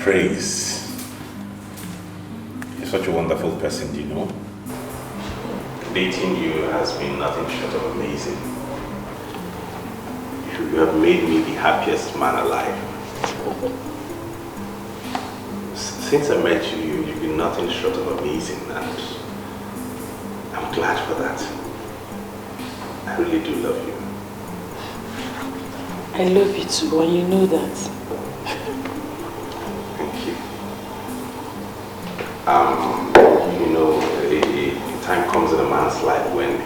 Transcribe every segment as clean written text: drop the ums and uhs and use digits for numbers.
Praise. You're such a wonderful person, you know. Dating you has been nothing short of amazing. You have made me the happiest man alive. Since I met you, you've been nothing short of amazing, and I'm glad for that. I really do love you. I love you too, and you know that. Thank you. You know, a time comes in a man's life when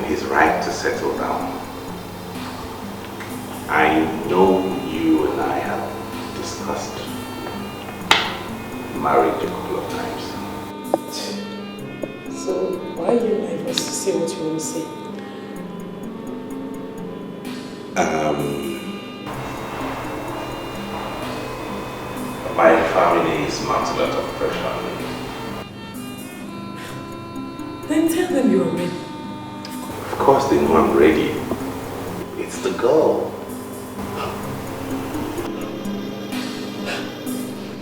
he's right to settle down. I know you and I have discussed marriage a couple of times. So why are you like us to say what you want to say? My family is mounting a lot of pressure on me. Then tell them you're ready. Of course they know I'm ready. It's the girl.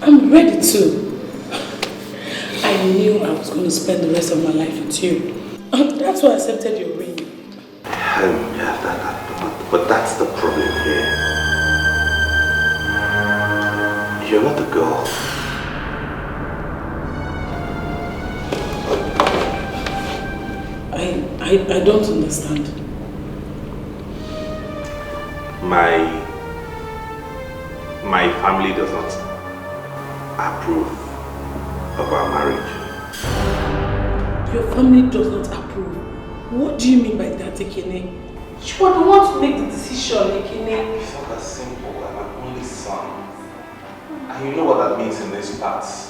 I'm ready too. I knew I was going to spend the rest of my life with you. That's why I accepted your ring. Yeah, but that's the problem here. You're not the girl. I don't understand. My family does not approve of our marriage. Your family does not approve? What do you mean by that, Ekene? You are the one to make the decision, Ekene. It's not that simple. I'm an only son. And you know what that means in these parts.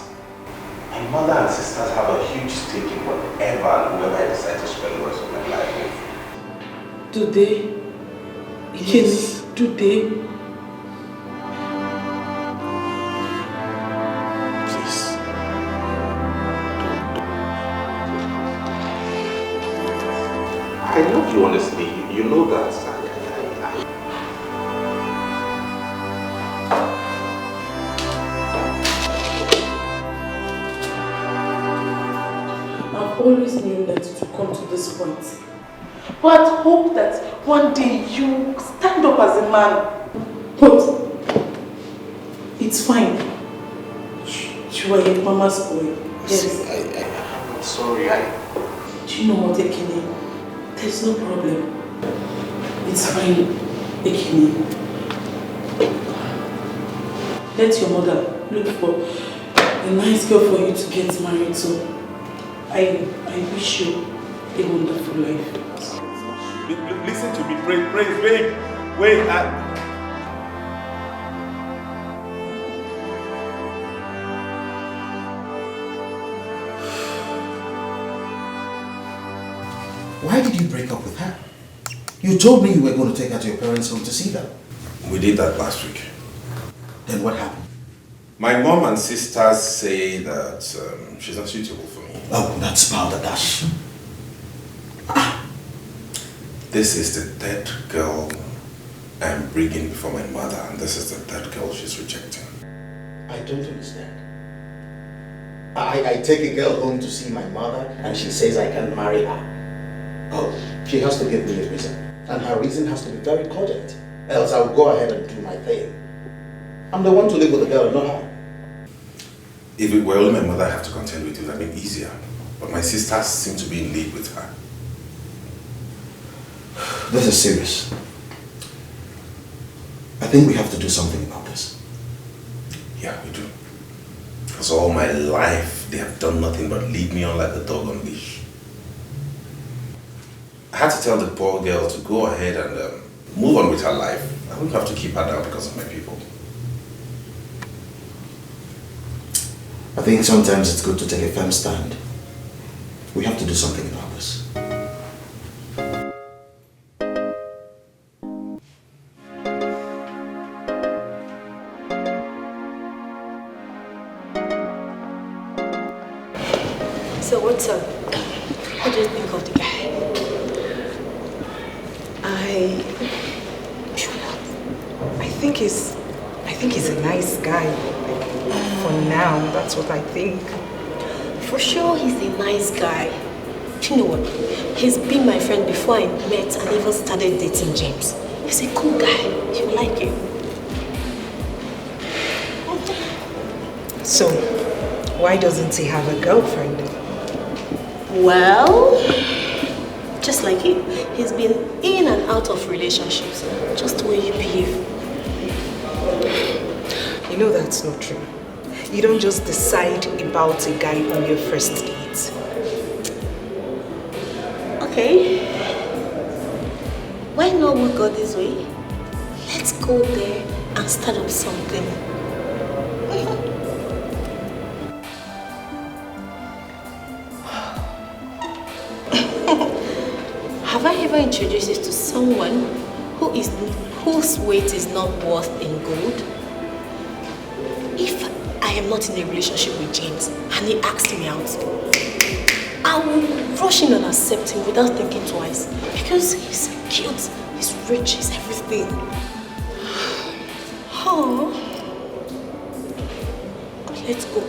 My mother and sisters have a huge stake in whatever and whoever I decide to spend the rest of my life with. Do they? Yes. Do they? Please. I love you honestly. You know that. I've always known that it would come to this point. But I hope that one day you stand up as a man. But it's fine. You are your mama's boy. Yes. I'm not sorry. Do you know what, Ekene? There's no problem. It's fine, Ekene. Let your mother look for a nice girl for you to get married to. I wish you a wonderful life. Listen to me, praise, babe. Wait, Why did you break up with her? You told me you were going to take her to your parents' home to see them. We did that last week. Then what happened? My mom and sisters say that she's not suitable for me. Oh, that's balderdash. This is the third girl I'm bringing before my mother, and this is the third girl she's rejecting. I don't understand. I take a girl home to see my mother and she says I can't marry her. Oh, she has to give me a reason. And her reason has to be very cogent. Else I'll go ahead and do my thing. I'm the one to live with the girl, not her. If it were only my mother I have to contend with, it would have been easier. But my sisters seem to be in league with her. This is serious. I think we have to do something about this. Yeah, we do. Because all my life, they have done nothing but lead me on like a dog on leash. I had to tell the poor girl to go ahead and move on with her life. I wouldn't have to keep her down because of my people. I think sometimes it's good to take a firm stand. We have to do something about this. So what's up? What do you think of the guy? I think he's I think he's a nice guy. For now, that's what I think. For sure, he's a nice guy. Do you know what? He's been my friend before I met and even started dating James. He's a cool guy. You like him. So, why doesn't he have a girlfriend? Well, just like him, he's been in and out of relationships. Just the way you behave. You know that's not true. You don't just decide about a guy on your first date. Okay. Why not we go this way? Let's go there and start up something. Have I ever introduced you to someone whose weight is not worth in gold? If I am not in a relationship with James and he asks me out, I will rush in and accept him without thinking twice because he's cute, he's rich, he's everything. Oh. Let's go.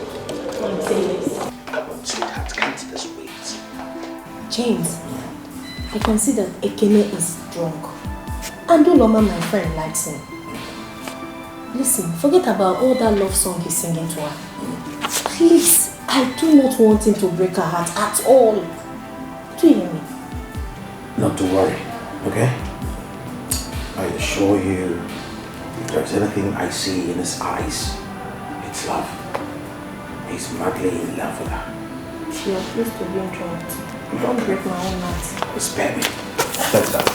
Come on, say this. Come on, sweetheart, can't this wait? James, I consider Ekene is drunk. And Oloma, my friend, likes him. Listen, forget about all that love song he's singing to her. Please, I do not want him to break her heart at all. Do you hear me? Not to worry, okay? I assure you, if there's anything I see in his eyes, it's love. He's madly in love with her. You're supposed to be drunk. Don't break my own heart. Spare me. That's that.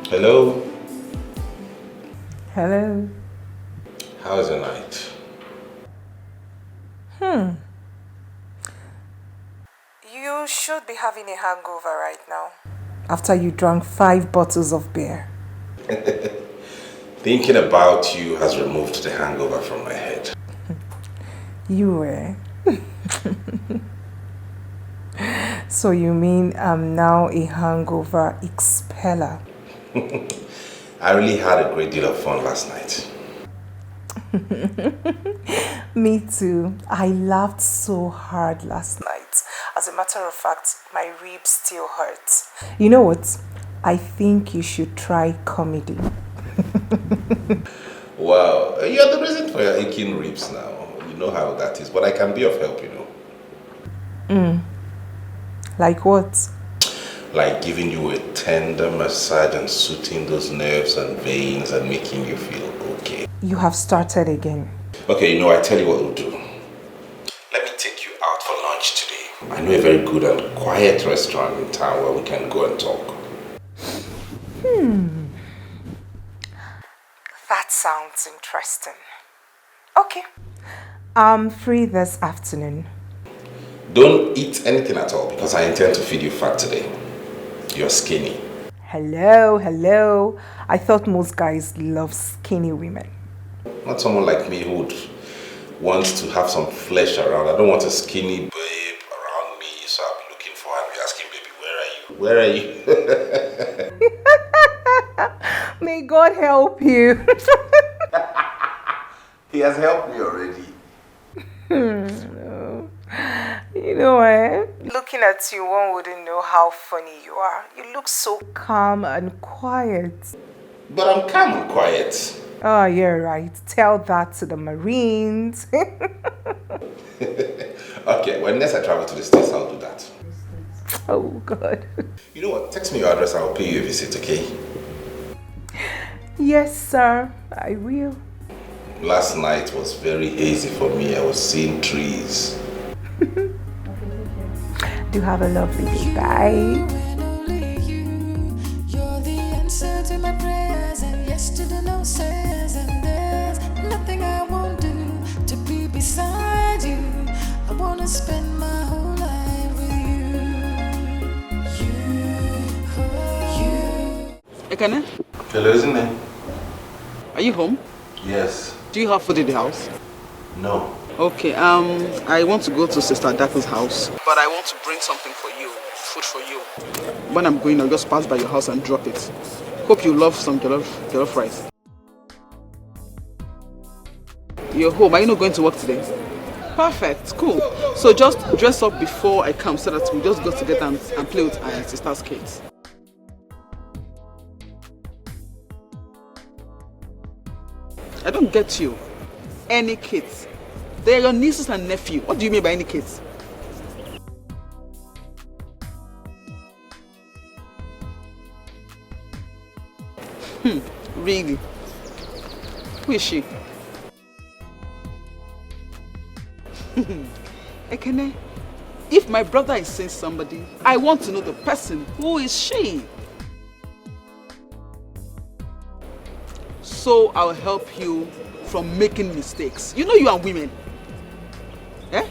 Hello? Hello. How's your night? You should be having a hangover right now. After you drank 5 bottles of beer. Thinking about you has removed the hangover from my head. You were. So you mean I'm now a hangover expeller? I really had a great deal of fun last night. Me too. I laughed so hard last night. As a matter of fact, my ribs still hurt. You know what? I think you should try comedy. Wow, you're the reason for your aching ribs now. You know how that is, but I can be of help, you know. Like what? Like giving you a tender massage and soothing those nerves and veins and making you feel okay. You have started again. Okay, you know, I tell you what we'll do. Let me take you out for lunch today. I know a very good and quiet restaurant in town where we can go and talk. That sounds interesting. Okay. I'm free this afternoon. Don't eat anything at all because I intend to feed you fat today. You're skinny. Hello. I thought most guys love skinny women. Not someone like me who would want to have some flesh around. I don't want a skinny babe around me, so I'll be looking for her and be asking, baby, where are you? Where are you? May God help you. He has helped me already. You know what? Looking at you, one wouldn't know how funny you are. You look so calm and quiet. But I'm calm and quiet. Oh, you're right. Tell that to the Marines. Okay, when next I travel to the States, I'll do that. Oh, God. You know what? Text me your address, I'll pay you a visit, okay? Yes, sir. I will. Last night was very hazy for me. I was seeing trees. Do have a lovely day. Bye. You're the answer to my prayers, and yes to the no says, and there's nothing I won't do to be beside you. I wanna spend my whole life with you. Ekene, Hello, isn't it? are you home? Yes. Do you have food in the house? No. Okay, I want to go to Sister Dako's house, but I want to bring something for you, food for you. When I'm going, I'll just pass by your house and drop it. Hope you love some jollof rice. You're home. Are you not going to work today? Perfect. Cool. So just dress up before I come so that we just go together and play with our sister's kids. I don't get you. Any kids? They're your nieces and nephew. What do you mean by any kids? Really? Who is she? Ekene, if my brother is saying somebody, I want to know the person. Who is she? So I'll help you from making mistakes. You know you are women. Eh?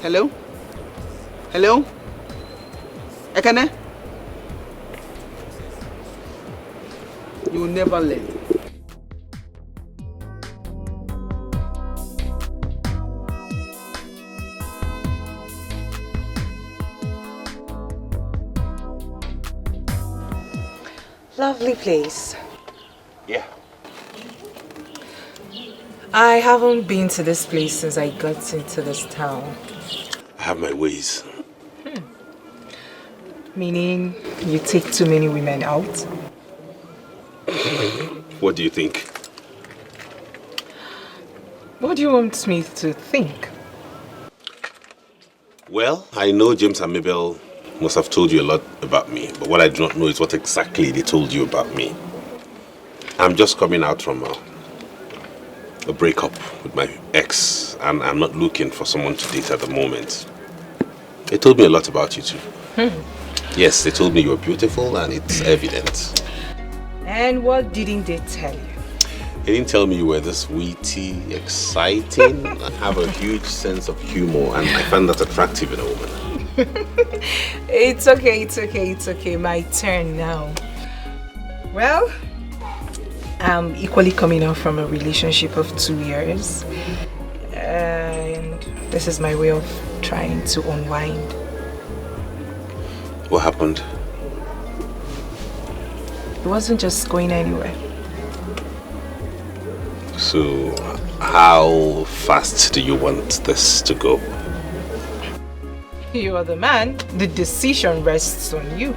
Hello? Hello? Ekene? You will never learn. Lovely place. Yeah. I haven't been to this place since I got into this town. I have my ways. Meaning you take too many women out? What do you think? What do you want me to think? Well, I know James and Mabel must have told you a lot about me, but what I do not know is what exactly they told you about me. I'm just coming out from a breakup with my ex, and I'm not looking for someone to date at the moment. They told me a lot about you too. Yes, they told me you were beautiful, and it's evident. And what didn't they tell you? They didn't tell me you were this witty, exciting, and have a huge sense of humor, and I find that attractive in a woman. It's okay. My turn now. Well, I'm equally coming out from a relationship of 2 years. And this is my way of trying to unwind. What happened? It wasn't just going anywhere. So, how fast do you want this to go? You are the man. The decision rests on you.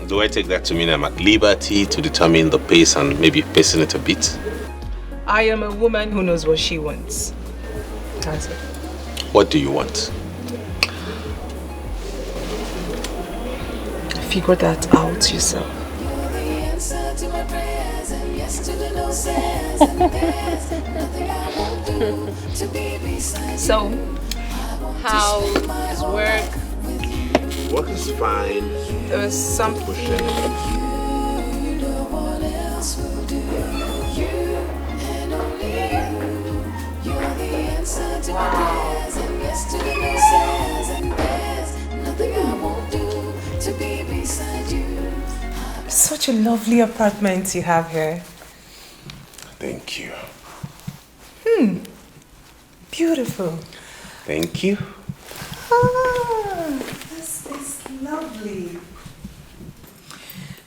Do I take that to mean I'm at liberty to determine the pace and maybe pacing it a bit? I am a woman who knows what she wants. That's it. What do you want? Figure that out yourself. So, how is work? Work is fine. There was some Pushing. Such a lovely apartment you have here. Thank you. Beautiful. Thank you. This is lovely.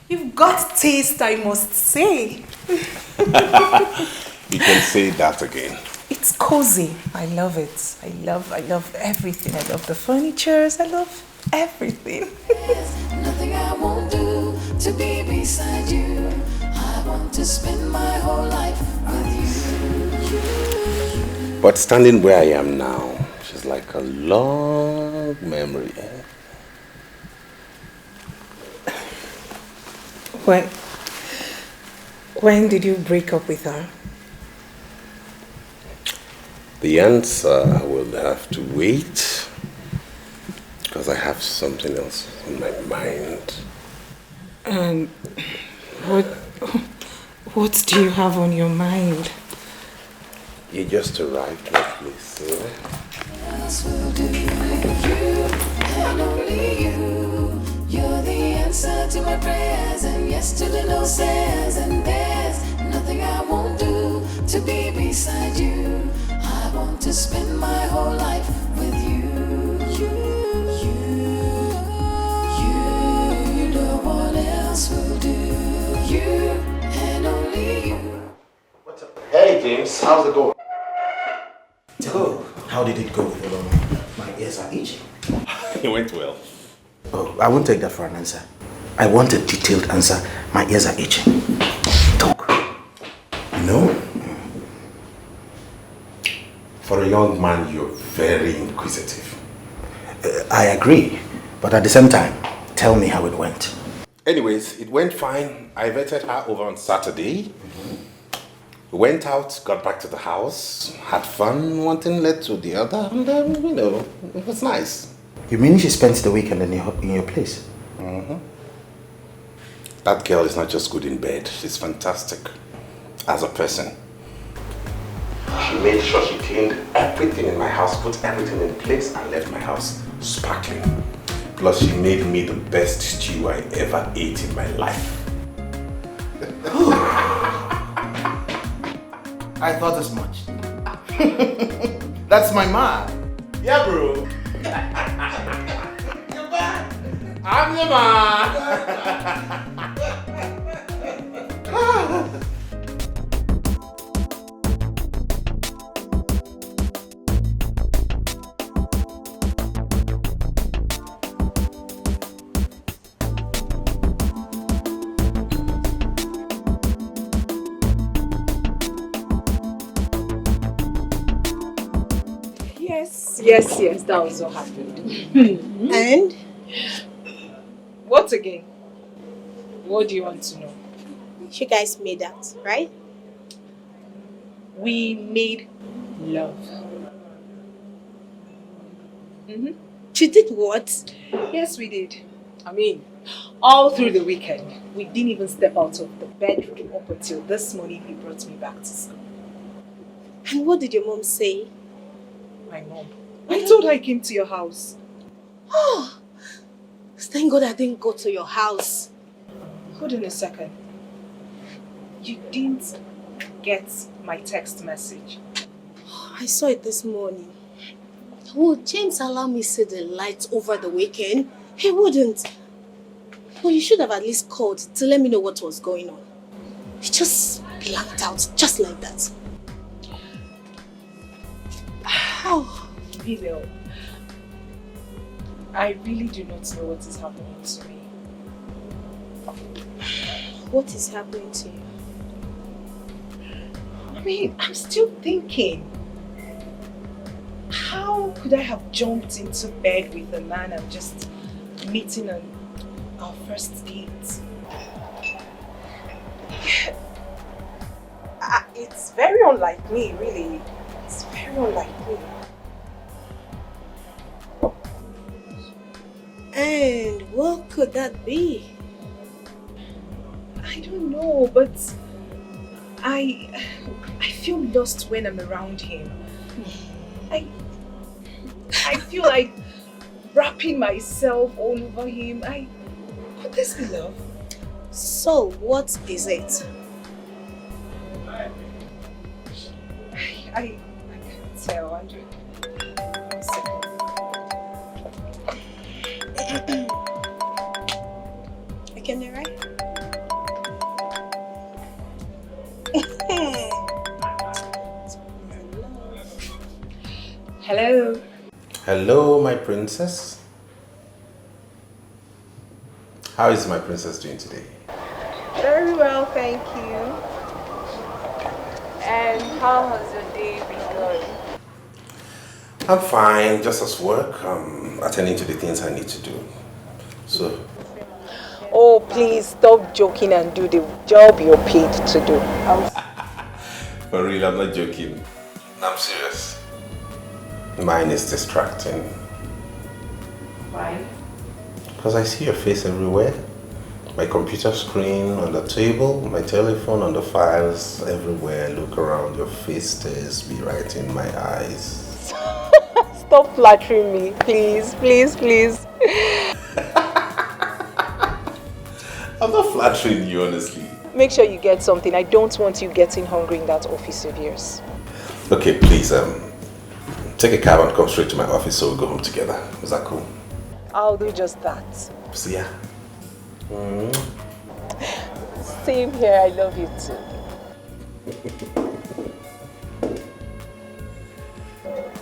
You've got taste, I must say. You can say that again. It's cozy. I love it. I love everything. I love the furnitures. I love everything. Nothing I won't do to be beside you. I want to spend my whole life with you. But standing where I am now, she's like a long memory. When did you break up with her? The answer will have to wait because I have something else on my mind. And what do you have on your mind? You just arrived, my place. Else will do. You and only you. You're the answer to my prayers and yes to the no says. And there's nothing I won't do to be beside you. I want to spend my whole life with you. You how's it going? Etiko, how did it go? My ears are itching. It went well. Oh, I won't take that for an answer. I want a detailed answer. My ears are itching. Talk. No? For a young man, you're very inquisitive. I agree, but at the same time, tell me how it went. Anyways, it went fine. I vetted her over on Saturday. We went out, got back to the house, had fun, one thing led to the other, and it was nice. You mean she spent the weekend in your place? That girl is not just good in bed, she's fantastic as a person. She made sure she cleaned everything in my house, put everything in place, and left my house sparkling. Plus, she made me the best stew I ever ate in my life. I thought as much. That's my man. Yeah, bro. You're back. I'm your man. Yes, that was what happened. And? What again? What do you want to know? You guys made out, right? We made love. You did what? Yes, we did. I mean, all through the weekend, we didn't even step out of the bedroom up until this morning he brought me back to school. And what did your mom say? My mom. I told her I came to your house. Oh, thank God I didn't go to your house. Hold on a second. You didn't get my text message. I saw it this morning. Would James allow me to see the lights over the weekend? He wouldn't. Well, you should have at least called to let me know what was going on. He just blanked out, just like that. Oh, Vivil, I really do not know what is happening to me. What is happening to you? I mean, I'm still thinking. How could I have jumped into bed with a man I'm just meeting on our first date? It's very unlike me, really. It's very unlike me. And what could that be? I don't know, but I feel lost when I'm around him. I feel like wrapping myself all over him. Could this be love? So, what is it? I can't tell, Andrew. 1 second. I can hear, right? Hello. Hello, my princess. How is my princess doing today? Very well, thank you. And how has your day been going? I'm fine, just as work. Attending to the things I need to do. So. Oh, please stop joking and do the job you're paid to do. For real, I'm not joking. I'm serious. Mine is distracting. Why? Because I see your face everywhere. My computer screen, on the table, my telephone, on the files, everywhere. Look around, your face stares me right in my eyes. Stop flattering me, please, please, please. I'm not flattering you, honestly. Make sure you get something. I don't want you getting hungry in that office of yours. Okay, please, take a cab and come straight to my office so we'll go home together. Is that cool? I'll do just that. See ya. Same here, I love you too.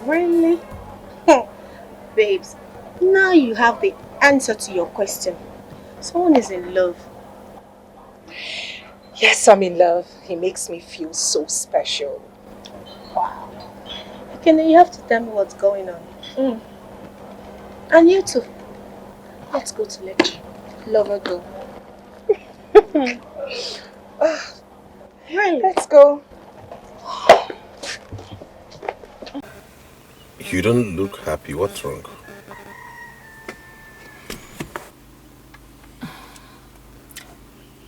Really? Babes, now you have the answer to your question. Someone is in love. Yes, I'm in love. He makes me feel so special. Wow. Okay, then you have to tell me what's going on. And you too. Let's go to lecture. Lover go. Really? Let's go. You don't look happy. What's wrong?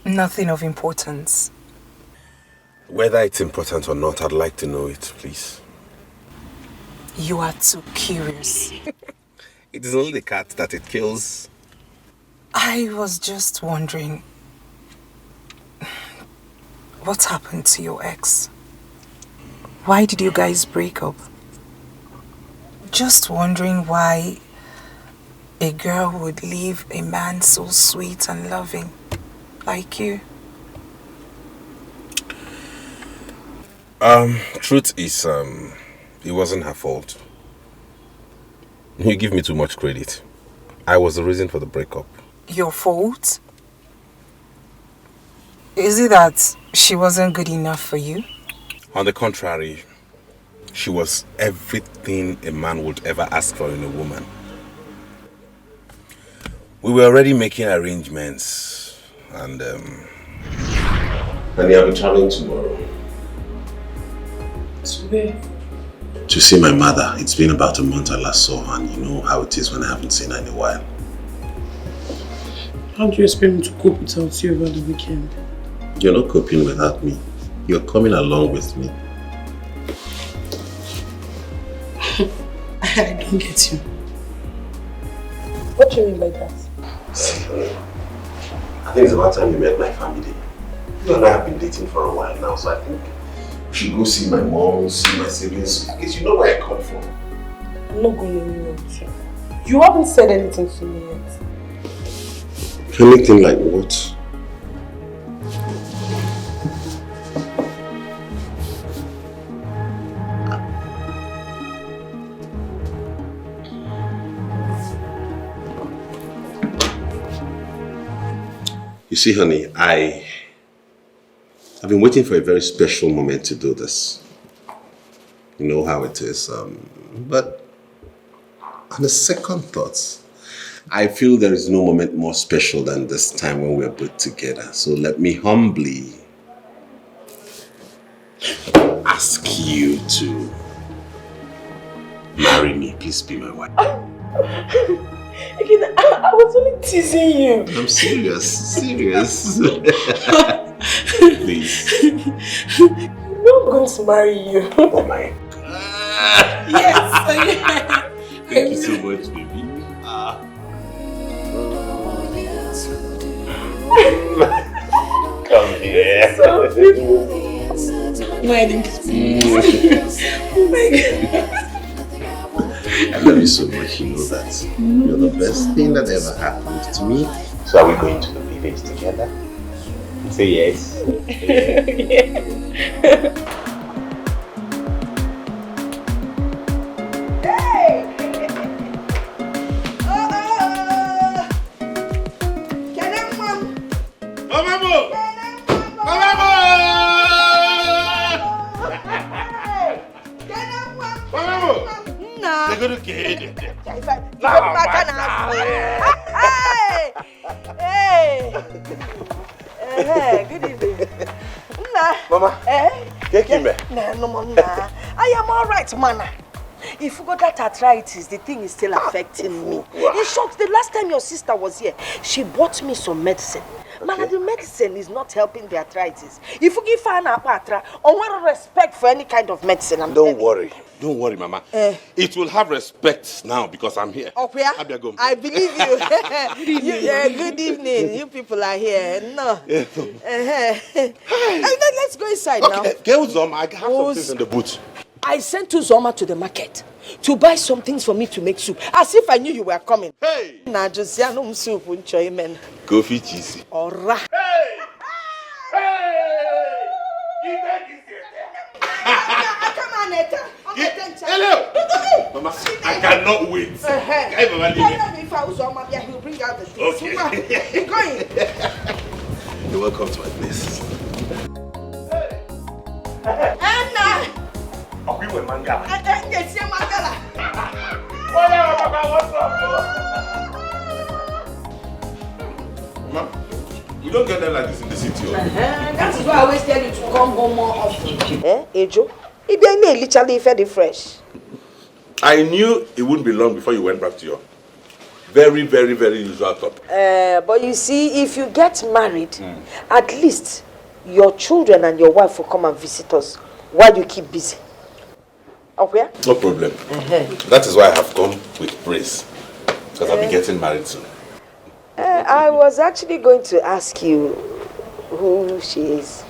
Nothing of importance. Whether it's important or not, I'd like to know it, please. You are too curious. It is only the cat that it kills. I was just wondering, what happened to your ex? Why did you guys break up? Just wondering why a girl would leave a man so sweet and loving like you. Truth is, it wasn't her fault. You give me too much credit. I was the reason for the breakup. Your fault? Is it that she wasn't good enough for you? On the contrary, she was everything a man would ever ask for in a woman. We were already making arrangements, and I'll be traveling tomorrow. To where? To see my mother. It's been about a month I last saw her, and you know how it is when I haven't seen her in a while. How do you expect me to cope without you over the weekend? You're not coping without me. You're coming along with me. I don't get you. What do you mean by that? See, I think it's about time you met my family. You and I have been dating for a while now, so I think we should go see my mom, see my siblings. At least you know where I come from. I'm not going anywhere with you. You haven't said anything to me yet. Anything like what? You see, honey, I've been waiting for a very special moment to do this. You know how it is. But on the second thoughts, I feel there is no moment more special than this time when we're both together. So let me humbly ask you to marry me. Please be my wife. Again, I was only teasing you. I'm serious. Please. You know I'm going to marry you. Oh my God. Yes. Thank you so much, baby. Come here. So my God. I love you so much, you know that. You're the best thing that ever happened to me. So are we going to the village together? Say yes. Yeah. Hey! Good evening. Mama, take him. I am all right, man. If you got that arthritis, the thing is still affecting me. In short, the last time your sister was here, she bought me some medicine. Man, the medicine is not helping the arthritis. If you give her an apatra, or respect for any kind of medicine, Don't worry, Mama. It will have respect now because I'm here. Oh, yeah? I believe you. Good evening. You people are here. No. Let's go inside now. Get Uzoma. I have some things in the boot. I sent Uzoma to the market to buy some things for me to make soup, as if I knew you were coming. Hey! Nah, just no soup, enjoyment. Go feed cheesy. Alright. Hey! Hey! Come on, Neta. Hello! Mama, I cannot wait. He'll bring out the things. Okay. You're going. You're welcome to my place. Anna! Are we with Manga? Yes, Mangala. What's up? Mama, we don't get them like this in the city. That is why I always tell you to come home more often. Ejo? If you ain't literally fed fresh. I knew it wouldn't be long before you went back to your very, very, very usual top. But you see, if you get married, at least your children and your wife will come and visit us while you keep busy. Okay? No problem. That is why I have come with praise. Because I'll be getting married soon. I was actually going to ask you who she is.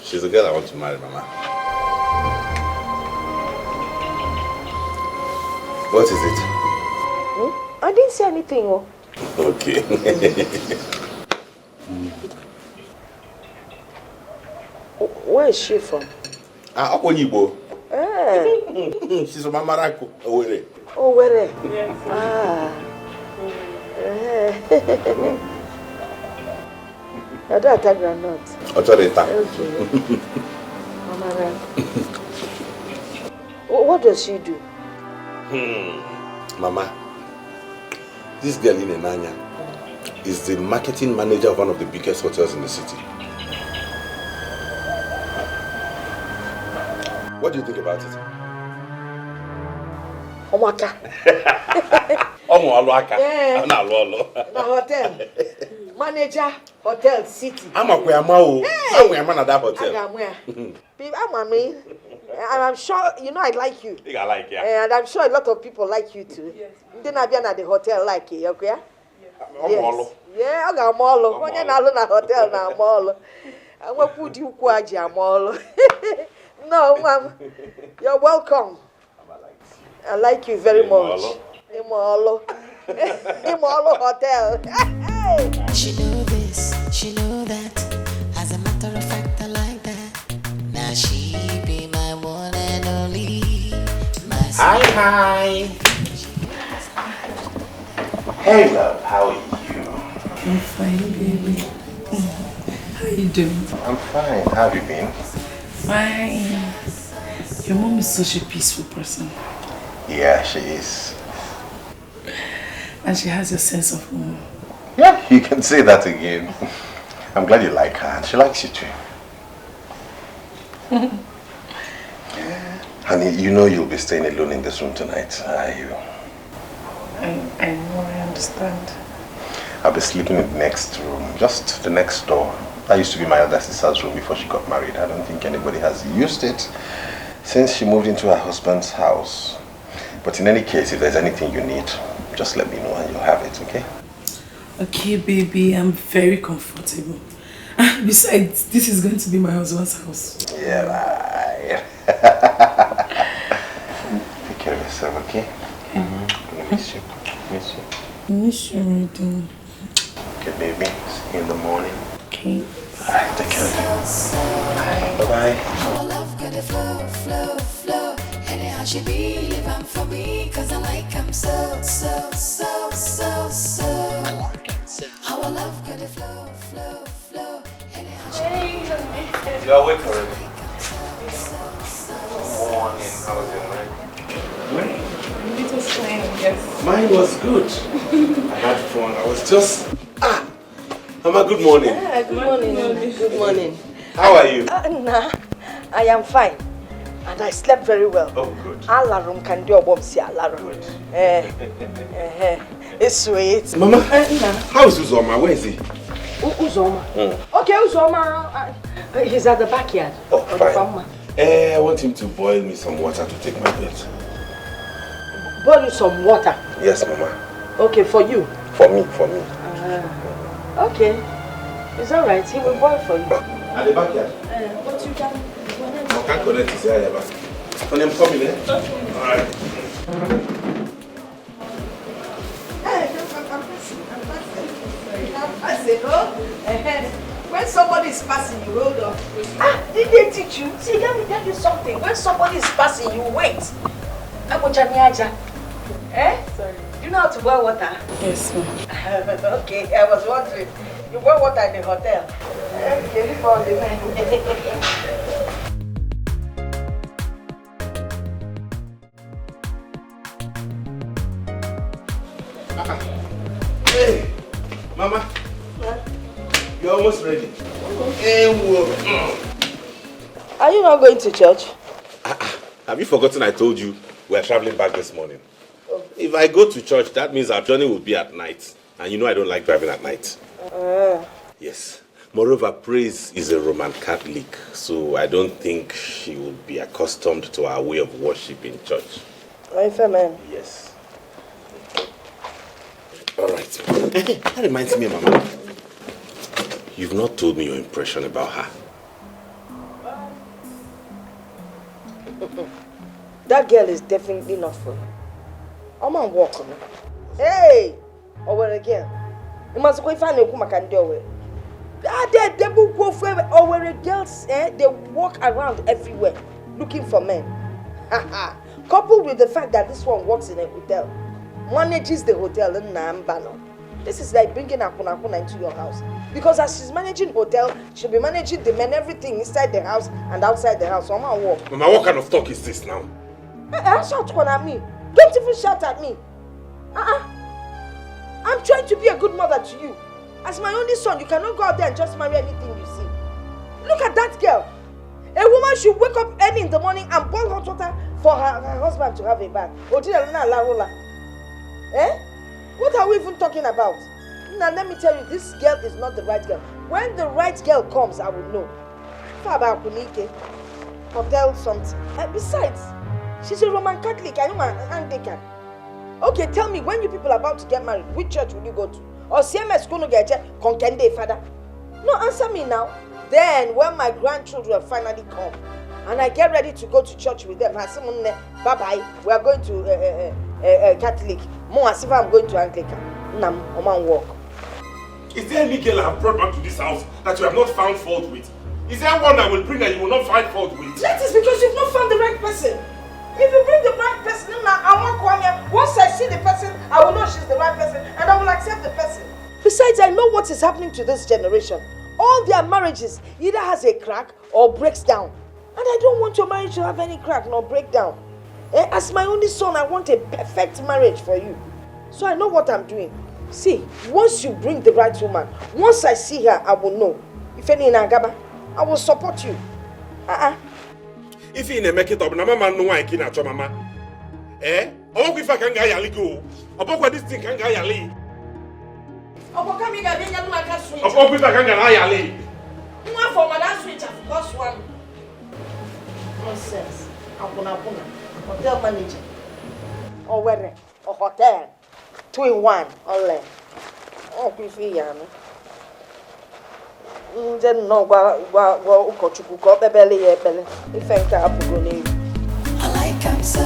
She's the girl I want to marry, Mama. What is it? I didn't say anything. Oh. Okay. Where is she from? Akonibo. She's from Amarako. Owere. Owere? Yes. I don't attack granite. Okay. What does she do? Mama, this girl in Enanya is the marketing manager of one of the biggest hotels in the city. What do you think about it? Omaka. Omoalwaka. Yeah. The hotel. Manager, hotel, city. I'm a Kuyamao. I'm a man at that hotel. I'm sure, you know, I like you. I like you. Yeah. And I'm sure a lot of people like you too. Yes. Then I've been at the hotel like you, okay? Yes. Yeah, I got mall. When you're not in a hotel now, mall. I'm going to put you kwaji mall. No, ma'am. You're welcome. I like you very much. Imolo. Imolo Hotel. She know this, she know that. As a matter of fact, I like that. Now she be my one and only. Hi. Hey, love. How are you? I'm fine, baby. How you doing? I'm fine. How have you been? Fine. Your mom is such a peaceful person. Yeah, she is. And she has a sense of humor. Yeah, you can say that again. I'm glad you like her and she likes you too. Honey, you know you'll be staying alone in this room tonight, are you? I know, I understand. I'll be sleeping in the next room, just the next door. That used to be my other sister's room before she got married. I don't think anybody has used it since she moved into her husband's house. But in any case, if there's anything you need, just let me know and you'll have it, okay? Okay, baby, I'm very comfortable. Besides, this is going to be my husband's house. Yeah, right. Take care of yourself, okay? I miss you. Miss you. I miss you already. Okay, baby. See you in the morning. Okay. Alright, take care of you. Bye-bye. Our love got a flow, flow, flow. Anyhow she be living for me, cause I like him so, so, so, so, so. Our love got a flow, flow, flow. Anyhow she You're awake already. Good morning. How was your night? It was fine, yes. Mine was good. I had fun. I was just... Mama, good morning. Yeah, good morning. Good morning. How are you? Nah, I am fine. And I slept very well. Oh, good. Alarm can do a bomb, see alarm. It's sweet. Mama, how is Uzoma? Where is he? Uzoma? Okay, Uzoma. He's at the backyard. Oh, fine. I want him to boil me some water to take my bed. Boil you some water? Yes, Mama. Okay, for you? For me. Okay. It's alright. He will boil for you. At the backyard? What you can... I can't connect his hair back. When I'm coming, eh? Alright. When somebody is passing, you hold on. Did they teach you? See, let me tell you something. When somebody is passing, you wait. Eh? Sorry. You know how to boil water? Yes, ma'am. Okay, I was wondering. You boil water in the hotel? Okay, leave all the Hey, Mama. What? You're almost ready. Are you not going to church? Have you forgotten I told you we're traveling back this morning? Oh. If I go to church, that means our journey will be at night. And you know I don't like driving at night. Yes. Moreover, Praise is a Roman Catholic, so I don't think she will be accustomed to our way of worship in church. Amen. Yes. All right. That reminds me, Mama. You've not told me your impression about her. That girl is definitely not for you. I'm on walk on her. Hey! Over again. You must go find a woman can do it. They will go for over girls, they walk around everywhere looking for men. Coupled with the fact that this one works in a hotel, manages the hotel in Nambano. This is like bringing a kuna into your house. Because as she's managing hotel, she'll be managing the men, everything inside the house and outside the house. So I'm walk. Mama, what kind of talk is this now? Shout at me. Don't even shout at me. I'm trying to be a good mother to you. As my only son, you cannot go out there and just marry anything you see. Look at that girl. A woman should wake up early in the morning and boil hot water for her husband to have a bath. What are we even talking about? Now let me tell you, this girl is not the right girl. When the right girl comes, I will know. Hotel something. Besides, she's a Roman Catholic, I know an Anglican. Okay, tell me, when you people are about to get married, which church will you go to? Or CMS going to get Konkende, father? No, answer me now. Then, when my grandchildren finally come, and I get ready to go to church with them, bye-bye, we are going to Catholic. More as if I'm going to Anglican. Nam, Oman walk. Is there any girl I have brought back to this house that you have not found fault with? Is there one I will bring that you will not find fault with? That is because you've not found the right person. If you bring the right person, once I see the person, I will know she's the right person and I will accept the person. Besides, I know what is happening to this generation. All their marriages either has a crack or breaks down. And I don't want your marriage to have any crack nor break down. As my only son, I want a perfect marriage for you. So I know what I'm doing. See, once you bring the right woman, once I see her, I will know. If any in Agaba, I will support you. If you make it up, Mama no one can at your mama. Oh, if I can get a go. About what this thing can get a lead. Oh, come here, I can't switch. Oh, if I can get a lead. One for my switch, of course, one. Nonsense. Hotel manager. Or where? Or hotel. 2 in 1. All oh, Pifiano. Then no, I like him so.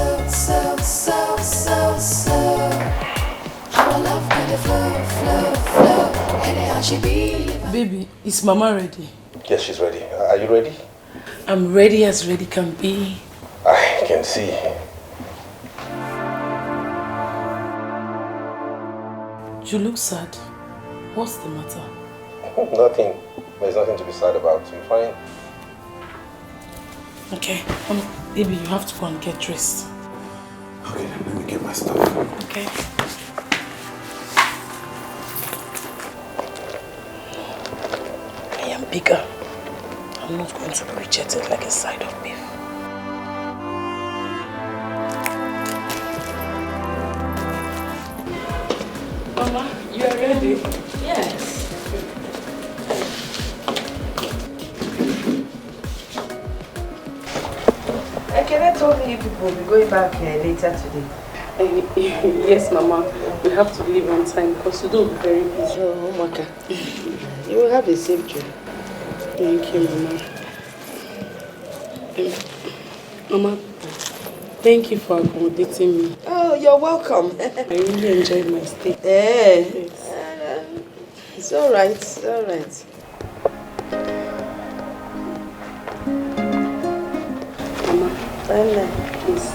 Our love with the flow. Anyhow she be. Baby, is Mama ready? Yes, she's ready. Are you ready? I'm ready as ready can be. I can see. You look sad. What's the matter? Nothing. There's nothing to be sad about. I'm fine. Okay. Baby, you have to go and get dressed. Okay, let me get my stuff. Okay. I am bigger. I'm not going to be rejected like a side of beef. Mama, you are ready? Yes. Can I told you people will be going back later today? Yes, Mama. We have to leave on time because we don't be very busy. Oh, Maka. You will have a safe journey. Thank you, Mama. Mama, thank you for accommodating me. Oh, you're welcome. I really enjoyed my stay. Yes. It's all right. It's all right. Please.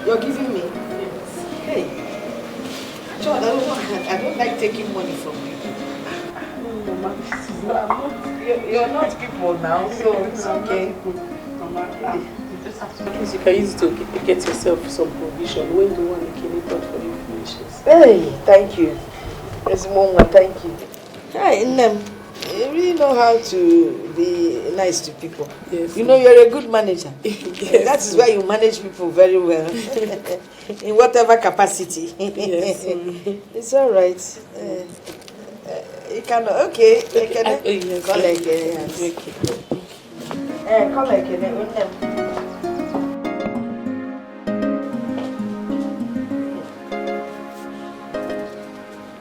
You're giving me? Hey. John, I don't like taking money from you. Mama, you're not people now, so it's okay. Mama, you can use it to get yourself some provision when the one Ikene bought for you finishes. Hey, thank you. There's one, thank you. Hi, Nnem. You really know how to be nice to people. Yes. You know you're a good manager. Yes. That is why you manage people very well. In whatever capacity. Yes. It's all right. You can, okay. Yes. Call again. Call again.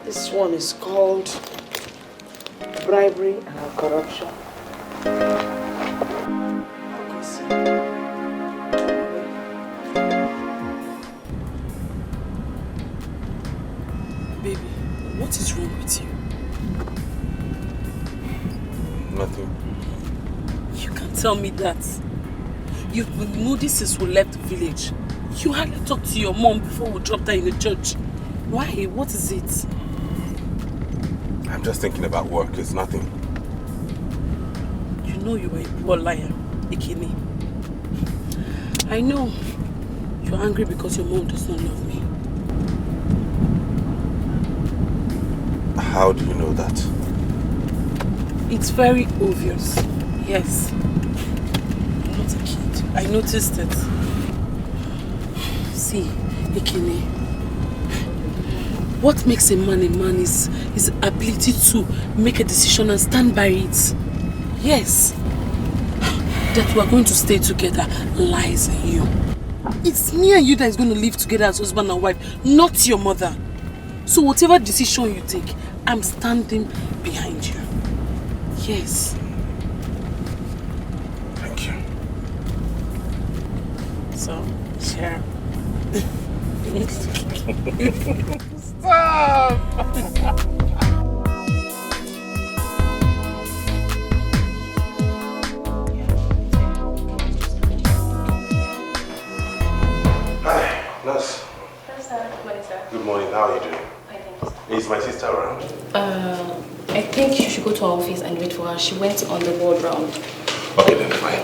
This one is called bribery and corruption. Baby, what is wrong with you? Nothing. You can't tell me that. You've been moody since we left the village. You hardly talked to your mom before we dropped her in the church. Why? What is it? I'm just thinking about work. It's nothing. You know you are a poor liar, Ikene. I know you're angry because your mom does not love me. How do you know that? It's very obvious. Yes. I'm not a kid. I noticed it. See, Ikene, what makes a man is his ability to make a decision and stand by it. Yes. That we are going to stay together lies in you. It's me and you that is going to live together as husband and wife, not your mother. So whatever decision you take, I'm standing behind you. Yes. Thank you. So, share. Stop! Hi, nurse. Hello, sir. Good morning, sir. Good morning. How are you doing? Fine, thank you. Is my sister around? I think you should go to our office and wait for her. She went on the ward round. Okay, then fine.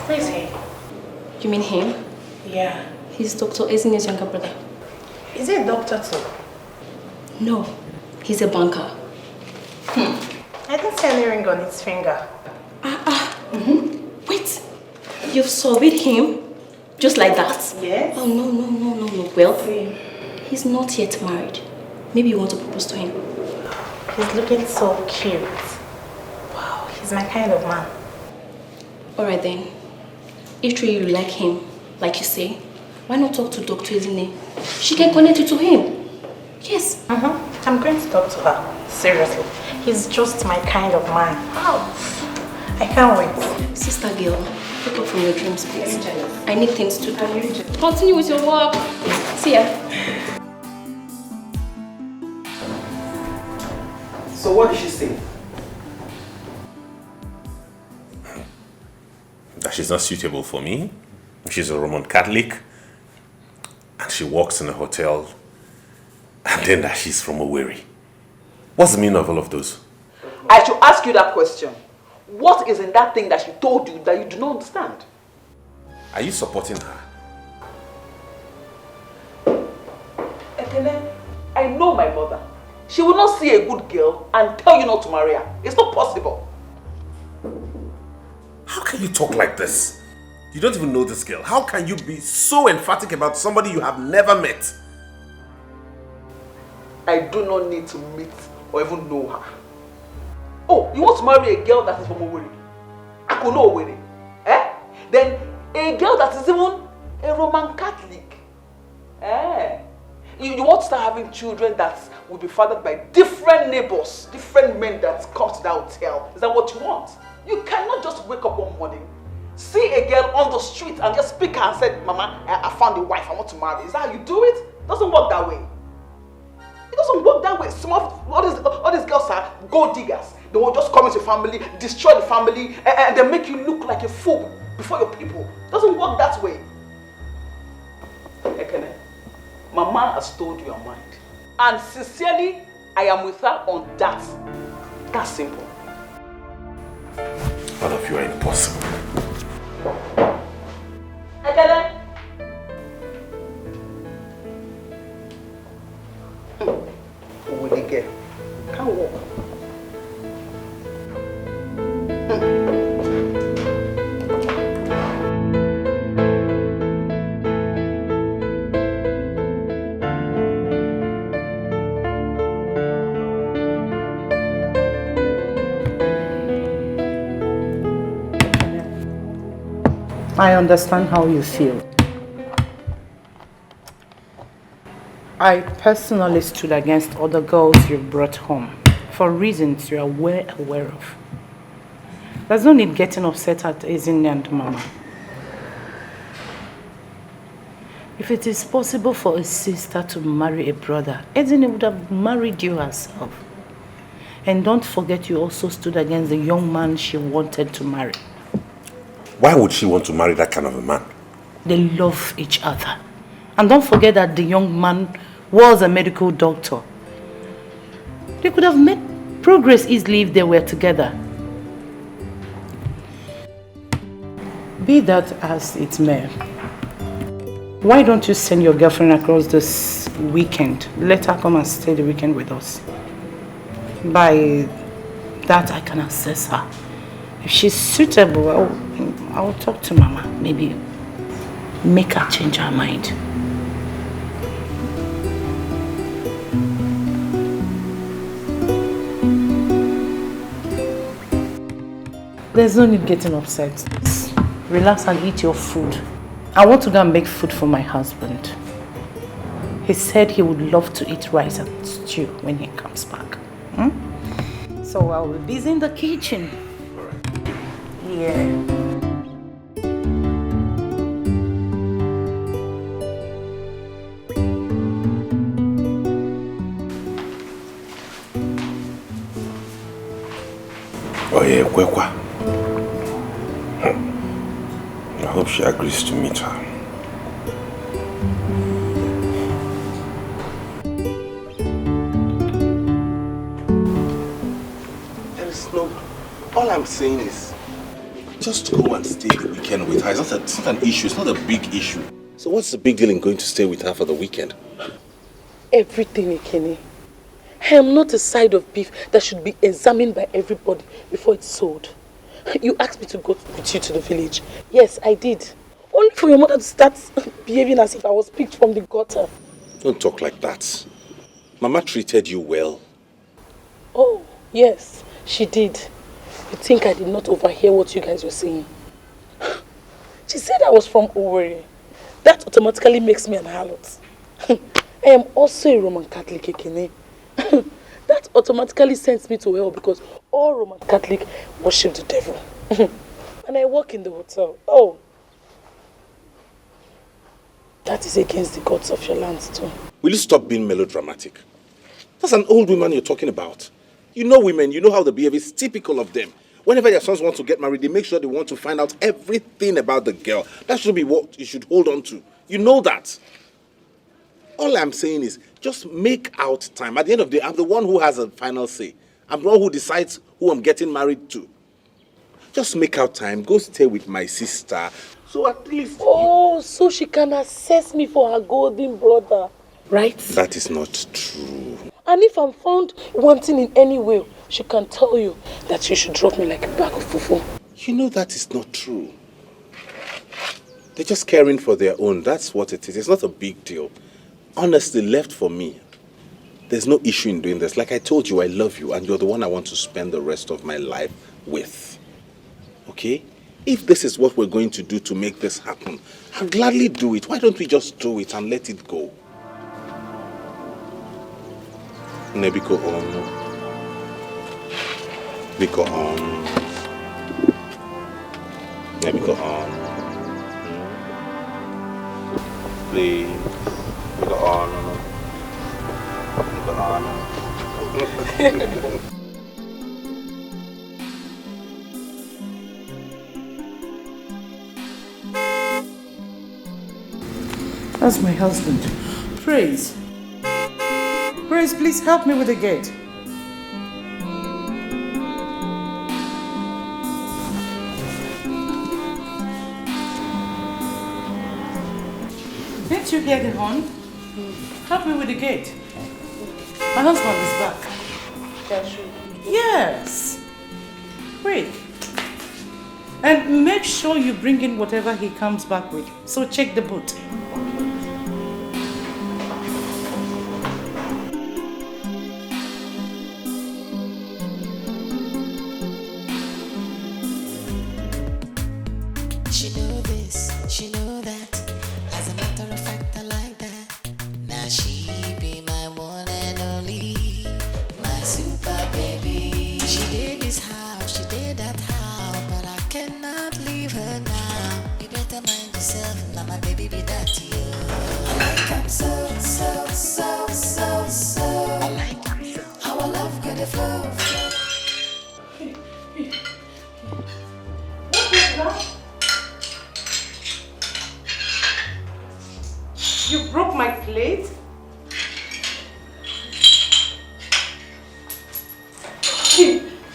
Who is he? You mean him? Yeah. He's Dr. Ezine's younger brother. Is he a doctor too? No, he's a banker. I didn't see any ring on his finger. Wait, you've surveyed him? Just like that? Yes. Oh, no. Well, See. he's not yet married. Maybe you want to propose to him. He's looking so cute. Wow, he's my kind of man. Alright then. If truly you like him, like you say, why not talk to Dr. Ezine? She can connect you to him. Yes. I'm going to talk to her. Seriously. He's just my kind of man. Wow. I can't wait. Sister girl, wake up from your dreams, please. I need things to do. Continue with your work. See ya. So what did she say? That she's not suitable for me. She's a Roman Catholic. And she works in a hotel. And then that she's from Owerri. What's the meaning of all of those? I should ask you that question. What is in that thing that she told you that you do not understand? Are you supporting her? Ekene, I know my mother. She will not see a good girl and tell you not to marry her. It's not possible. How can you talk like this? You don't even know this girl. How can you be so emphatic about somebody you have never met? I do not need to meet or even know her. Oh, you want to marry a girl that is from Owerri? I could know Owerri. Eh? Then a girl that is even a Roman Catholic. Eh? You want to start having children that will be fathered by different neighbors, different men that come to that hotel. Is that what you want? You cannot just wake up one morning, see a girl on the street and just pick her and say, Mama, I found a wife, I want to marry. Is that how you do it? It doesn't work that way. It doesn't work that way. All these girls are gold diggers. They will just come into your family, destroy the family, and then make you look like a fool before your people. It doesn't work that way. Ekene, Mama has told you her mind. And sincerely, I am with her on that. That's simple. All of you are impossible. Ekene. Who will get? Can't walk. I understand how you feel. I personally stood against other girls you brought home for reasons you are well aware of. There's no need getting upset at Ezine and Mama. If it is possible for a sister to marry a brother, Ezine would have married you herself. And don't forget you also stood against the young man she wanted to marry. Why would she want to marry that kind of a man? They love each other. And don't forget that the young man was a medical doctor. They could have made progress easily if they were together. Be that as it may, why don't you send your girlfriend across this weekend? Let her come and stay the weekend with us. By that I can assess her. If she's suitable, I'll talk to Mama. Maybe make her change her mind. There's no need getting upset. Just relax and eat your food. I want to go and make food for my husband. He said he would love to eat rice and stew when he comes back. So I'll be busy in the kitchen. Yeah. Oh yeah, Kwekwa. I hope she agrees to meet her. There is no... All I'm saying is, just go and stay the weekend with her. It's not an issue. It's not a big issue. So what's the big deal in going to stay with her for the weekend? Everything, Ekene. I am not a side of beef that should be examined by everybody before it's sold. You asked me to go with you to the village. Yes, I did. Only for your mother to start behaving as if I was picked from the gutter. Don't talk like that. Mama treated you well. Oh, yes, she did. You think I did not overhear what you guys were saying? She said I was from Owerri. That automatically makes me an harlot. I am also a Roman Catholic, Ekene. That automatically sends me to hell because all Roman Catholic worship the devil. And I work in the hotel. Oh, that is against the gods of your land too. Will you stop being melodramatic? That's an old woman you're talking about. You know women, you know how they behave. It's typical of them. Whenever their sons want to get married, they make sure they want to find out everything about the girl. That should be what you should hold on to. You know that. All I'm saying is, just make out time. At the end of the day, I'm the one who has a final say. I'm the one who decides who I'm getting married to. Just make out time. Go stay with my sister. So at least... Oh, so she can assess me for her golden brother, right? That is not true. And if I'm found wanting in any way, she can tell you that you should drop me like a bag of fufu. You know that is not true. They're just caring for their own. That's what it is. It's not a big deal. Honestly, left for me, there's no issue in doing this. Like I told you, I love you and you're the one I want to spend the rest of my life with. Okay? If this is what we're going to do to make this happen, I'll gladly do it. Why don't we just do it and let it go? Nebiko on. Biko on. Nebiko on. Please. Biko on. Biko on. That's my husband. Praise. Praise, please help me with the gate. Didn't you hear the horn? Help me with the gate. My husband is back. Yes. Quick. And make sure you bring in whatever he comes back with. So check the boot. She know this, she know that. As a matter of fact, I like that. Now she be my one and only, my super baby. She did this house, she did that house, but I cannot leave her now. You better mind yourself, now my baby be that to you. I like him so, so, so, so, so. I like him so. How I love good flow, flow. You broke my plate?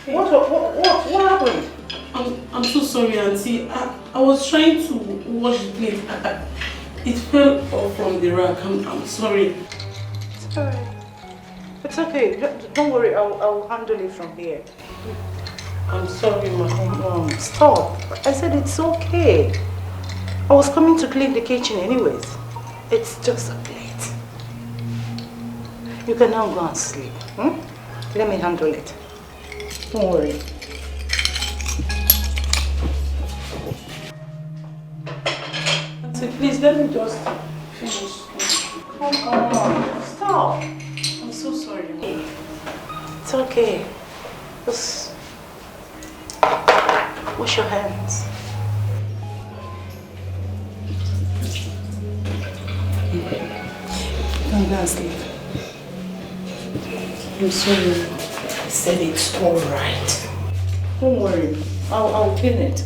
What happened? I'm so sorry, Auntie. I was trying to wash the plate. It fell off from the rack. I'm sorry. It's alright. It's okay. Don't worry. I'll handle it from here. I'm sorry, Mom. Stop. I said it's okay. I was coming to clean the kitchen anyways. It's just a plate. You can now go and sleep. Let me handle it. Don't worry. Auntie, please let me just finish. Come on. Stop. I'm so sorry, Mom. It's okay. Just wash your hands. Come go and sleep. I'm sorry. I said it's alright. Don't worry. I'll clean it.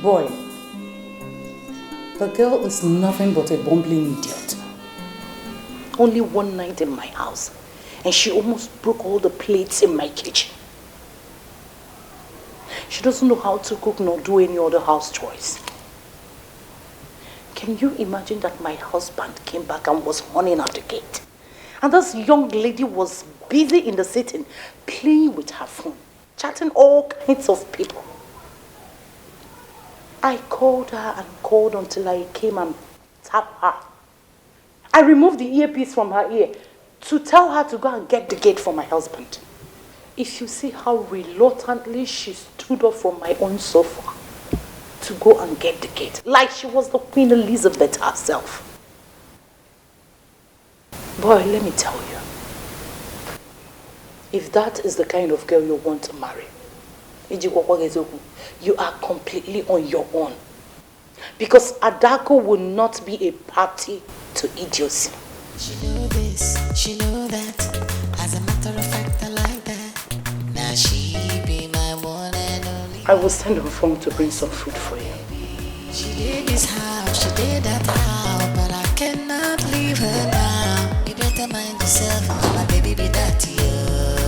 Boy, the girl is nothing but a bumbling idiot. Only one night in my house, and she almost broke all the plates in my kitchen. She doesn't know how to cook nor do any other house chores. Can you imagine that my husband came back and was running at the gate? And this young lady was busy in the sitting, playing with her phone, chatting all kinds of people. I called her and called until I came and tapped her. I removed the earpiece from her ear to tell her to go and get the gate for my husband. If you see how reluctantly she stood up from my own sofa to go and get the gate, like she was the Queen Elizabeth herself. Boy, let me tell you, if that is the kind of girl you want to marry, you are completely on your own. Because Adako will not be a party to idiocy. She know this, she know that. As a matter of fact, I like that. Now she be my one and only. I will send her phone to bring some food for you. She did this house, she did that house, but I cannot leave her now. You better mind yourself, my baby be that to you.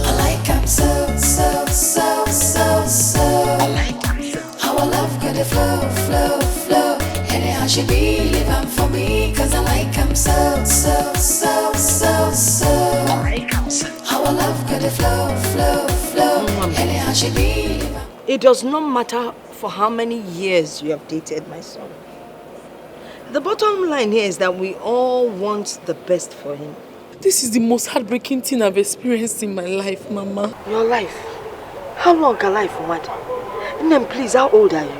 I like him so, so, so, so, so. I like him so. How I love good flow, flow, flow. Anyhow she be living for me, cause I like him so, so, so, so, so. I like him so. How I love good flow, flow, flow. Anyhow she be living. It does not matter for how many years you have dated my son. The bottom line here is that we all want the best for him. This is the most heartbreaking thing I've experienced in my life, Mama. Your life? How long can life, Mad? Name, please, how old are you?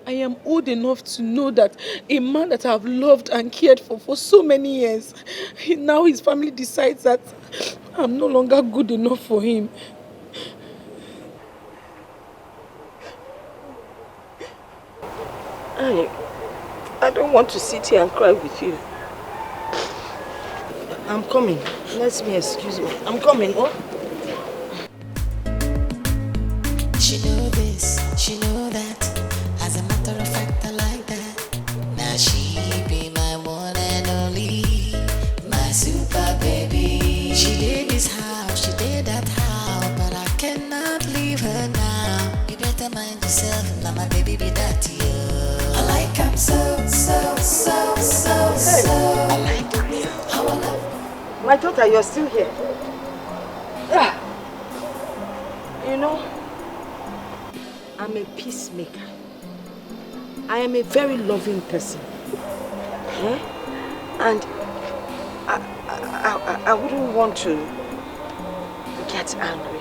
I am old enough to know that a man that I've loved and cared for so many years, now his family decides that I'm no longer good enough for him. I don't want to sit here and cry with you. I'm coming. Let me excuse me. I'm coming, oh? She know this, she know that. As a matter of fact, I like that. Now she be my one and only, my super baby. She did this house, she did that house, but I cannot leave her now. You better mind yourself, now my baby be that you. I like him so. I like him. How I love. My daughter, you're still here. You know, I'm a peacemaker. I am a very loving person. And I wouldn't want to get angry.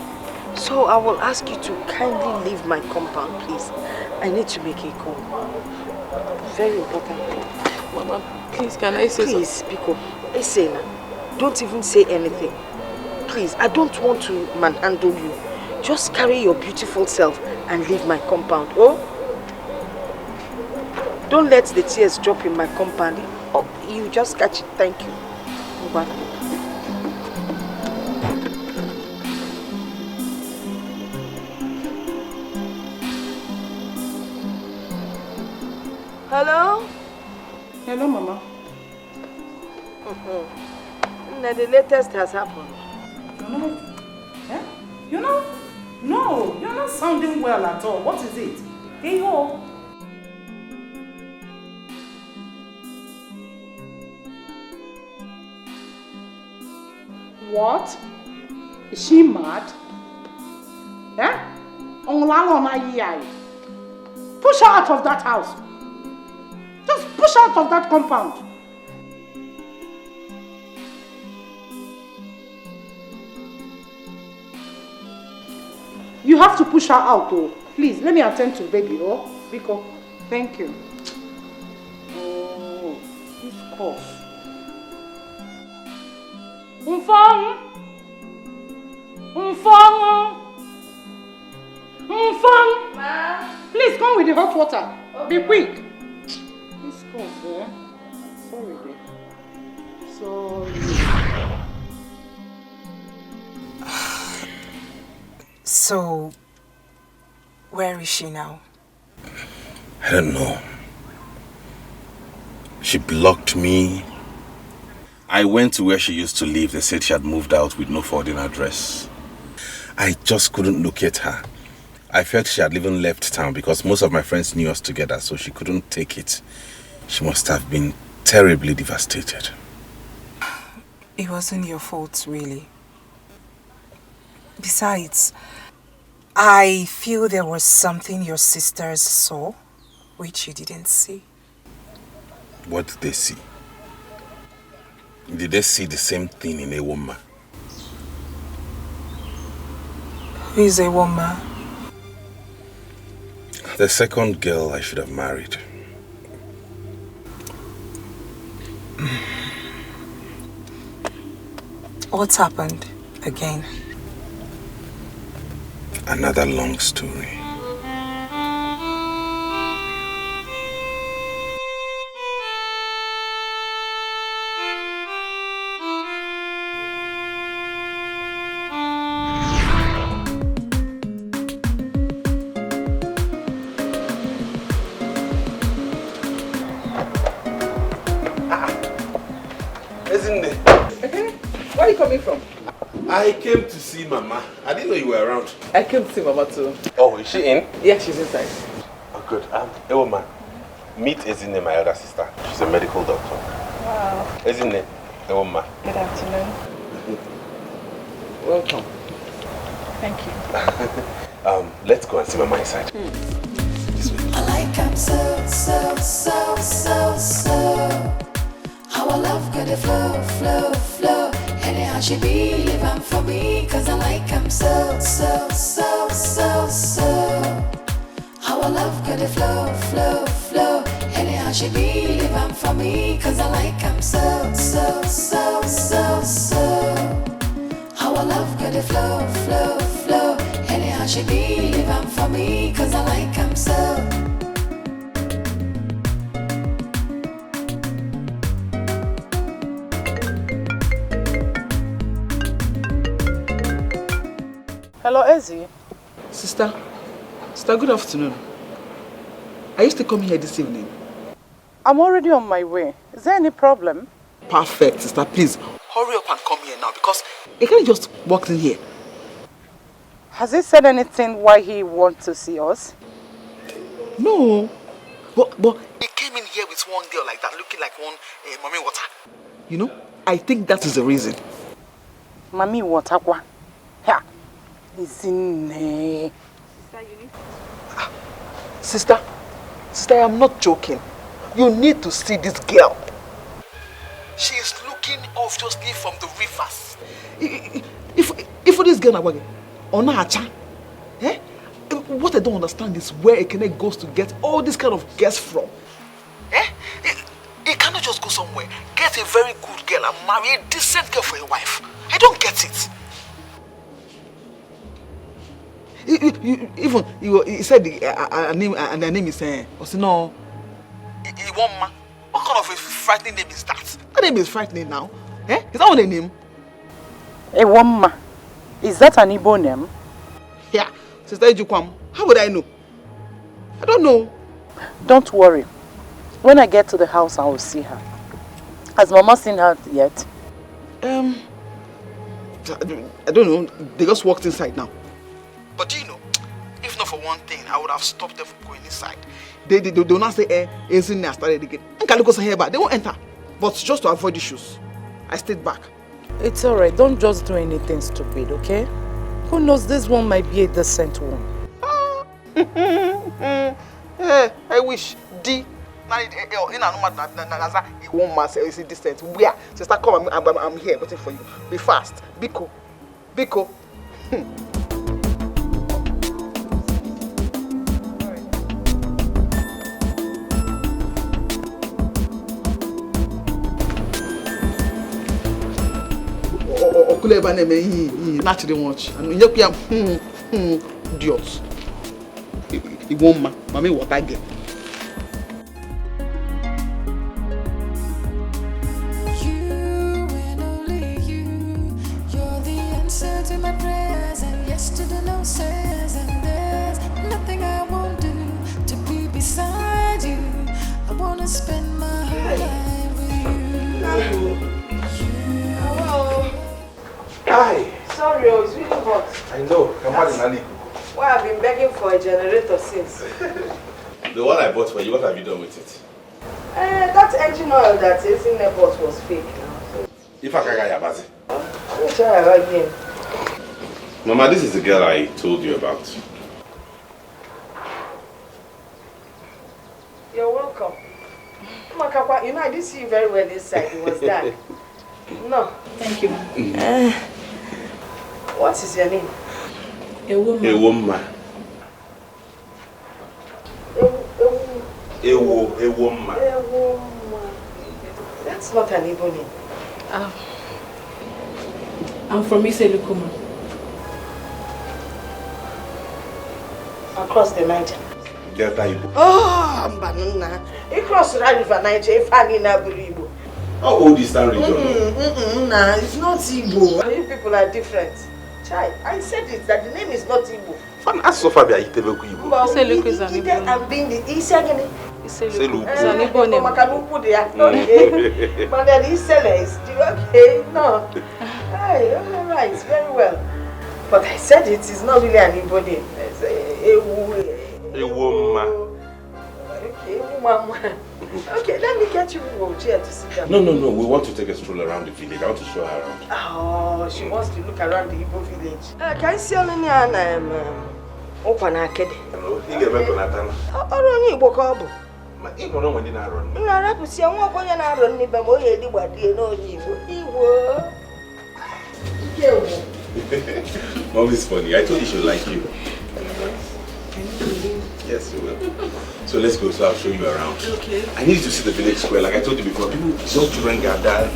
So I will ask you to kindly leave my compound, please. I need to make a call. Very important. Mama, please, can I say something? Please, Biko. Listen, don't even say anything. Please, I don't want to manhandle you. Just carry your beautiful self and leave my compound, oh? Don't let the tears drop in my compound. Oh, you just catch it. Thank you. Bye. Hello? Hello, Mama. The latest has happened. You know? No, you're not sounding well at all. What is it? Hey, ho. What? Is she mad? Push her out of that house. Just push her out of that compound. You have to push her out, oh. Please, let me attend to baby, oh. Biko, thank you. Oh, this cough. Umfang! Ma? Please come with the hot water. Okay. Be quick. This cough, eh? Sorry, dear. Sorry. So, where is she now? I don't know. She blocked me. I went to where she used to live. They said she had moved out with no forwarding address. I just couldn't locate her. I felt she had even left town because most of my friends knew us together, so she couldn't take it. She must have been terribly devastated. It wasn't your fault, really. Besides, I feel there was something your sisters saw, which you didn't see. What did they see? Did they see the same thing in a woman? Who is a woman? The second girl I should have married. What's happened again? Another long story. Isn't it? Where are you coming from? I came to see Mama. I didn't know you were around. I came to see Mama too. Oh, is she in? Yeah, she's inside. Oh, good. Hey, woman. Meet Ezine, my elder sister. She's a medical doctor. Wow. Ezine, hey, woman. Good afternoon. Welcome. Thank you. Let's go and see Mama inside. I like him so. How I love got the flow. Anyhow she be living for me, cause I like him so. our love got to flow, flow, flow. Anyhow she be, leave am for me, cause I like am so, so, so, so, so. Our love got to flow, flow, flow. Anyhow she be, leave am for me, cause I like am so. Hello, Ezzy. Sister, good afternoon. Are you still coming here this evening? I'm already on my way. Is there any problem? Perfect, sister. Please, hurry up and come here now because he can't just walk in here. Has he said anything why he wants to see us? No. But he came in here with one girl like that, looking like one mommy water. You know, I think that is the reason. Mommy water kwa? Yeah. Is in there. Sister, I am not joking. You need to see this girl. She is looking obviously from the rivers. If this girl is on a cha, what I don't understand is where Ekene goes to get all this kind of girls from. He cannot just go somewhere, get a very good girl and marry a decent girl for a wife. I don't get it. Even he said the name is Osino Iwoma. What kind of a frightening name is that? That name is frightening now. Is that what a name? Iwoma. Is that an Igbo name? Yeah. Sister Ejukwam, how would I know? I don't know. Don't worry. When I get to the house, I will see her. Has Mama seen her yet? I don't know. They just walked inside now. But do you know, if not for one thing, I would have stopped them from going inside. They do not say, isn't I started again. They won't enter. But just to avoid issues, I stayed back. It's alright. Don't just do anything stupid, okay? Who knows, this one might be a decent one. I wish. One man is distant. Where? Sister, come. I'm here waiting for you. Be fast. Biko. Naturally watch and you idiots. It won't mommy what I get. You and only you, you're the answer to my prayers, and yes to the no says, and there's nothing I won't do to be beside you. I wanna spend my whole life with you. Hi. Sorry, it's really hot. I know. I'm hot in Ali. Well, I've been begging for a generator since. The one I bought for you, what have you done with it? That engine oil that is in the pot was fake now. So If I can't get Yabazi. let me try again. Mama, this is the girl I told you about. You're welcome. You know, I didn't see you very well this side. It was dark. No. Thank you. What is your name? A woman. A woman. A woman. That's not an Igbo name. I'm from Etiko. Across the Niger. Delta Igbo. Oh, Mbanuna. Across the river Niger, if I need a Igbo. How old is that region? Nah, it's not Igbo. You people are different. Chai, I said it, that the name is not Igbo. Fan Asofia be Itebeku Igbo. Etiko is an Igbo name. I'm being the Isagani. Selu. It's an Igbo name. Okay. But then Isele is okay. No. Hey, alright, very well. But I said it is not really an Igbo name. It's a woman. Okay, woman. Okay, let me get you a chair to sit down. No. We want to take a stroll around the village. I want to show her around. Oh, she wants to look around the Igbo village. Can you see any Okwanakede? Hello, you get back on that time. Only Igbo Kobo. My Igbo no when I run. You are to see one going to run the Bamoye, the Wadi, no Igbo. Mom is funny. I told you she would like you. Yes. Yes, you will. So let's go, so I'll show you around. Okay. I need you to see the village square, like I told you before. People, young children gather.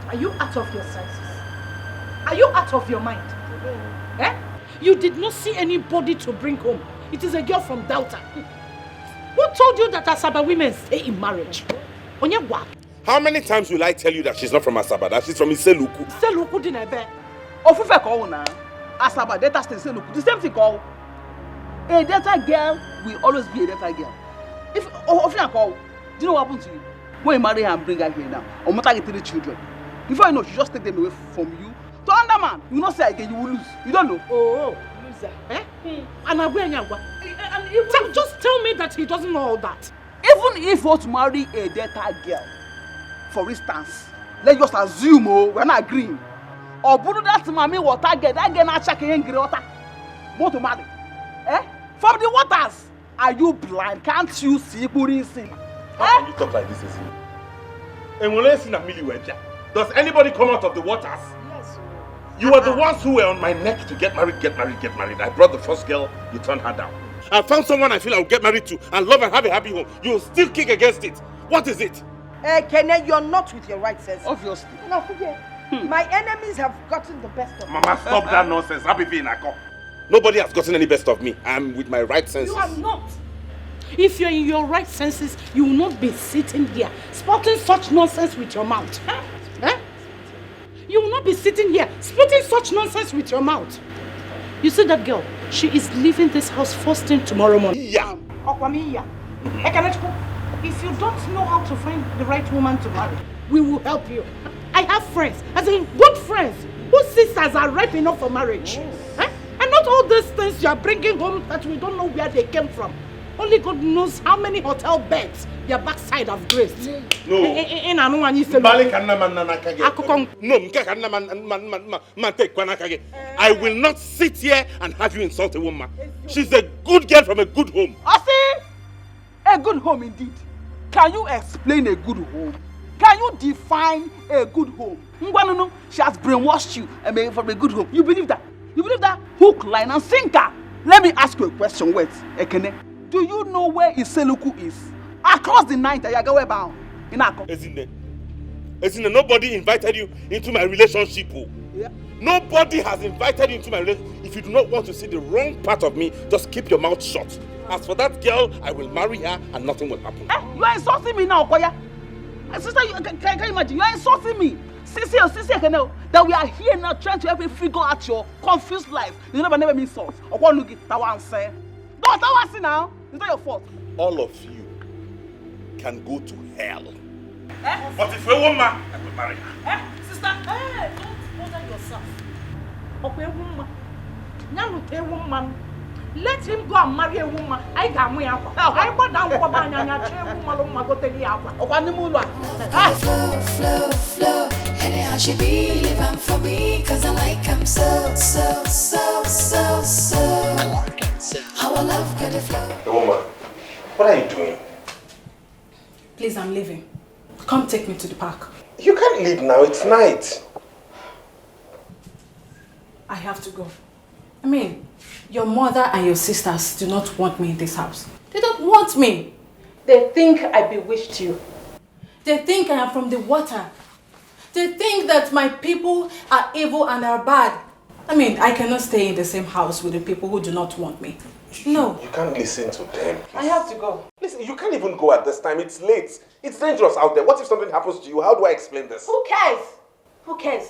Are you out of your senses? Are you out of your mind? Eh? You did not see anybody to bring home. It is a girl from Delta. Who told you that Asaba women stay in marriage? Onyegwa. How many times will I tell you that she's not from Asaba, that she's from Iseluku? Iseluku dinebe. Ofufe call na. Asaba Delta stay Iseluku. The same thing call. A Delta girl will always be a Delta girl. If Ofufe call, do you know what happened to you? When you marry her and bring her here now, or matter get 3 children. Before you know, she just take them away from you. To another man, you not say again, you will lose. You don't know. Oh, loser. Eh? Just tell me that he doesn't know all that. Even if you want to marry a Delta girl, for instance, let's just assume we're not agreeing. Or Buddha that mommy water get that girl not checking in water. Want to marry? Eh? From the waters. Are you blind? Can't you see? How can you talk like this, Isi? Does anybody come out of the waters? Yes. You were the ones who were on my neck to get married. I brought the first girl, you turned her down. I found someone I feel I will get married to and love and have a happy home. You will still kick against it. What is it? Kenneth, you're not with your right sense. Obviously. Now forget. My enemies have gotten the best of me. Mama, stop that nonsense. Nobody has gotten any best of me. I'm with my right senses. You are not. If you're in your right senses, you will not be sitting here spouting such nonsense with your mouth. Eh? You will not be sitting here spouting such nonsense with your mouth. You see that girl? She is leaving this house first thing tomorrow morning. Yeah. If you don't know how to find the right woman to marry, we will help you. I have friends, as in good friends, whose sisters are ripe enough for marriage. Eh? And not all these things you are bringing home that we don't know where they came from. Only God knows how many hotel beds their backside have graced. No. I will not sit here and have you insult a woman. She's a good girl from a good home. I see. A good home indeed. Can you explain a good home? Can you define a good home? No. She has brainwashed you and made from a good home. You believe that? You believe that? Hook, line, and sinker. Let me ask you a question. Wait, Ekene. Do you know where Iseluku is? Across the night, Ayagawe bound. In Akko. Isn't nobody invited you into my relationship? Yeah. Nobody has invited you into my relationship. If you do not want to see the wrong part of me, just keep your mouth shut. As for that girl, I will marry her and nothing will happen. You are insulting me now, Okoya. Sister, can you imagine? You are insulting me. Sissy, that we are here now trying to help you figure out your confused life. You never mean insult. Okwanugi, Tawan say. Don't Tawan say now. It's not your fault. All of you can go to hell. But if a woman, I will marry her. Sister, don't bother yourself. Okay, woman. Now, woman. Let him go and marry a woman. I got me out. I got down for my woman go to the hour. Flow. Anyhow she be living for me, cause I like him so. How I love good flow. Woman, what are you doing? Please, I'm leaving. Come take me to the park. You can't leave now, it's night. I have to go. I mean, your mother and your sisters do not want me in this house. They don't want me. They think I bewitched you. They think I am from the water. They think that my people are evil and are bad. I mean, I cannot stay in the same house with the people who do not want me. No. You can't listen to them. Please. I have to go. Listen, you can't even go at this time. It's late. It's dangerous out there. What if something happens to you? How do I explain this? Who cares? Who cares?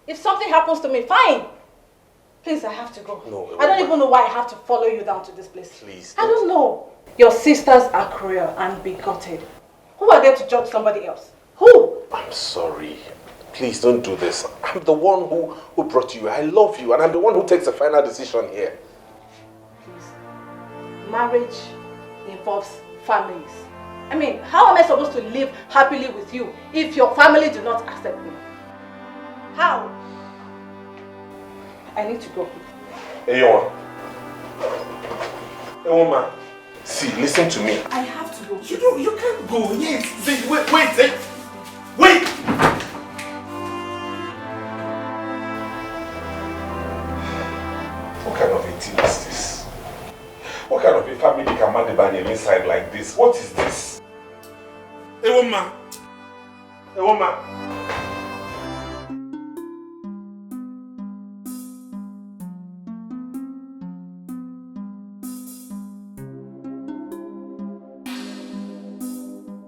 If something happens to me, fine. Please, I have to go. No, I don't even know why I have to follow you down to this place. Please. I don't know. Your sisters are cruel and bigoted. Who are there to judge somebody else? Who? I'm sorry. Please don't do this. I'm the one who brought you. I love you and I'm the one who takes the final decision here. Please. Marriage involves families. I mean, how am I supposed to live happily with you if your family do not accept me? How? I need to go. Hey, woman. See, listen to me. I have to go. You can't go. Yes. Wait. What kind of a family can man ban inside like this? What is this? A woman. A woman.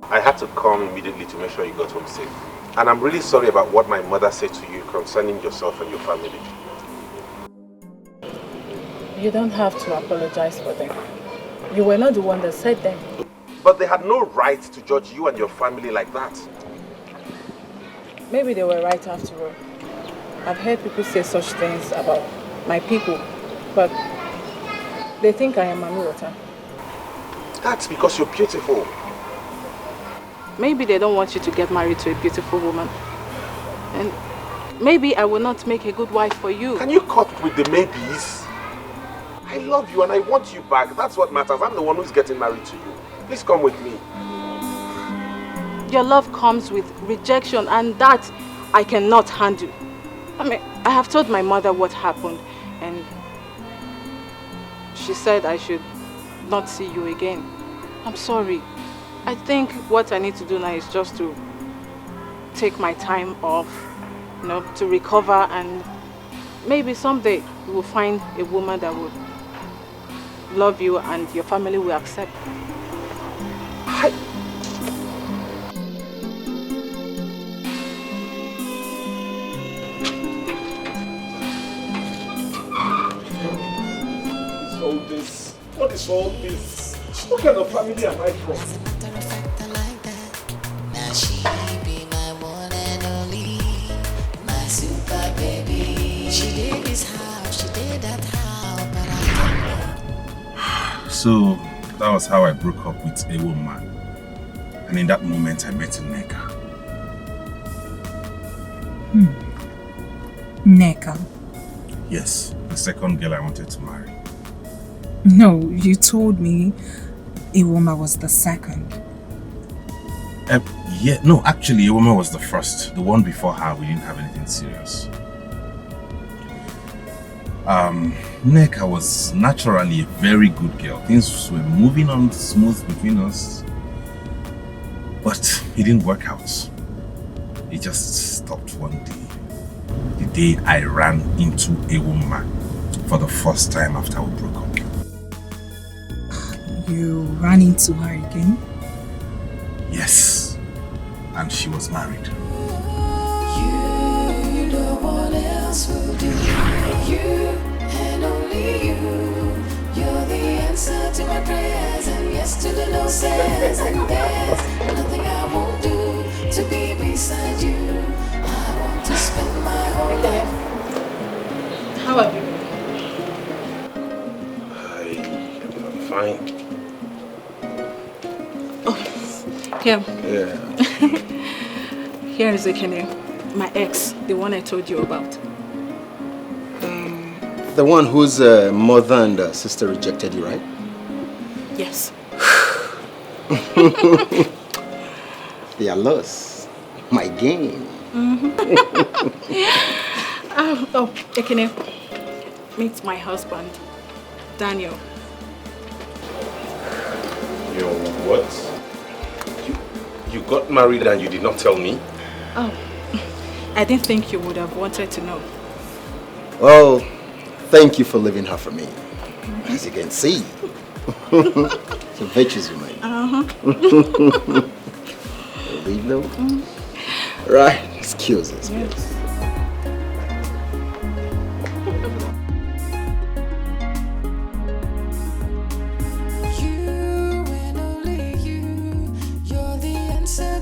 I had to come immediately to make sure you got home safe. And I'm really sorry about what my mother said to you concerning yourself and your family. You don't have to apologize for them. You were not the one that said them. But they had no right to judge you and your family like that. Maybe they were right after all. I've heard people say such things about my people, but they think I am Mami Water. That's because you're beautiful. Maybe they don't want you to get married to a beautiful woman. And maybe I will not make a good wife for you. Can you cut with the maybes? I love you and I want you back. That's what matters. I'm the one who's getting married to you. Please come with me. Your love comes with rejection, and that I cannot handle. I mean, I have told my mother what happened, and she said I should not see you again. I'm sorry. I think what I need to do now is just to take my time off, you know, to recover, and maybe someday you will find a woman that will love you and your family will accept. What is all this? What kind of family am I from? Now she be my one and only, my super baby. She did this house, she did that house, but I don't know. So that was how I broke up with a woman. And in that moment I met Nneka. Nneka? Yes, the second girl I wanted to marry. No, you told me Iwoma was the second. Yeah, no, actually Iwoma was the first. The one before her, we didn't have anything serious. Nneka was naturally a very good girl. Things were moving on smooth between us. But it didn't work out. It just stopped one day. The day I ran into Iwoma for the first time after we broke up. You ran into her again? Yes, and she was married. You, no one else will do. You and only you. You're the answer to my prayers and yes to the no says. And there's nothing I won't do to be beside you. I want to spend my whole life. How are you? I'm fine. Here. Yeah. Here is Ekene, my ex, the one I told you about. The one whose mother and sister rejected you, right? Yes. They are lost. My game. Oh, Ekene, meet my husband, Daniel. Your what? You got married and you did not tell me? Oh, I didn't think you would have wanted to know. Well, thank you for leaving her for me. As you can see. So virtues remain. Leave though? Right, excuse us, please.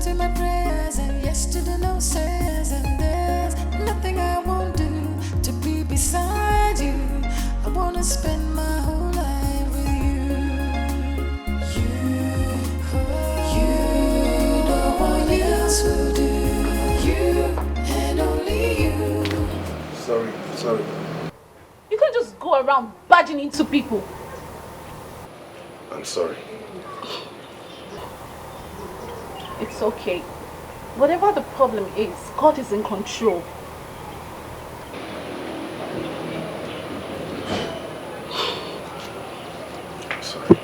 To my prayers and yes to the no says, and there's nothing I won't do to be beside you. I wanna spend my whole life with you. You, no one else will do. You and only you. Sorry. You can't just go around barging into people. I'm sorry. It's okay. Whatever the problem is, God is in control. sorry.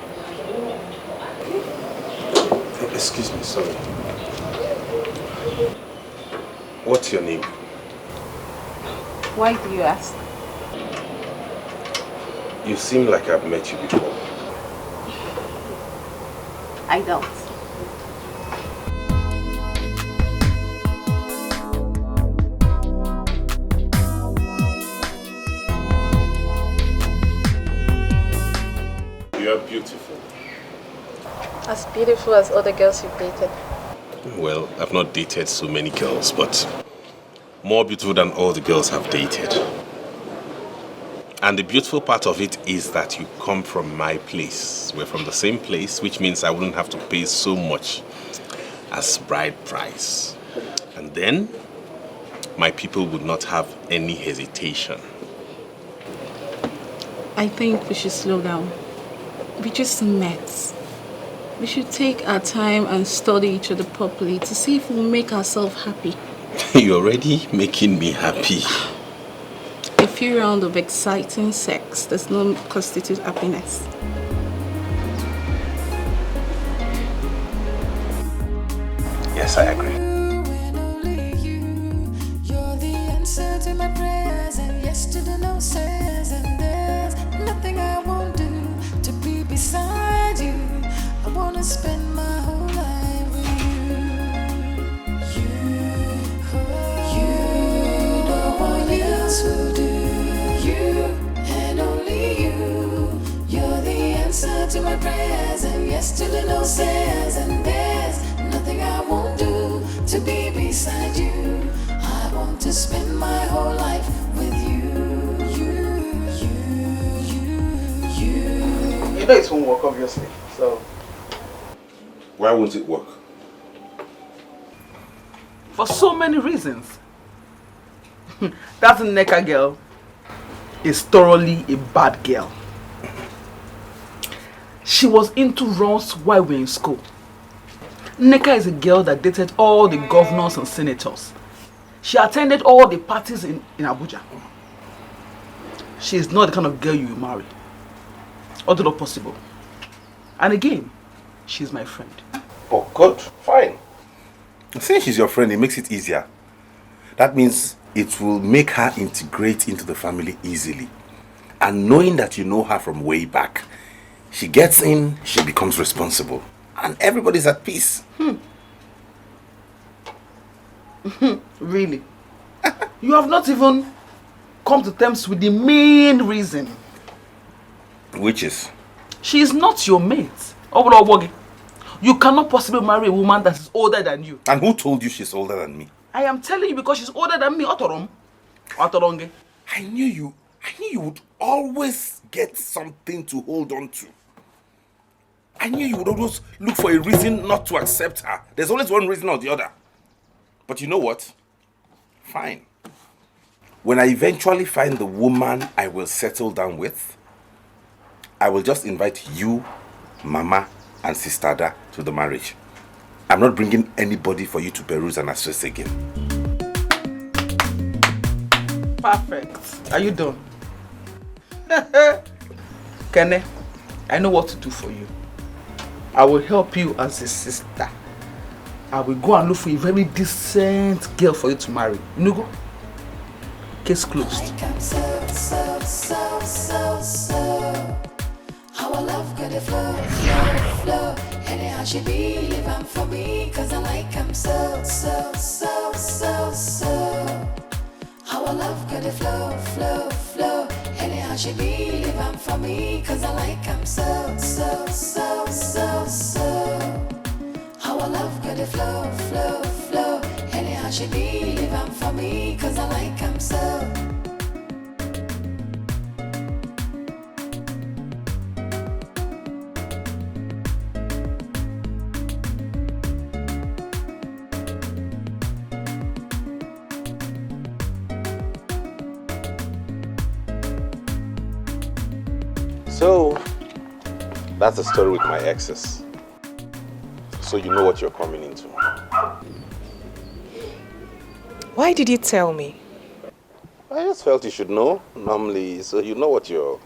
Excuse me, sorry. What's your name? Why do you ask? You seem like I've met you before. I don't. You are beautiful. As beautiful as other girls you've dated. Well, I've not dated so many girls, but more beautiful than all the girls I've dated. And the beautiful part of it is that you come from my place. We're from the same place, which means I wouldn't have to pay so much as bride price. And then, my people would not have any hesitation. I think we should slow down. We just met. We should take our time and study each other properly to see if we'll make ourselves happy. You're already making me happy. A few rounds of exciting sex does not constitute happiness. Yes, I agree. You're the answer to my prayers, and yes to the no says, and there's nothing I won't do to be beside you. I wanna spend my whole life with you. No one else will do. You and only you. You're the answer to my prayers, and yes to the no says, and there's nothing I won't do to be beside you. I want to spend my whole life with you. You know it won't work, obviously. So. Why won't it work? For so many reasons. That Nneka girl is thoroughly a bad girl. She was into runs while we were in school. Nneka is a girl that dated all the governors and senators. She attended all the parties in Abuja. She is not the kind of girl you will marry. Although not possible. And again, she's my friend. Oh, good. Fine. Since she's your friend, it makes it easier. That means it will make her integrate into the family easily. And knowing that you know her from way back, she gets in, she becomes responsible. And everybody's at peace. Really? You have not even come to terms with the main reason. Which is? She is not your mate. You cannot possibly marry a woman that is older than you. And who told you she's older than me? I am telling you because she's older than me. Otoronge. I knew you would always get something to hold on to. I knew you would always look for a reason not to accept her. There's always one reason or the other. But you know what? Fine. When I eventually find the woman I will settle down with, I will just invite you, Mama, and Sister Ada to the marriage. I'm not bringing anybody for you to peruse and assess again. Perfect. Are you done? Kene, I know what to do for you. I will help you as a sister. I will go and look for a very decent girl for you to marry. You go? Case closed. Our love got a flow. Anyhow she be living for me, cause I like him so. Our love got a flow. Anyhow she be living for me, cause I like him so. Our love got a flow. Anyhow she be living for me, cause I like him so. So, that's the story with my exes. So you know what you're coming into. Why did you tell me? I just felt you should know, normally, so you know what you're...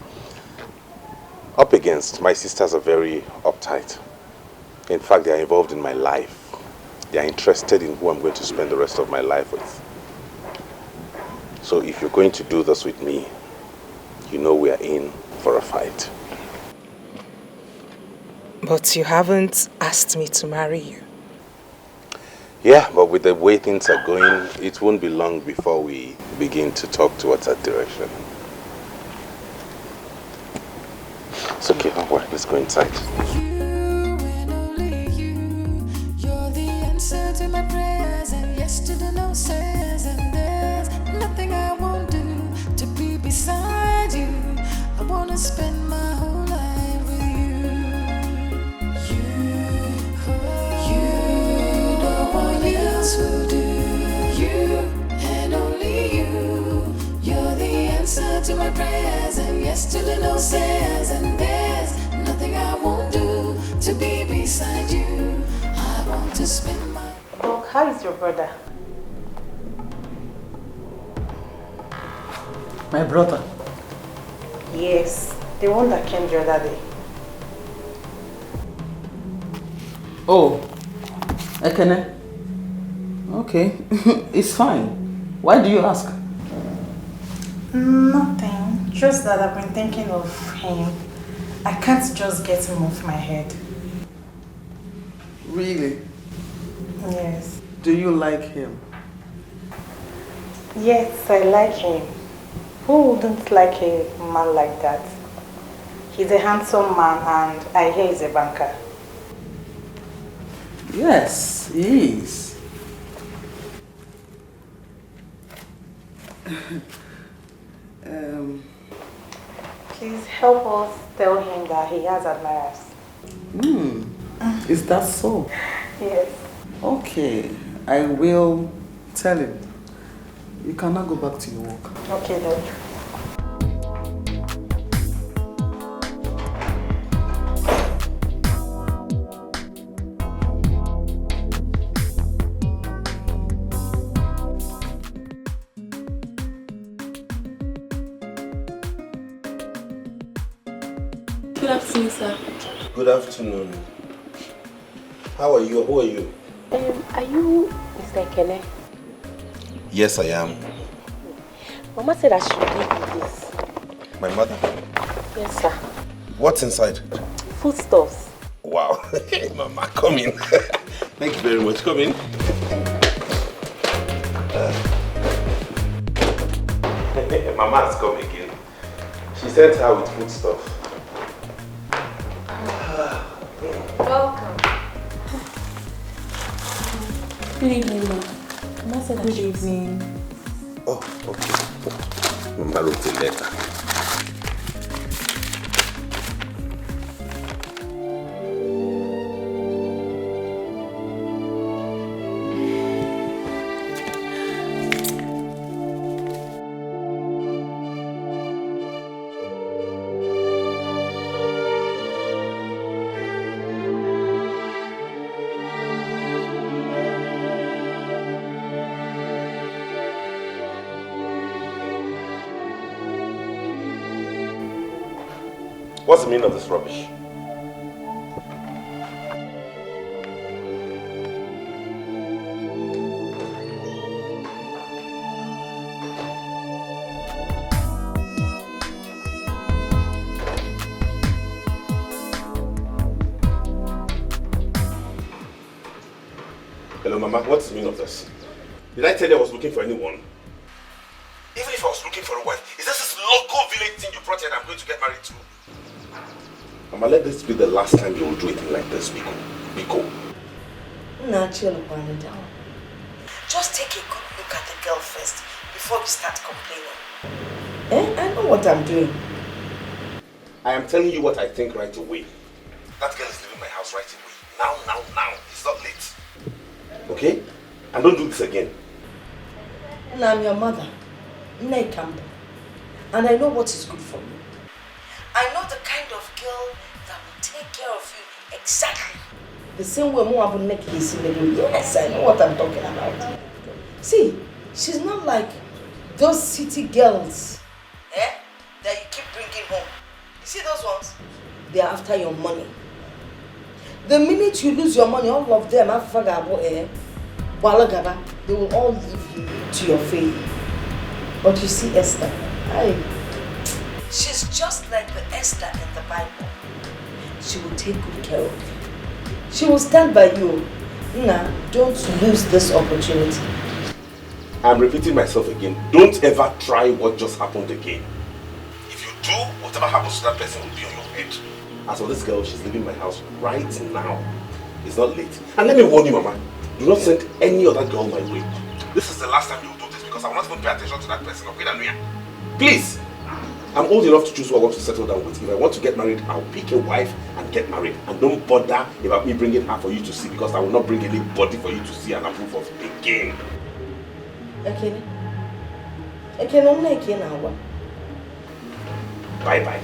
up against. My sisters are very uptight. In fact, they are involved in my life. They are interested in who I'm going to spend the rest of my life with. So if you're going to do this with me, you know we are in for a fight. But you haven't asked me to marry you. Yeah, but with the way things are going, it won't be long before we begin to talk towards that direction. It's okay, don't worry, let's go inside. You and only you, you're the answer to my prayers, and yes to the no says, and there's nothing I won't do to be beside you. I wanna spend my whole life with you. You, no one else will do. You and only you, you're the answer to my prayers, and yes to the no says, and there's nothing I won't do to be beside you. I want to spend my... Oh, how is your brother? My brother? Yes, the one that came the other day. Oh, Ekene? Okay, it's fine. Why do you ask? Nothing, just that I've been thinking of him. I can't just get him off my head. Really? Yes. Do you like him? Yes, I like him. Who wouldn't like a man like that? He's a handsome man and I hear he's a banker. Yes, he is. Please help us tell him that he has admirers. Is that so? Yes. Okay, I will tell him. You cannot go back to your work. Okay, then. Good afternoon, sir. Good afternoon. How are you? Who are you? Are you Mr. Ekene? Yes, I am. Mama said I should give you this. My mother? Yes, sir. What's inside? Foodstuffs. Wow. Mama, come in. Thank you very much. Come in. Mama has come again. She sent her with food stuff. Welcome. Good evening, ma. Mama said Good evening. Oh, okay. Mama wrote a letter. What's the meaning of this rubbish? Hello, Mama. What's the meaning of this? Did I tell you I was looking for anyone? Even if I was looking for a wife, is this local village thing you brought here that I'm going to get married to? Mama, let this be the last time you will do anything like this, Biko. Biko. Now chill upon down. Just take a good look at the girl first before we start complaining. I know what I'm doing. I am telling you what I think right away. That girl is leaving my house right away. Now. It's not late. Okay? And don't do this again. Now I'm your mother, Nne Campbell, and I know what is good for you. I know the kind of girl that will take care of you exactly the same way Moabu Neki is in the room. Yes, I know what I'm talking about. See, she's not like those city girls that you keep bringing home. You see those ones? they are after your money. The minute you lose your money, all of them, they will all leave you to your fate. But you see Esther, she's just like the Esther in the Bible. She will take good care of you. She will stand by you. Nah, don't lose this opportunity. I'm repeating myself again. Don't ever try what just happened again. If you do, whatever happens to that person will be on your head. As for this girl, she's leaving my house right now. It's not late. And let me warn you, Mama. Do not send any other girl my way. This is the last time you'll do this because I will not even pay attention to that person. Please! I'm old enough to choose who I want to settle down with. If I want to get married, I'll pick a wife and get married. And don't bother about me bringing her for you to see because I will not bring anybody for you to see and approve of again. Okay. Okay, Bye-bye.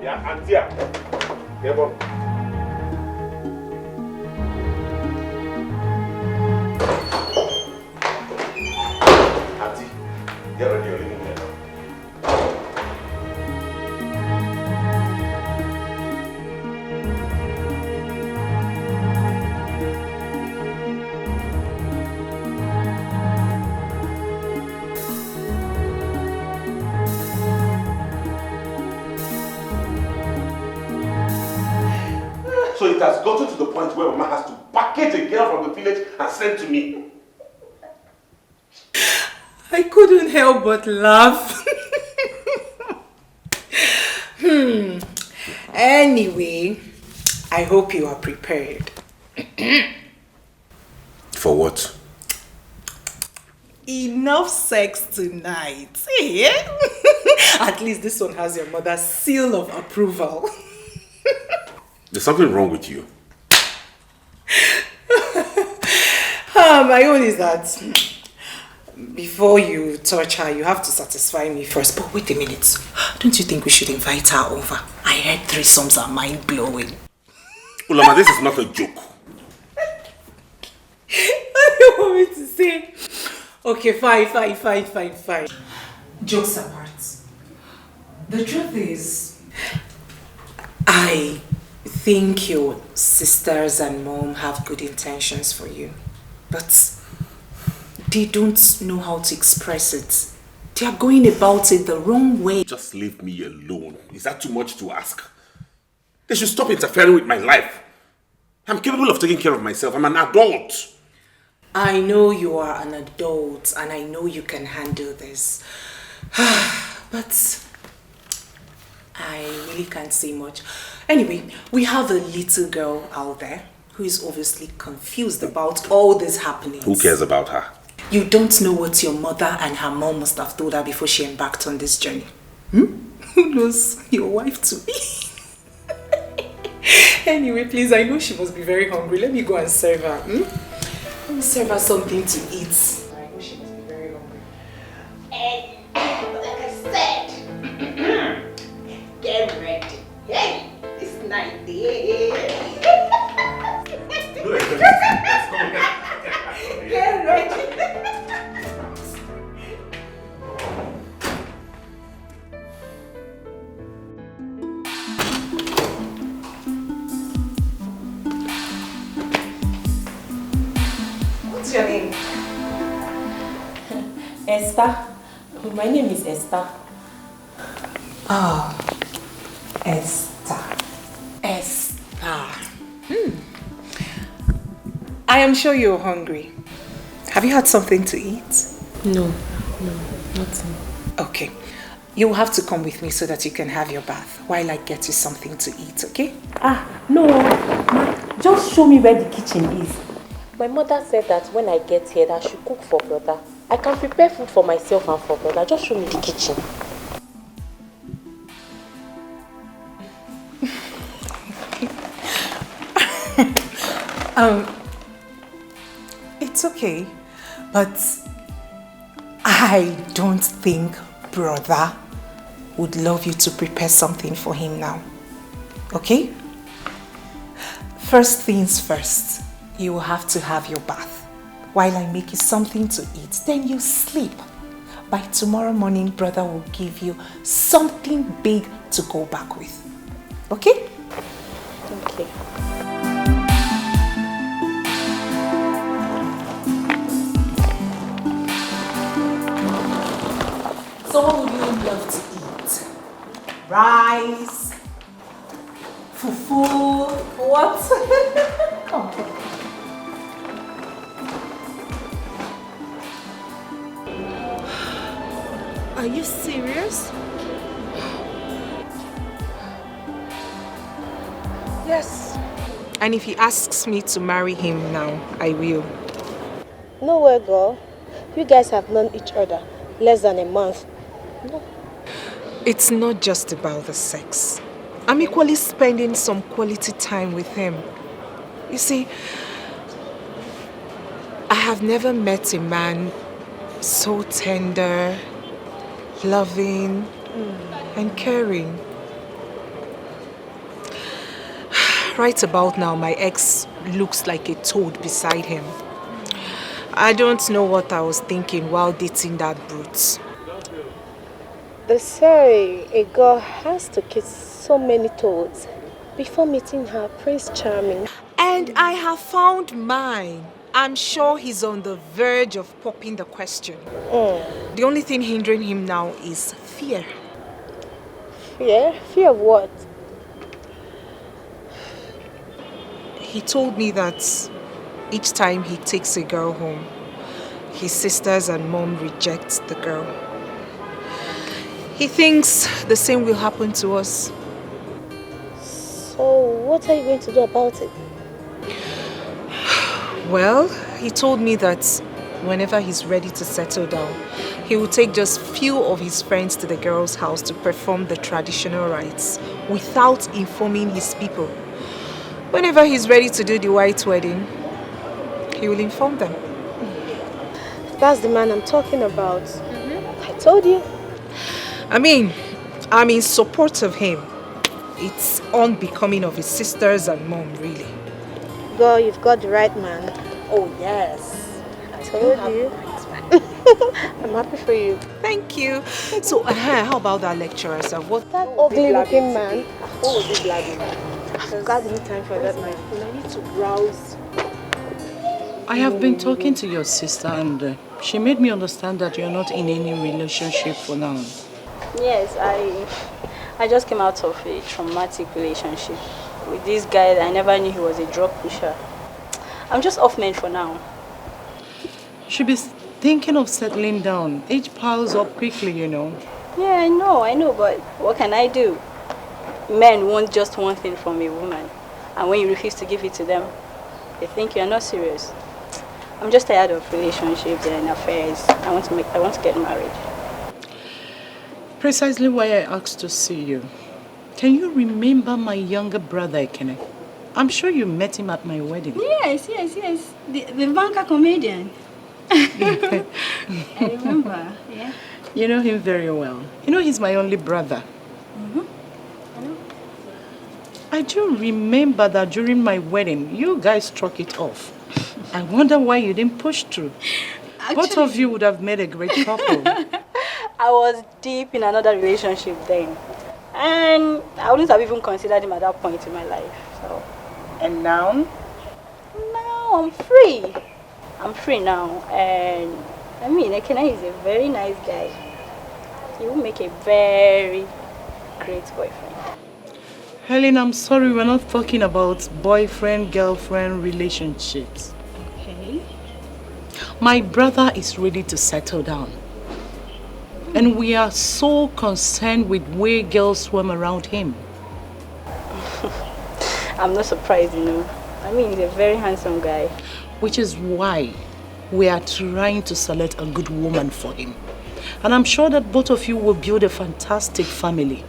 Yeah, Antia. Get on. Auntie, get ready, you're leaving here now. So it has gotten to the point where Mama has to package a girl from the village and send to me. I couldn't help but laugh. Anyway, I hope you are prepared. For what? Enough sex tonight. Yeah? At least this one has your mother's seal of approval. There's something wrong with you. My own is that before you touch her, you have to satisfy me first. But wait a minute. Don't you think we should invite her over? I heard threesomes are mind-blowing. Ulama, this is not a joke. What do you want me to say? Okay, fine. Jokes apart. The truth is, I think your sisters and mom have good intentions for you, but they don't know how to express it. They are going about it the wrong way. Just leave me alone. Is that too much to ask? They should stop interfering with my life. I'm capable of taking care of myself. I'm an adult. I know you are an adult and I know you can handle this. But I really can't say much. Anyway, we have a little girl out there who is obviously confused about all this happening. Who cares about her? You don't know what your mother and her mom must have told her before she embarked on this journey. Who knows? Your wife to be. Anyway, please, I know she must be very hungry. Let me go and serve her. Let me serve her something to eat. I know she must be very hungry. Hey, like I said, get ready. Hey, it's night day. Get ready. What's your name? Esther. My name is Esther. Oh, Esther. I am sure you're hungry. Have you had something to eat? No, nothing. Okay. You'll have to come with me so that you can have your bath while I get you something to eat, okay? No. Just show me where the kitchen is. My mother said that when I get here, that I should cook for brother. I can prepare food for myself and for brother. Just show me the kitchen. It's okay, but I don't think brother would love you to prepare something for him now, okay? First things first, you will have to have your bath while I make you something to eat, then you sleep. by tomorrow morning, brother will give you something big to go back with. Okay? Okay. So what would you love to eat? Rice? Fufu? What? Come on. Are you serious? Yes. And if he asks me to marry him now, I will. No way, girl. You guys have known each other less than a month. No. It's not just about the sex. I'm equally spending some quality time with him. You see, I have never met a man so tender, loving, and caring. Right about now, my ex looks like a toad beside him. I don't know what I was thinking while dating that brute. They say a girl has to kiss so many toads before meeting her Prince Charming. And I have found mine. I'm sure he's on the verge of popping the question. The only thing hindering him now is fear. Fear? Fear of what? He told me that each time he takes a girl home, his sisters and mom reject the girl. He thinks the same will happen to us. So what are you going to do about it? Well, he told me that whenever he's ready to settle down, he will take just few of his friends to the girl's house to perform the traditional rites without informing his people. Whenever he's ready to do the white wedding, he will inform them. That's the man I'm talking about. I told you. I mean, I'm in support of him. It's unbecoming of his sisters and mom, really. Girl, you've got the right man. Oh, yes. I told you. I'm happy for you. Thank you. So, how about that lecturer, sir? What? That ugly looking man. What was he blabbing? I've got no time for that man. I need to browse. I have been talking to your sister and she made me understand that you're not in any relationship for now. Yes, I just came out of a traumatic relationship with this guy that I never knew he was a drug pusher. I'm just off men for now. You should be thinking of settling down. Age piles up quickly, you know. Yeah, I know, but what can I do? Men want just one thing from a woman, and when you refuse to give it to them, they think you're not serious. I'm just tired of relationships and affairs. I want to get married. Precisely why I asked to see you. Can you remember my younger brother, Ekene? I'm sure you met him at my wedding. Yes. The banker comedian. I remember, yeah. You know him very well. You know he's my only brother. I do remember that during my wedding, you guys struck it off. I wonder why you didn't push through. Both of you would have made a great couple. I was deep in another relationship then. And I wouldn't have even considered him at that point in my life. So. And now? Now I'm free. I'm free now. And I mean, Ekene is a very nice guy. He will make a very great boyfriend. Helen, I'm sorry, we're not talking about boyfriend-girlfriend relationships. Okay. My brother is ready to settle down. And we are so concerned with where girls swim around him. I'm not surprised, you know. I mean, he's a very handsome guy. Which is why we are trying to select a good woman for him. And I'm sure that both of you will build a fantastic family.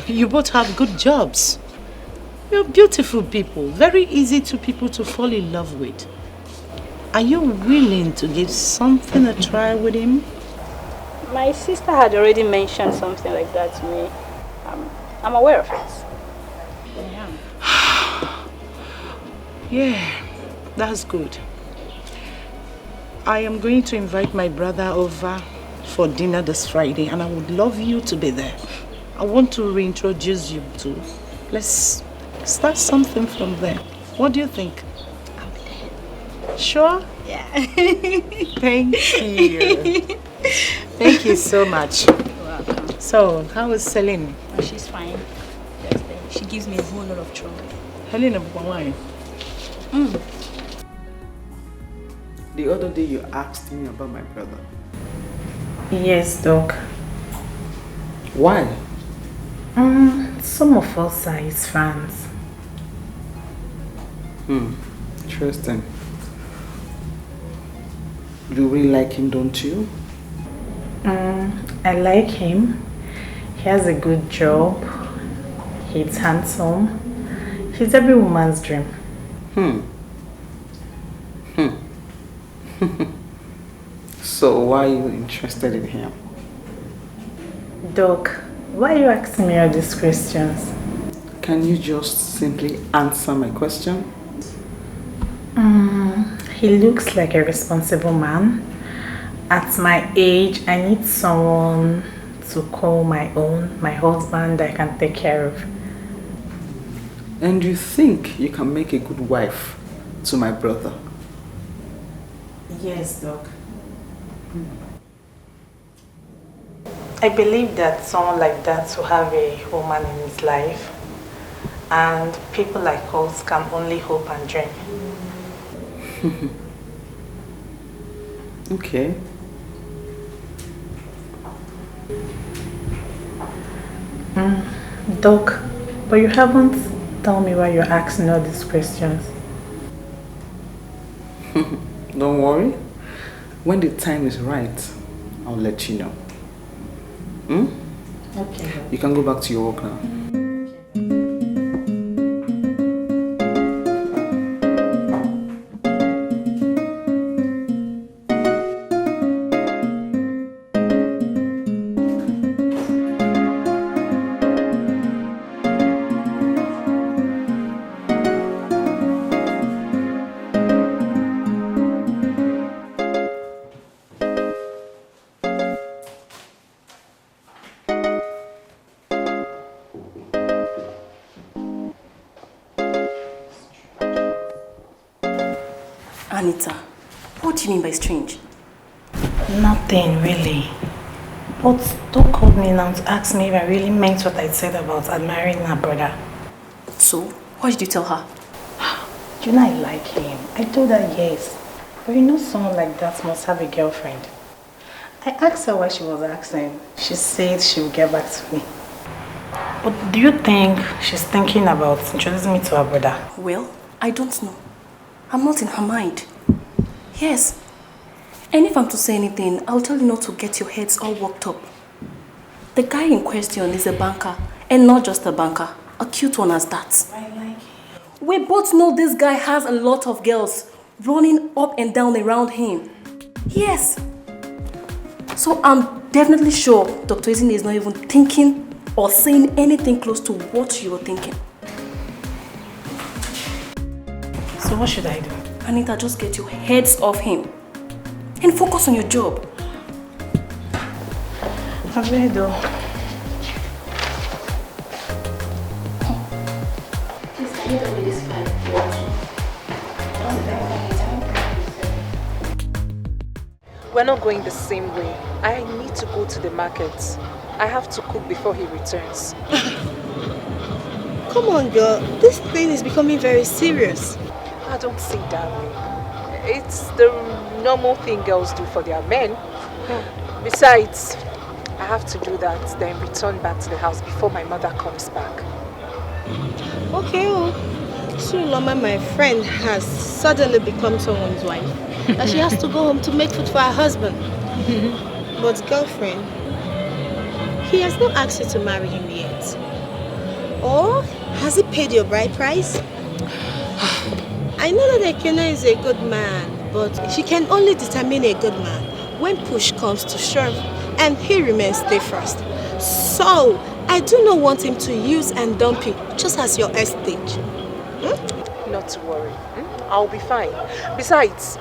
You both have good jobs. You're beautiful people, very easy to people to fall in love with. Are you willing to give something a try with him? My sister had already mentioned something like that to me. I'm aware of it. Yeah, that's good. I am going to invite my brother over for dinner this Friday and I would love you to be there. I want to reintroduce you to. Let's start something from there. What do you think? I'll be there. Sure? Yeah. Thank you. Thank you so much. You're welcome. So, how is Celine? Oh, she's fine. Just there. She gives me a whole lot of trouble. Helena, why? The other day you asked me about my brother. Yes, Doc. Why? Some of us are his fans. Interesting. You really like him, don't you? I like him. He has a good job. He's handsome. He's every woman's dream. So why are you interested in him? Doc, why are you asking me all these questions? Can you just simply answer my question? He looks like a responsible man. At my age, I need someone to call my own, my husband that I can take care of. And you think you can make a good wife to my brother? Yes, Doc. I believe that someone like that will have a woman in his life, and people like us can only hope and dream. Okay. Doc, but you haven't told me why you're asking all these questions. Don't worry. When the time is right, I'll let you know. Okay. You can go back to your work now. Anita, what do you mean by strange? Nothing really. But Doc called me now to ask me if I really meant what I said about admiring her brother. So, what did you tell her? You know I like him. I told her yes. But you know someone like that must have a girlfriend. I asked her why she was asking. She said she will get back to me. But do you think she's thinking about introducing me to her brother? Well, I don't know. I'm not in her mind. Yes. And if I'm to say anything, I'll tell you not to get your heads all worked up. The guy in question is a banker. And not just a banker. A cute one as that. I like him. We both know this guy has a lot of girls running up and down around him. Yes. So I'm definitely sure Dr. Izini is not even thinking or saying anything close to what you were thinking. So what should I do? Anita, just get your heads off him and focus on your job. I've read though. Please, can you tell me this file? We're not going the same way. I need to go to the market. I have to cook before he returns. Come on, girl. This thing is becoming very serious. I don't see it that way. It's the normal thing girls do for their men. Besides, I have to do that, then return back to the house before my mother comes back. Okay, well, Suloma, my friend, has suddenly become someone's wife. And she has to go home to make food for her husband. But girlfriend, he has not asked you to marry him yet. Or has he paid your bride price? I know that Ekene is a good man, but she can only determine a good man when push comes to shove, and he remains stay first. So, I do not want him to use and dump you just as your estate. Not to worry. I'll be fine. Besides,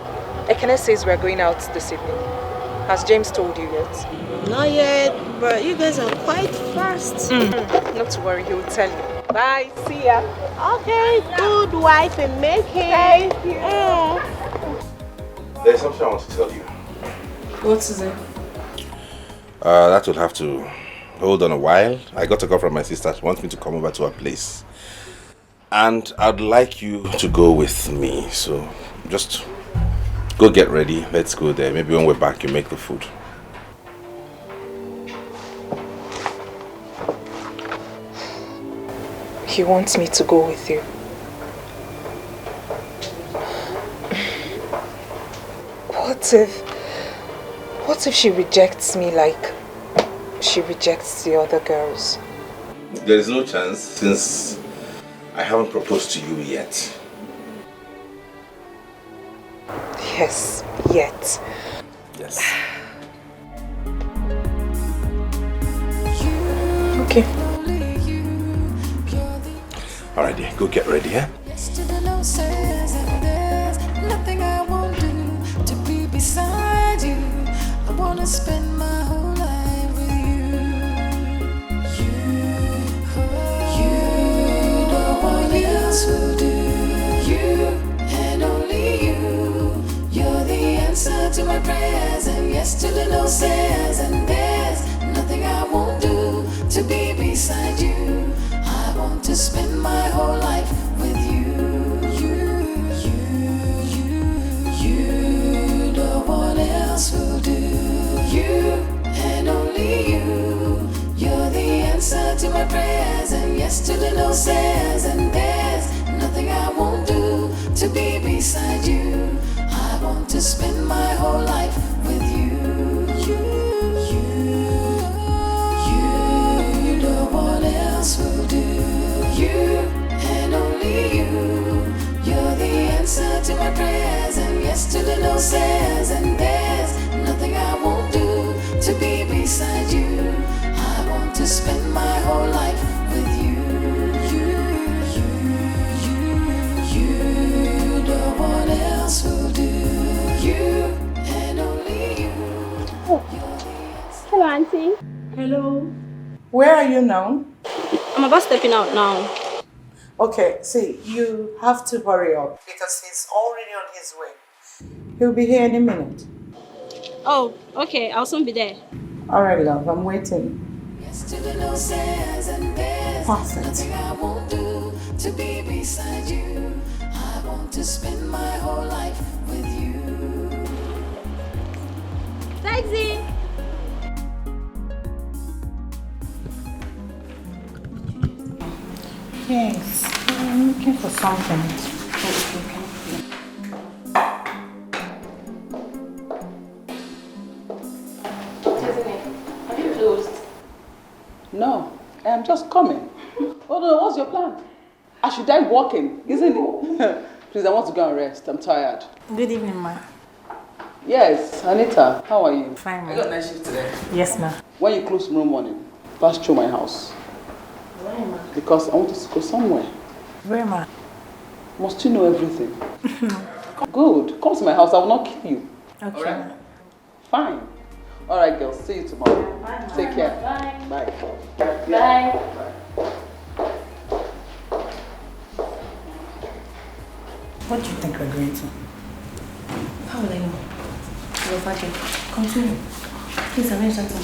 Ekene says we're going out this evening. Has James told you yet? Not yet, but you guys are quite fast. Not to worry, he will tell you. Bye, see ya. Okay, good wife in making. Thank you. There's something I want to tell you. What is it? That will have to hold on a while. I got a call from my sister. She wants me to come over to her place. And I'd like you to go with me. So just go get ready. Let's go there. Maybe when we're back, you make the food. He wants me to go with you. What if she rejects me like she rejects the other girls? There is no chance since I haven't proposed to you yet. Yes, yet. Yes. Okay. Alright, dear, go get ready, huh? Yesterday no says and there's nothing I won't do to be beside you. I wanna spend my whole life with you. You, no one else will do. You and only you. You're the answer to my prayers, and yesterday no says and there's nothing I won't do to be beside you. I want to spend my whole life with you. You, no one else will do. You and only you. You're the answer to my prayers, and yesterday no says and there's nothing I won't do to be beside you. I want to spend my whole life with you. You, no one else will do. You and only you. You're the answer to my prayers, and yesterday no says and there's nothing I won't do to be beside you. I want to spend my whole life with you. You, no one else will do. You and only you. Hello, Auntie. Hello. Where are you now? I'm about stepping out now. Okay, see, you have to hurry up because he's already on his way. He'll be here in a minute. Oh, okay. I'll soon be there. All right, love, I'm waiting. Yesterday no says and there's nothing I won't do to be beside you. I want to spend my whole life with you. Taxi! Yes, I'm looking for something. Have you closed? No, I'm just coming. Oh no, what's your plan? I should die walking, isn't it? Please, I want to go and rest. I'm tired. Good evening, ma. Yes, Anita, how are you? Fine, ma. I got a night shift today. Yes, ma. When you close tomorrow morning, pass through my house. Why, ma? Because I want us to go somewhere. Where, ma? Must you know everything? Good. Come to my house, I will not kill you. Okay. Alright? Fine. Alright, girls. See you tomorrow. Bye. Take care. Bye. Bye. Bye. What do you think we're going to? How will I know? Your father. Continue. Please arrange something.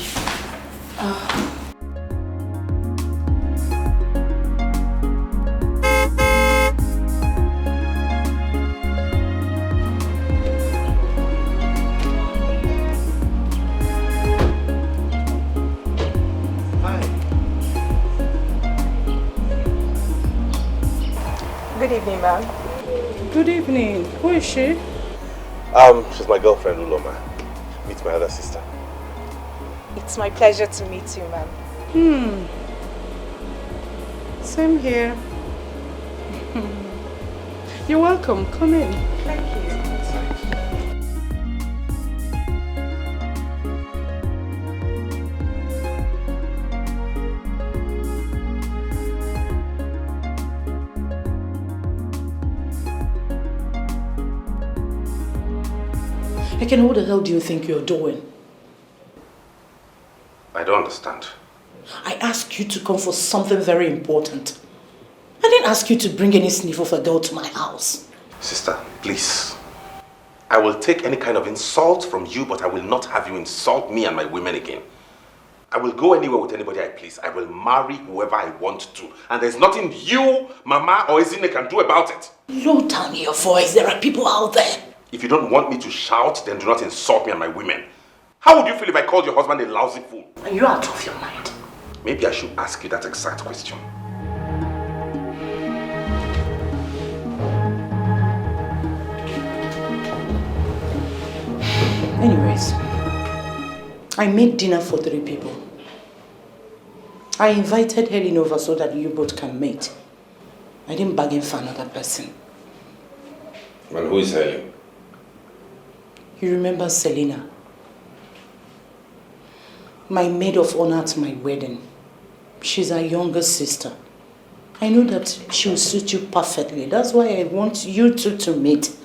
Good evening, ma'am. Good evening. Who is she? She's my girlfriend, Uloma. Meet my other sister. It's my pleasure to meet you, ma'am. Same here. You're welcome. Come in. Thank you. Ekene, what the hell do you think you're doing? I don't understand. I asked you to come for something very important. I didn't ask you to bring any sniff of a girl to my house. Sister, please. I will take any kind of insult from you, but I will not have you insult me and my women again. I will go anywhere with anybody I please. I will marry whoever I want to. And there's nothing you, Mama, or Ezine can do about it. Low down your voice. There are people out there. If you don't want me to shout, then do not insult me and my women. How would you feel if I called your husband a lousy fool? Are you out of your mind? Maybe I should ask you that exact question. Anyways, I made dinner for 3 people. I invited Helen over so that you both can meet. I didn't bargain for another person. And who is Helen? You remember Selena? My maid of honor at my wedding. She's our younger sister. I know that she will suit you perfectly. That's why I want you two to meet.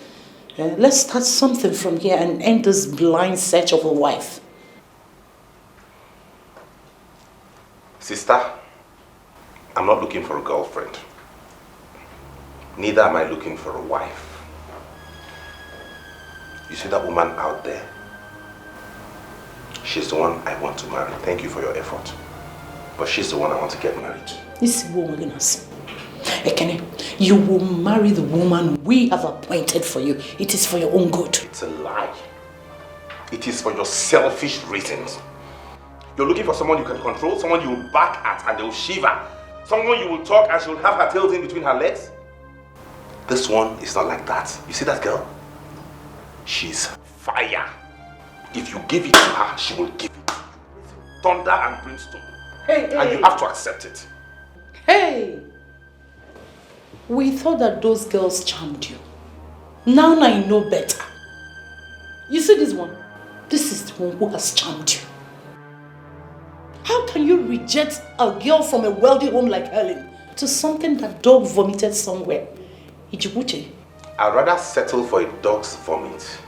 Let's start something from here and end this blind search of a wife. Sister, I'm not looking for a girlfriend. Neither am I looking for a wife. You see that woman out there? She's the one I want to marry. Thank you for your effort. But she's the one I want to get married to. This woman, Ekene, you will marry the woman we have appointed for you. It is for your own good. It's a lie. It is for your selfish reasons. You're looking for someone you can control, someone you will back at and they will shiver, someone you will talk and she will have her tails in between her legs. This one is not like that. You see that girl? She's fire. If you give it to her, she will give it. Thunder and brimstone. Hey. And you have to accept it. Hey! We thought that those girls charmed you. Now I know better. You see this one? This is the one who has charmed you. How can you reject a girl from a wealthy home like Helen to something that dog vomited somewhere? Ijibuche. I'd rather settle for a dog's vomit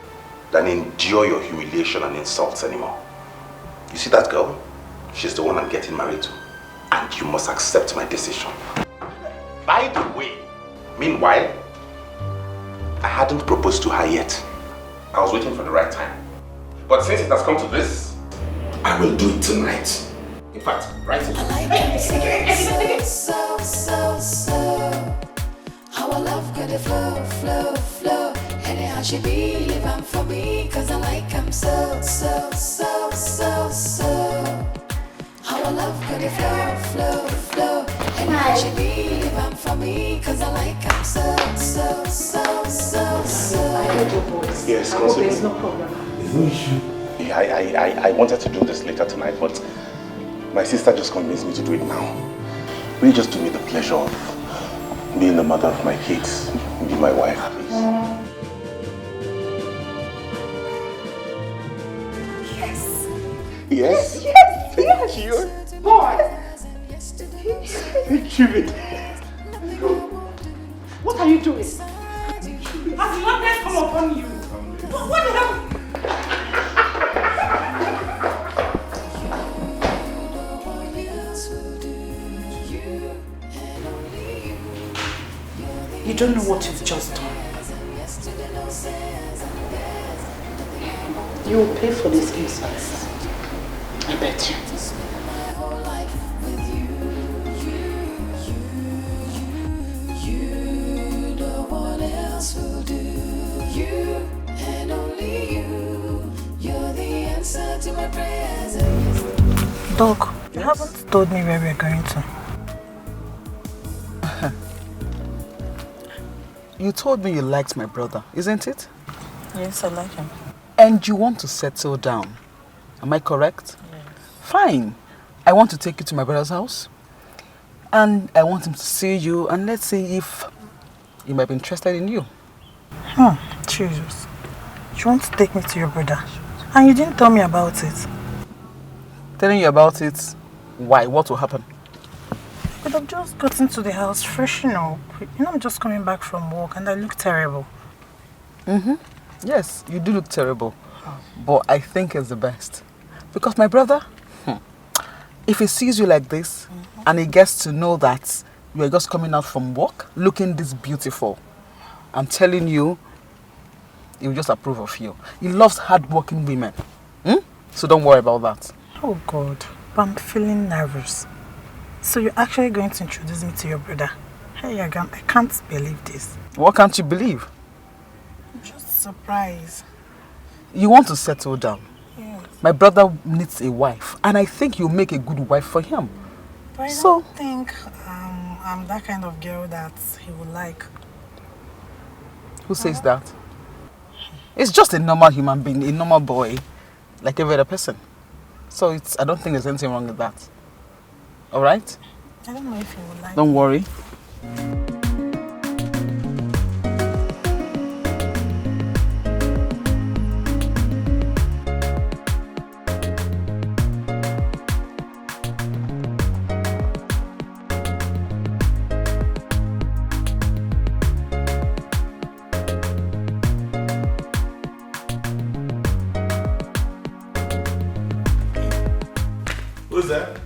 than endure your humiliation and insults anymore. You see that girl? She's the one I'm getting married to. And you must accept my decision. By the way, meanwhile, I hadn't proposed to her yet. I was waiting for the right time. But since it has come to this, I will do it tonight. In fact, right now. How our love could flow, flow, flow. Anyhow she be living for me, cause I like him so, so, so, so, so. How our love could flow, flow, flow. Anyhow she be living for me, cause I like him so, so, so, so, so. I heard your voice. Yes, I hope there's no problem. There's no issue. Yeah, I wanted to do this later tonight, but my sister just convinced me to do it now. Will you just do me the pleasure of being the mother of my kids? Be my wife, please. Yes. Yes? Yes, Thank you. Boy. Thank you. What are you doing? Has madness come upon you? What the hell? You don't know what you've just done. You will pay for this insults. I bet you. Doc, you haven't told me where we're going to. You told me you liked my brother, isn't it? Yes, I like him. And you want to settle down. Am I correct? Yes. Fine. I want to take you to my brother's house. And I want him to see you and let's see if he might be interested in you. Jesus. You want to take me to your brother? And you didn't tell me about it. Telling you about it? Why? What will happen? But I've just gotten to the house freshen up. You know, I'm just coming back from work and I look terrible. Yes, you do look terrible. But I think it's the best. Because my brother, if he sees you like this, and he gets to know that you are just coming out from work, looking this beautiful, I'm telling you, he will just approve of you. He loves hard-working women. So don't worry about that. Oh God, but I'm feeling nervous. So you're actually going to introduce me to your brother? Hey Agam, I can't believe this. What can't you believe? I'm just surprised. You want to settle down. Yes. My brother needs a wife, and I think you'll make a good wife for him. But I don't think I'm that kind of girl that he would like. Who says that? It's just a normal human being, a normal boy, like every other person. So I don't think there's anything wrong with that. Alright? I don't know if he would like. Don't worry. Who's that?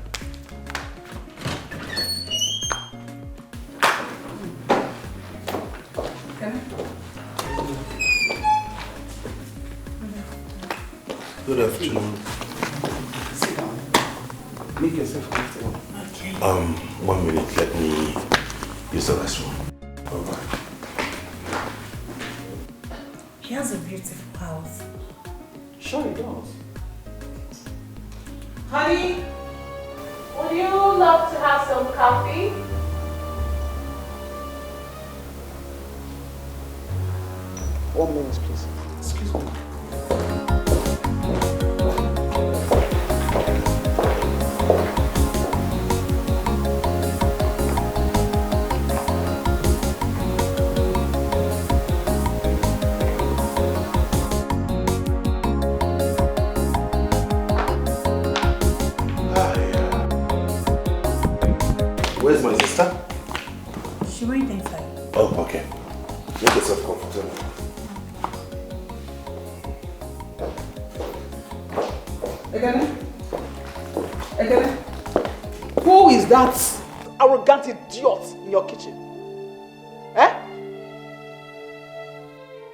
Good afternoon. Sit down. Make yourself comfortable. Okay. 1 minute, let me use the restroom. Alright. He has a beautiful house. Sure he does. Honey, would you love to have some coffee? One minute, please. Excuse me. Where's my sister? She went inside. Oh, okay. Make yourself comfortable. Ekene, who is that arrogant idiot in your kitchen? Eh?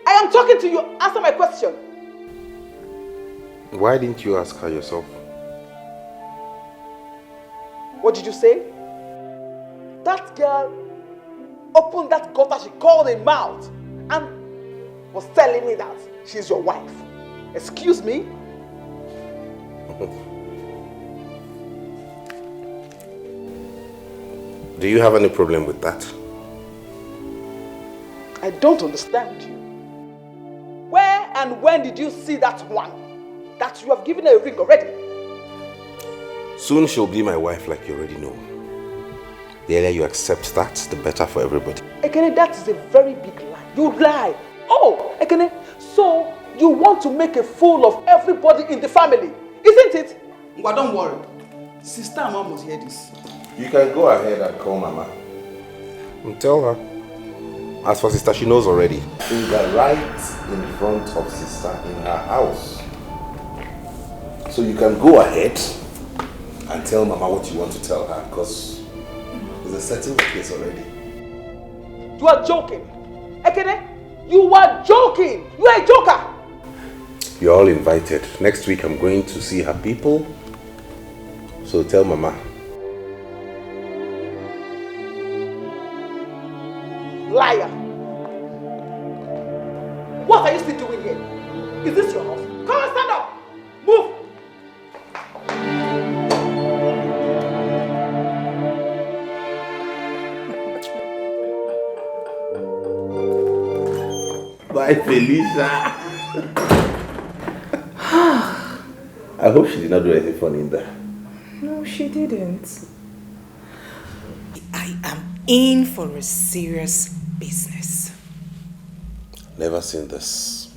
I am talking to you. Answer my question. Why didn't you ask her yourself? What did you say? That girl opened that gutter she called a mouth and was telling me that she's your wife. Excuse me? Do you have any problem with that? I don't understand you. Where and when did you see that one? That you have given her a ring already? Soon she'll be my wife, like you already know. The earlier you accept that, the better for everybody. Ekene, that is a very big lie. You lie. Oh, Ekene, so you want to make a fool of everybody in the family, isn't it? But don't worry. Sister and mom must hear this. You can go ahead and call Mama. And tell her. As for sister, she knows already. Finger right in front of sister in her house. So you can go ahead and tell Mama what you want to tell her, because there's a settled case already. You are joking. Ekene, you are joking. You are a joker. You're all invited. Next week I'm going to see her people. So tell Mama. Liar. What are you still doing here? Is this your house? Come on, stand up. Move. Bye, Felicia. I hope she did not do anything funny in there. No, she didn't. I am in for a serious business. Never seen this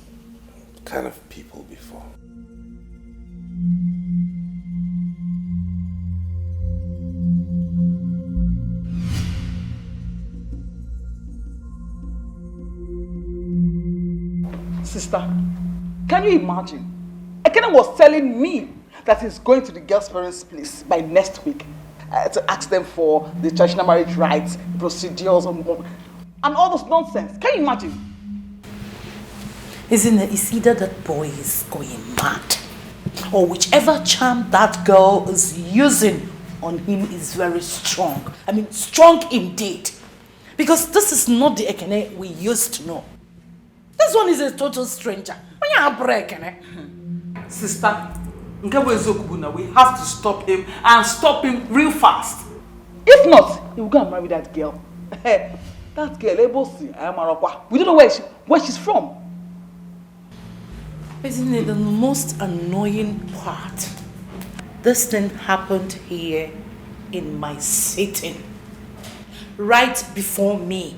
kind of people before. Sister, can you imagine? Ekene was telling me that he's going to the girl's parents' place by next week to ask them for the traditional marriage rites, procedures, and all those nonsense. Can you imagine? Isn't it? It's either that boy is going mad, or whichever charm that girl is using on him is very strong. I mean, strong indeed. Because this is not the Ekene we used to know. This one is a total stranger. Sister, we have to stop him and stop him real fast. If not, he will go and marry that girl. That girl, we don't know where she's from. Isn't it the most annoying part? This thing happened here in my sitting, right before me.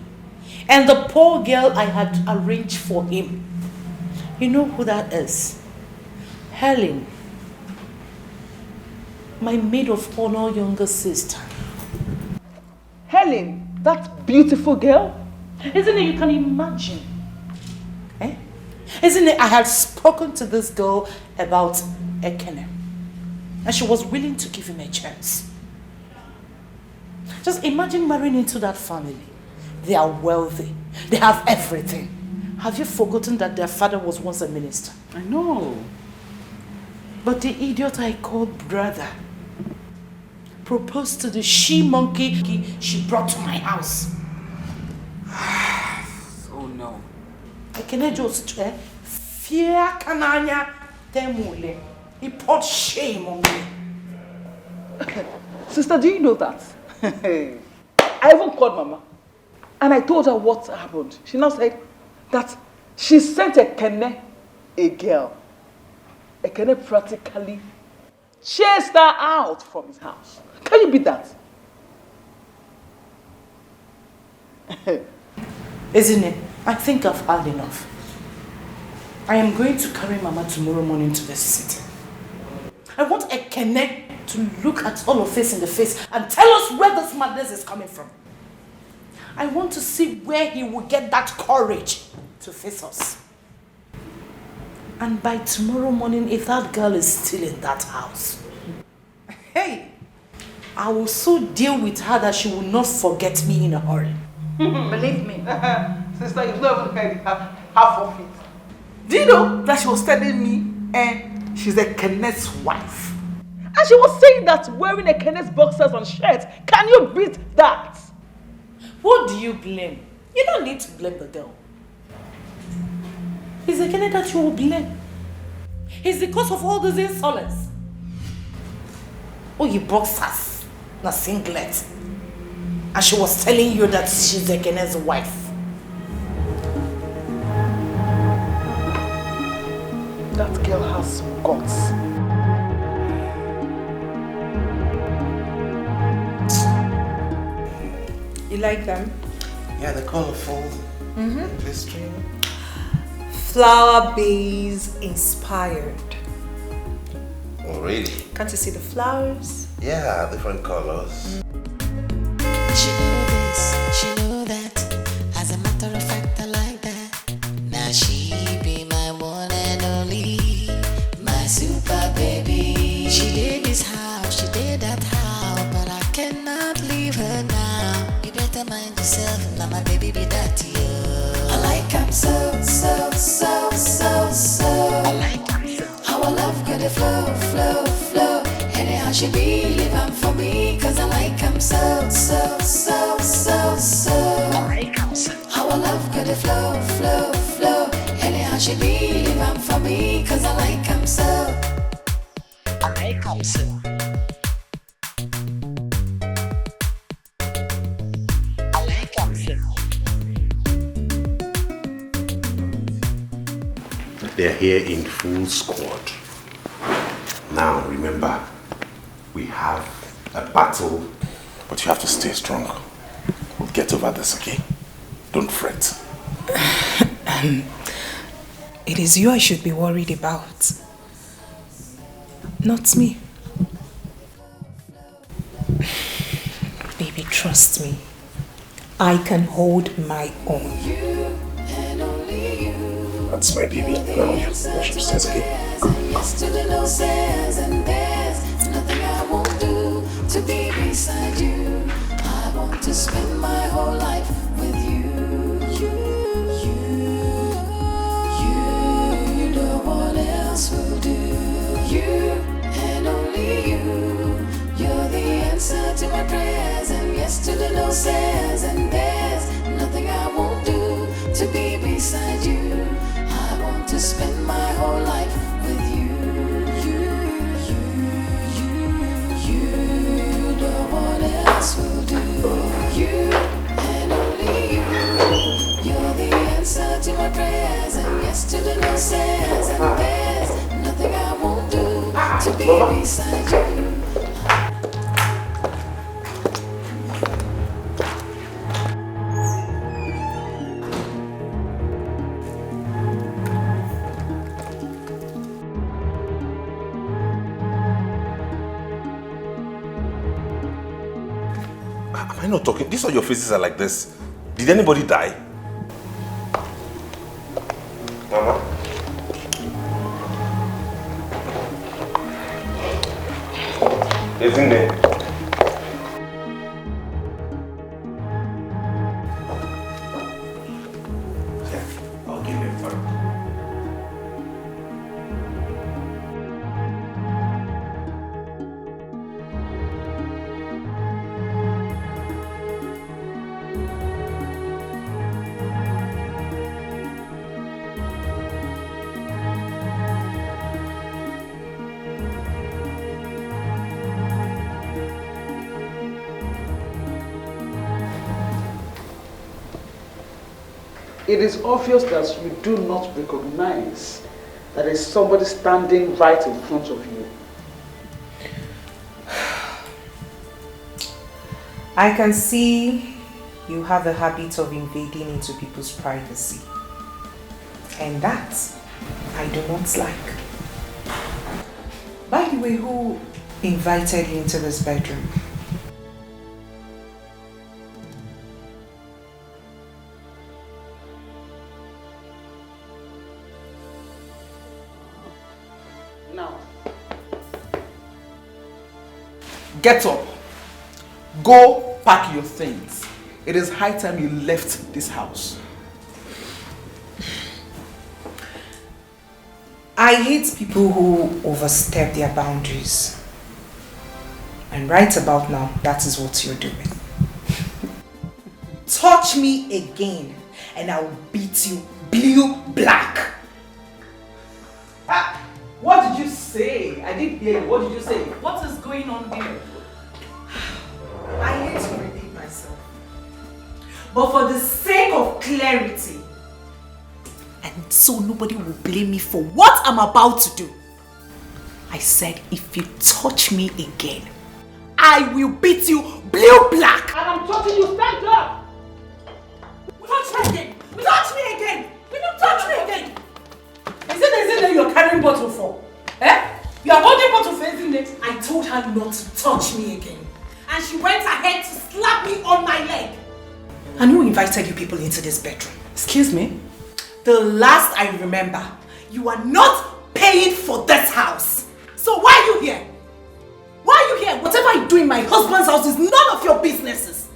And the poor girl I had arranged for him. You know who that is? Helen. My maid of honor younger sister. Helen, that beautiful girl? Isn't it? You can imagine. Eh? Isn't it? I had spoken to this girl about Ekene. And she was willing to give him a chance. Just imagine marrying into that family. They are wealthy. They have everything. Have you forgotten that their father was once a minister? I know. But the idiot I called brother proposed to the she-monkey she brought to my house. Oh no. Ekene just fear kananya temule. He poured shame on me. Sister, do you know that? I even called Mama and I told her what happened. She now said that she sent Ekene a girl. Ekene practically chased her out from his house. Can you beat that? Isn't it? I think I've had enough. I am going to carry Mama tomorrow morning to the city. I want Ekene to look at all of us in the face and tell us where this madness is coming from. I want to see where he will get that courage to face us. And by tomorrow morning, if that girl is still in that house, hey, I will so deal with her that she will not forget me in a hurry. Believe me. Sister, you've not even heard half of it. Do you know that she was telling me she's Ekene's wife? And she was saying that wearing Ekene's boxers and shirt. Can you beat that? What do you blame? You don't need to blame the girl. It's Ekene that you will blame. It's the cause of all these insolence. Oh, you boxers, not singlet. And she was telling you that she's Ekene's wife. That girl has some guts. You like them? Yeah, they're colorful. Glistering. Flower base inspired. Oh, really? Can't you see the flowers? Yeah, different colors. She know this, she know that. As a matter of fact, I like that. Now she be my one and only, my super baby. She did this house, she did that house, but I cannot leave her now. You better mind yourself, now my baby be that you. I like him so. I like him so. Our love got a flow. Anyhow she be living for me, cause I like him so. I like him so. Our love got a flow. Anyhow she be living for me, cause I like him so. I like him so. I like him so. They're here in full squad. Now, remember, we have a battle, but you have to stay strong. We'll get over this, okay? Don't fret. It is you I should be worried about, not me. Baby, trust me. I can hold my own. That's my baby. Go upstairs, okay? yes to the no says, and there's nothing I won't do to be beside you. I want to spend my whole life with you. You, no one else will do. You and only you. You're the answer to my prayers, and yes to the no says, and there's nothing I won't do to be beside you. I want to spend my whole life with you. You, no one else will do. You and only you. You're the answer to my prayers, and yes to the no says, and there's nothing I won't do to be beside you. Am I not talking? These are your faces are like this. Did anybody die? Mama? Isn't it? I'll give him for it. It is obvious that you do not recognize that there is somebody standing right in front of you. I can see you have a habit of invading into people's privacy. And that I do not like. By the way, who invited you into this bedroom? Now, Get up. Go pack your things. It is high time you left this house. I hate people who overstep their boundaries. And right about now, that is what you're doing. Touch me again and I will beat you blue black. what did you say? I didn't hear you. What did you say? What is going on here? I hate to repeat myself. But for the sake of clarity, and so nobody will blame me for what I'm about to do, I said if you touch me again, I will beat you blue black. And I'm touching you, stand up! Touch me again! Touch me again! Will you touch me again? Is it that you're carrying bottle for? Eh? You are holding bottle for isn't it? I told her not to touch me again. And she went ahead to slap me on my leg. And who invited you people into this bedroom? Excuse me? The last I remember, you are not paying for this house. So why are you here? Why are you here? Whatever I do in my husband's house is none of your businesses.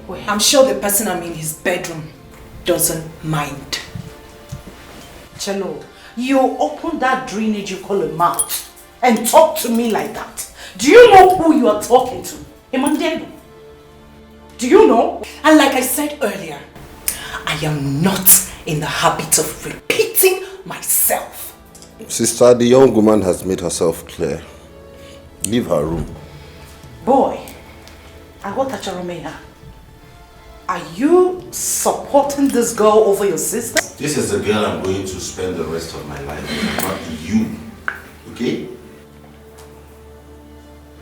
Well, I'm sure the person I'm in his bedroom doesn't mind. Chelo, you open that drainage you call a mouth and talk to me like that. Do you know who you are talking to? Emmanuel? Do you know? And like I said earlier, I am not in the habit of repeating myself. Sister, the young woman has made herself clear. Leave her room. Boy, Agotacharomeya, are you supporting this girl over your sister? This is the girl I'm going to spend the rest of my life with, not you. Okay?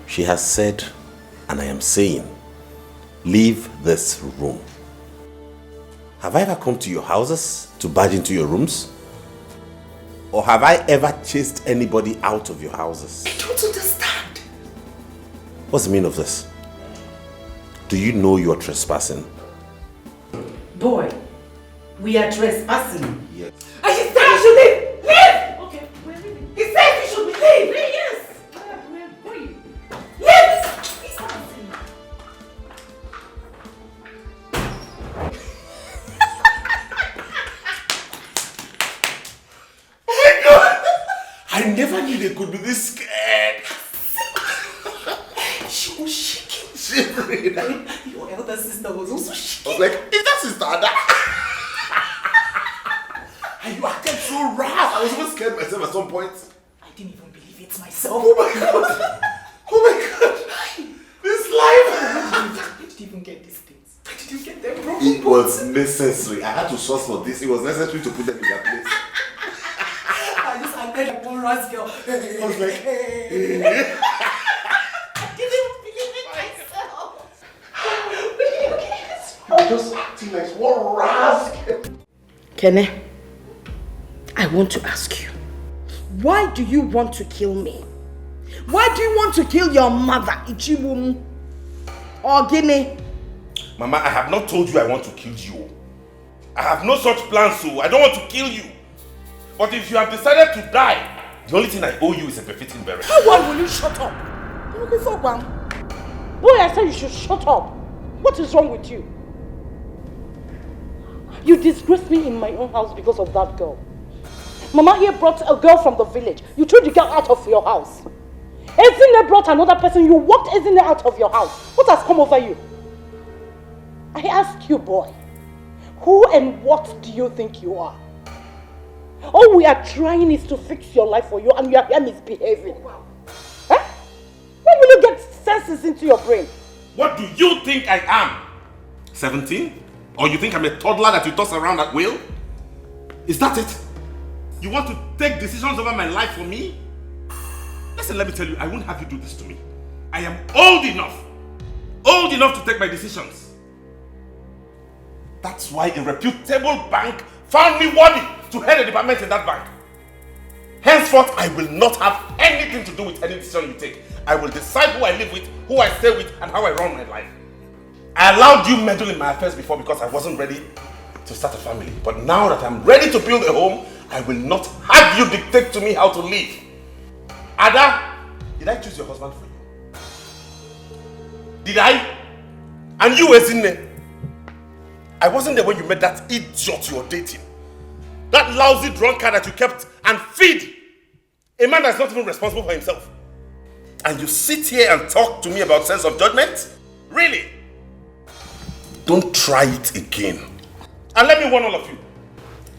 She has said, and I am saying, leave this room. Have I ever come to your houses to barge into your rooms? Or have I ever chased anybody out of your houses? I don't understand. What's the meaning of this? Do you know you're trespassing? Boy, we are trespassing. Yes. I should tell you to leave! Leave! Okay, they could be this scared. She was shaking. Shivering. Your elder sister was also shaking. I was like, is that sister Ada? And you acted so rough. I was even scared myself at some point. I didn't even believe it myself. Oh my god. Oh my god. This life. Where did you even get these things? Where did you get them from? It was necessary. I had to source for this. It was necessary to put them in their place. I just acted like one ras girl. I was like, I didn't even believe it myself. I was just acting like one rascal. Kene, I want to ask you, why do you want to kill me? Why do you want to kill your mother, Ichiwum? Or Gini? Mama, I have not told you I want to kill you. I have no such plans, so I don't want to kill you. But if you have decided to die, the only thing I owe you is a befitting burial. Why will you shut up? Boy, I said you should shut up. What is wrong with you? You disgraced me in my own house because of that girl. Mama here brought a girl from the village. You threw the girl out of your house. Ezine brought another person. You walked Ezine out of your house. What has come over you? I ask you, boy, who and what do you think you are? All we are trying is to fix your life for you, and you are here misbehaving. Huh? When will you get senses into your brain? What do you think I am? 17? Or you think I'm a toddler that you toss around at will? Is that it? You want to take decisions over my life for me? Listen, let me tell you, I won't have you do this to me. I am old enough to take my decisions. That's why a reputable bank found me worthy to head a department in that bank. Henceforth, I will not have anything to do with any decision you take. I will decide who I live with, who I stay with, and how I run my life. I allowed you meddle in my affairs before because I wasn't ready to start a family. But now that I'm ready to build a home, I will not have you dictate to me how to live. Ada, did I choose your husband for you? Did I? And you, Ezine? I wasn't there when you met that idiot you were dating. That lousy drunkard that you kept and feed. A man that's not even responsible for himself. And you sit here and talk to me about sense of judgment? Really? Don't try it again. And let me warn all of you.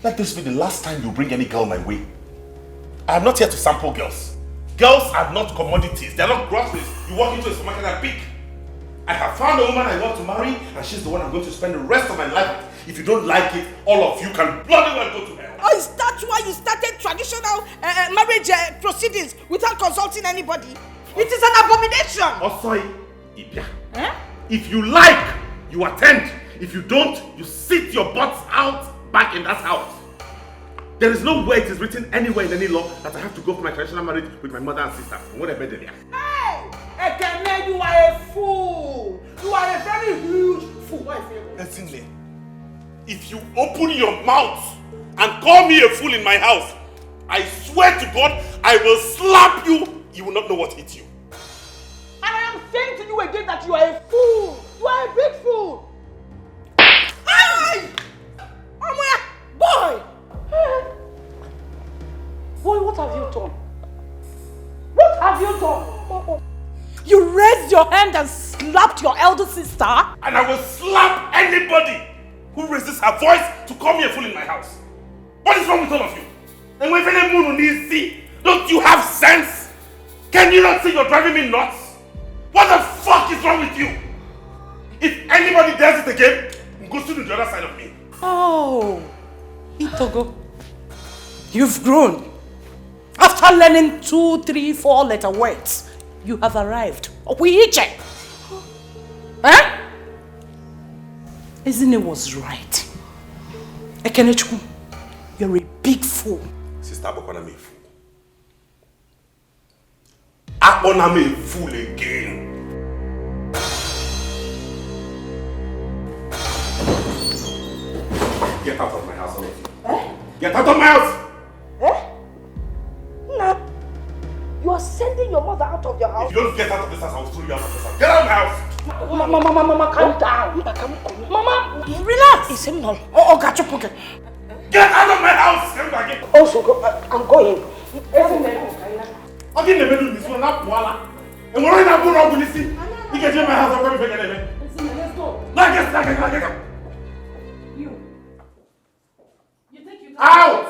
Let this be the last time you bring any girl my way. I am not here to sample girls. Girls are not commodities. They are not groceries. You walk into a supermarket and pick. I have found a woman I want to marry, and she's the one I'm going to spend the rest of my life with. If you don't like it, all of you can bloody well go to hell. Oh, is that why you started traditional marriage proceedings without consulting anybody? It is an abomination! Oh, sorry. Ibia. If you like, you attend. If you don't, you sit your butts out back in that house. There is no way it is written anywhere in any law that I have to go for my traditional marriage with my mother and sister. What a better. Hey! Ekene, you are a fool! You are a very huge fool. Listen, if you open your mouth and call me a fool in my house, I swear to God, I will slap you. You will not know what hit you. And I am saying to you again that you are a fool. You are a big fool. Hey! Boy! Boy, what have you done? What have you done? You raised your hand and slapped your elder sister? And I will slap anybody who raises her voice to call me a fool in my house. What is wrong with all of you? And when any moon needs see, don't you have sense? Can you not see you're driving me nuts? What the fuck is wrong with you? If anybody does it again, go to the other side of me. Oh, Itogo, you've grown. After learning 2, 3, 4 letter words, you have arrived. Opuiche. Huh? Isn't it was right? Ekenechukwu, you're a big fool. Sister Abokona me a fool. Abokona me a fool again. Get out of my house, all of you. Get out of my house! Nah. You are sending your mother out of your house? If you don't get out of this house, I will throw you out of this house. Get out of my house! Mama, calm down. Mama, relax. It's him now. Oh, got your pocket. Get out of my house! Come back in. Also, I'm going. Okay, never do this one, not voila. And we're not going to see. You can take my house, I'm going to forget it. Let's go. Like You think you can... Out!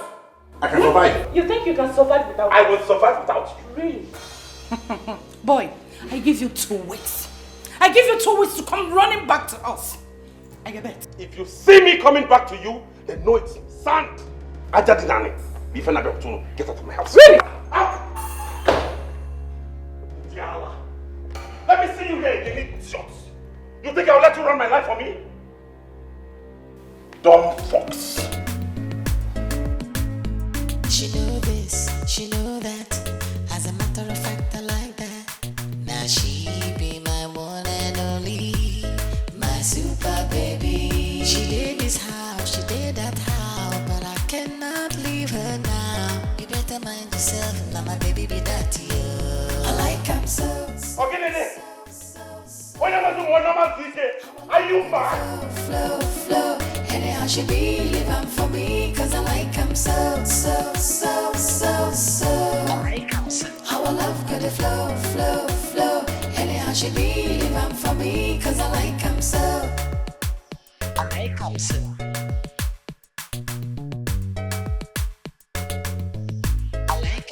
I can survive. You think you can survive without... I will survive without you. Really? Boy, I give you 2 weeks. I give you 2 weeks to come running back to us. I bet. If you see me coming back to you, then know it's sand. Ajadinani. Get out of my house. Really? Out! Diala. Let me see you here, you idiot. You think I'll let you run my life for me? Dumb fox. She know this, she know that. As a matter of fact, I like that. Now she be my one and only, my super baby. She did this house, she did that house, but I cannot leave her now. You better mind yourself, now my baby be that to you. I like him so. Okay, Nene. When am I doing one normal DJ? Are you mad? Flow, flow. Anyhow she be living for me, cause I like him so. I like him so. Our love could flow, flow, flow. Anyhow she be living for me, cause I like him so. I like him so. I like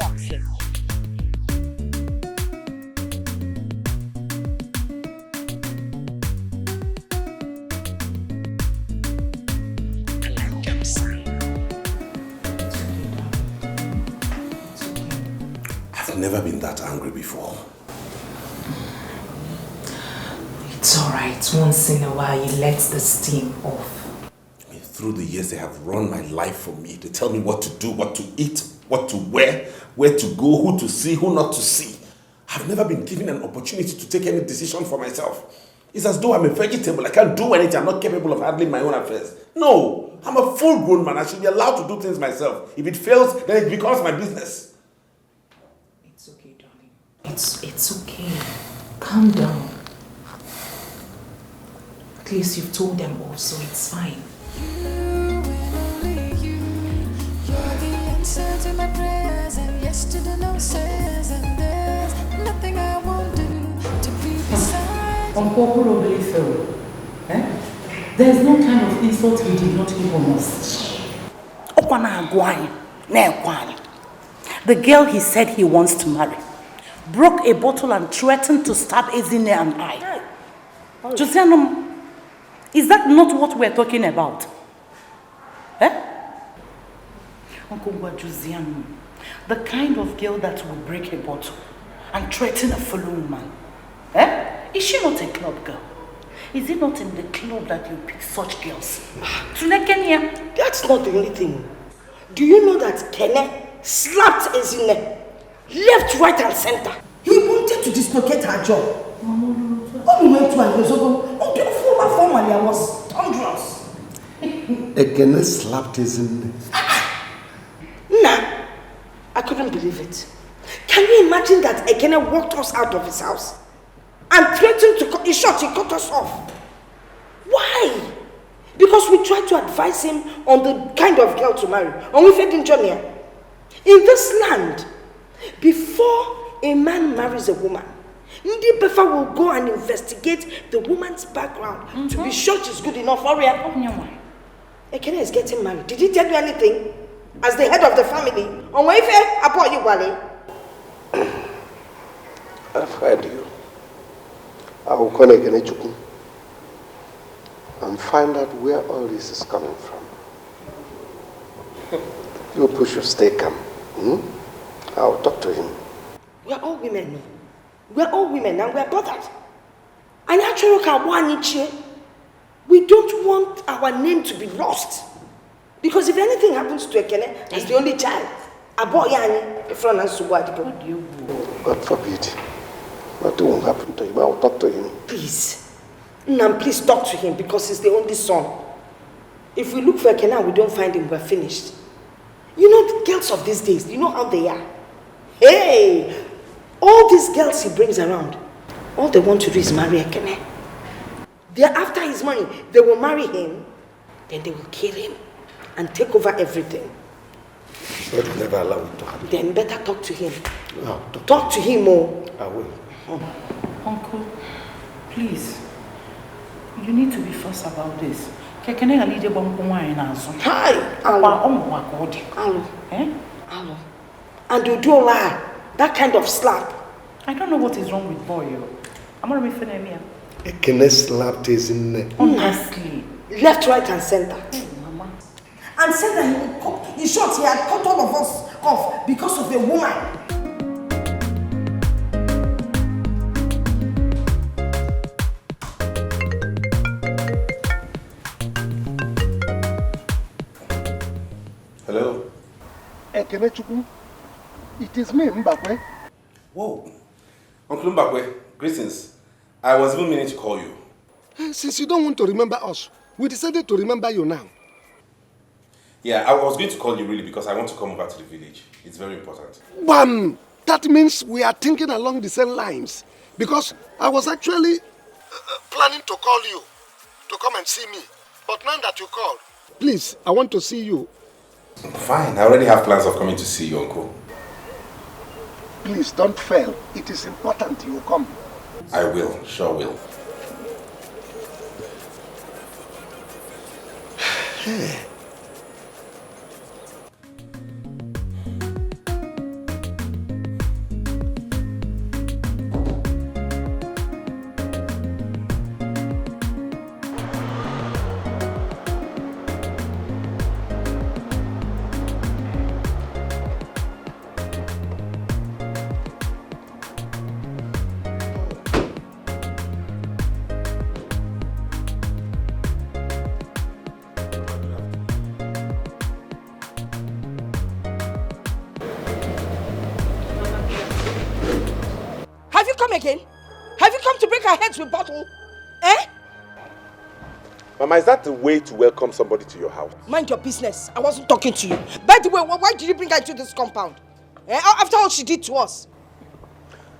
him so. I've never been that angry before. It's alright. Once in a while, you let the steam off. I mean, through the years, they have run my life for me. They tell me what to do, what to eat, what to wear, where to go, who to see, who not to see. I've never been given an opportunity to take any decision for myself. It's as though I'm a vegetable. I can't do anything. I'm not capable of handling my own affairs. No, I'm a full-grown man. I should be allowed to do things myself. If it fails, then it becomes my business. It's okay, darling. It's okay. Calm down. At least you've told them all, so it's fine. Answer to my prayers and yes to the no says, and there's nothing I won't do to be beside you. Unpopular eh? There's no kind of insult we did not give on us. The girl he said he wants to marry broke a bottle and threatened to stab Ezine and I. Josianum, is that not what we're talking about? Eh? Uncle Josianum, the kind of girl that will break a bottle and threaten a fellow woman. Eh? Is she not a club girl? Is it not in the club that you pick such girls? That's not the only thing. Do you know that Kene slapped Ezine left, right and center? He wanted to dislocate her jaw. When we went 2 years ago, formally I was thunderous. Kene slapped Ezine. Nah, I couldn't believe it. Can you imagine that Ekene walked us out of his house and threatened to cut, he cut us off? Why? Because we tried to advise him on the kind of girl to marry. And we fed in Johnny. In this land, before a man marries a woman, Ndi Befa will go and investigate the woman's background to be sure she's good enough for her. Ekene is getting married. Did he tell you anything? As the head of the family, on Wayfair, about you, Wale. I've heard you. I will call Ekene Chukwu and find out where all this is coming from. You push your stay calm. I'll talk to him. We are all women. We are all women and we are bothered. And actually, we don't want our name to be lost. Because if anything happens to Ekene as the only child, God forbid. Nothing will happen to him. I will talk to him. Please. Nam, please talk to him because he's the only son. If we look for Ekene and we don't find him, we're finished. You know the girls of these days, you know how they are. Hey! All these girls he brings around, all they want to do is marry Ekene. They're after his money. They will marry him, then they will kill him and take over everything. God will never allow it to happen. Then better talk to him. No, Talk to him, oh. I will. Uncle, please. You need to be first about this. Hi, Alo. Alo. And you do lie. That kind of slap. I don't know what is wrong with boy. I'm gonna be finna. Ekene slapped his in neck. Honestly. Left, right, and center. Mama. And said that he would cut. In short, he had cut all of us off because of a woman. Hello? Ekene Chukwu, it is me, Mbakwe. Whoa. Uncle Mbakwe, greetings. I was even meaning to call you. Since you don't want to remember us, we decided to remember you now. Yeah, I was going to call you really because I want to come over to the village. It's very important. Bam! That means we are thinking along the same lines. Because I was actually planning to call you to come and see me. But now that you called, please, I want to see you. Fine, I already have plans of coming to see you, Uncle. Please don't fail. It is important you come. I will, sure will. Again? Have you come to break our heads with bottle? Eh? Mama, is that the way to welcome somebody to your house? Mind your business. I wasn't talking to you. By the way, why did you bring her to this compound? Eh? After all she did to us.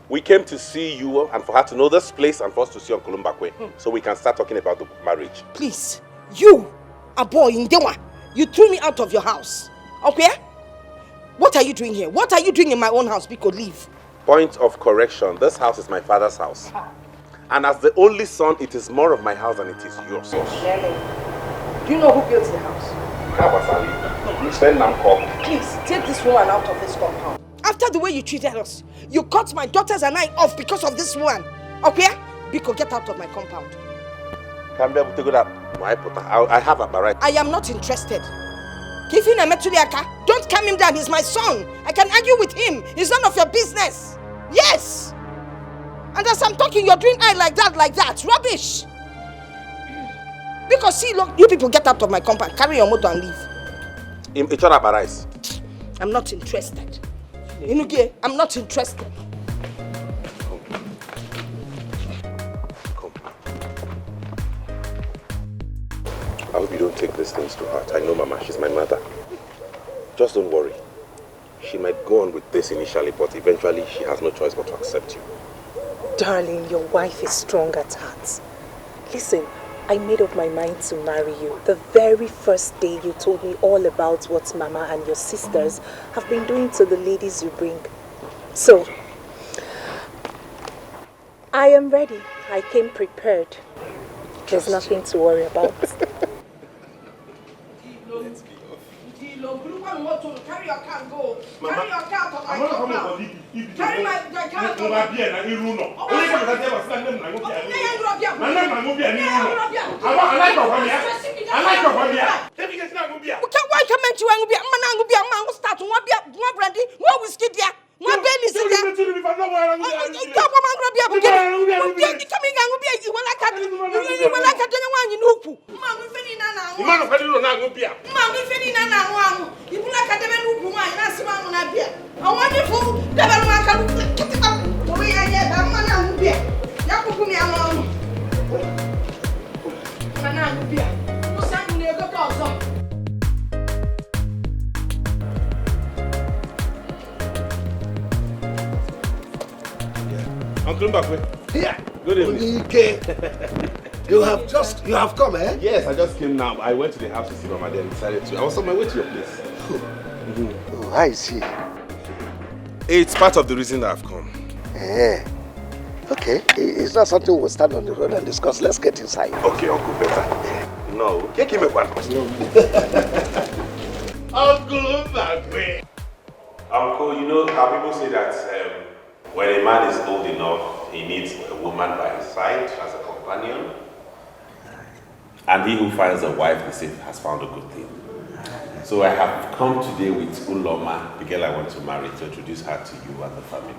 We came to see you and for her to know this place and for us to see Uncle Mbakwe so we can start talking about the marriage. Please, you, a boy in Dewa, you threw me out of your house. Okay? What are you doing here? What are you doing in my own house? Because leave. Point of correction, this house is my father's house. And as the only son, it is more of my house than it is yours. Do you know who built the house? Please, take this woman out of this compound. After the way you treated us, you cut my daughters and I off because of this woman. Okay? Biko, get out of my compound. I have a right. I am not interested. Don't calm him down, he's my son. I can argue with him. It's none of your business. Yes. And as I'm talking, you're doing eye like that. Rubbish. Because see, look, you people get out of my compound, carry your motor and leave. I'm not interested. Inuge, I'm not interested. I hope you don't take these things to heart. I know Mama, she's my mother. Just don't worry. She might go on with this initially, but eventually she has no choice but to accept you. Darling, your wife is strong at heart. Listen, I made up my mind to marry you the very first day you told me all about what Mama and your sisters have been doing to the ladies you bring. So, I am ready. I came prepared. There's nothing to worry about. Carry your car and go. Carry your car to my compound. Carry my car to my Uncle Mbakwe. Here. Good evening. You have come, eh? Yes, I just came now. I went to the house to see Mama and decided to. I was on my way to your place. Oh, I see. It's part of the reason I've come. Eh. Okay, it's not something we'll stand on the road and discuss. Let's get inside. Okay, Uncle, better. No, give me one. Uncle Magwe. Uncle, you know how people say that when a man is old enough, he needs a woman by his side as a companion. And he who finds a wife, they say, has found a good thing. So I have come today with Uloma, the girl I want to marry, to introduce her to you and the family.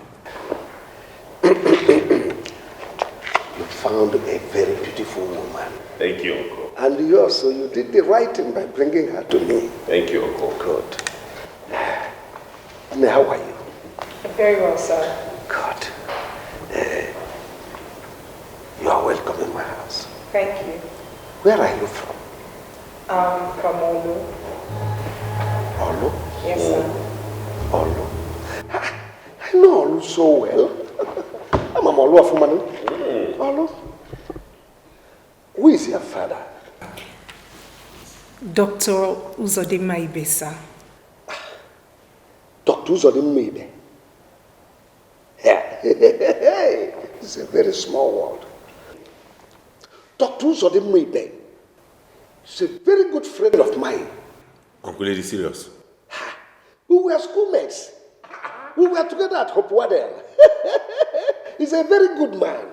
You found a very beautiful woman. Thank you, Uncle. And you also, you did the right thing by bringing her to me. Thank you, Uncle. Good. How are you? Very well, sir. Good. You are welcome in my house. Thank you. Where are you from? From Olu. Olu? Yes, sir. Olu. I know Olu so well. I'm a Olu of woman. Olu. Who is your father? Dr. Uzodinma Ibesa. Dr. Uzodinma Ibe. It's a very small world. Dr. Uzodinma Ibe is a very good friend of mine. Uncle, Lady, serious? We were schoolmates. We were together at Hope Waddell. He's a very good man.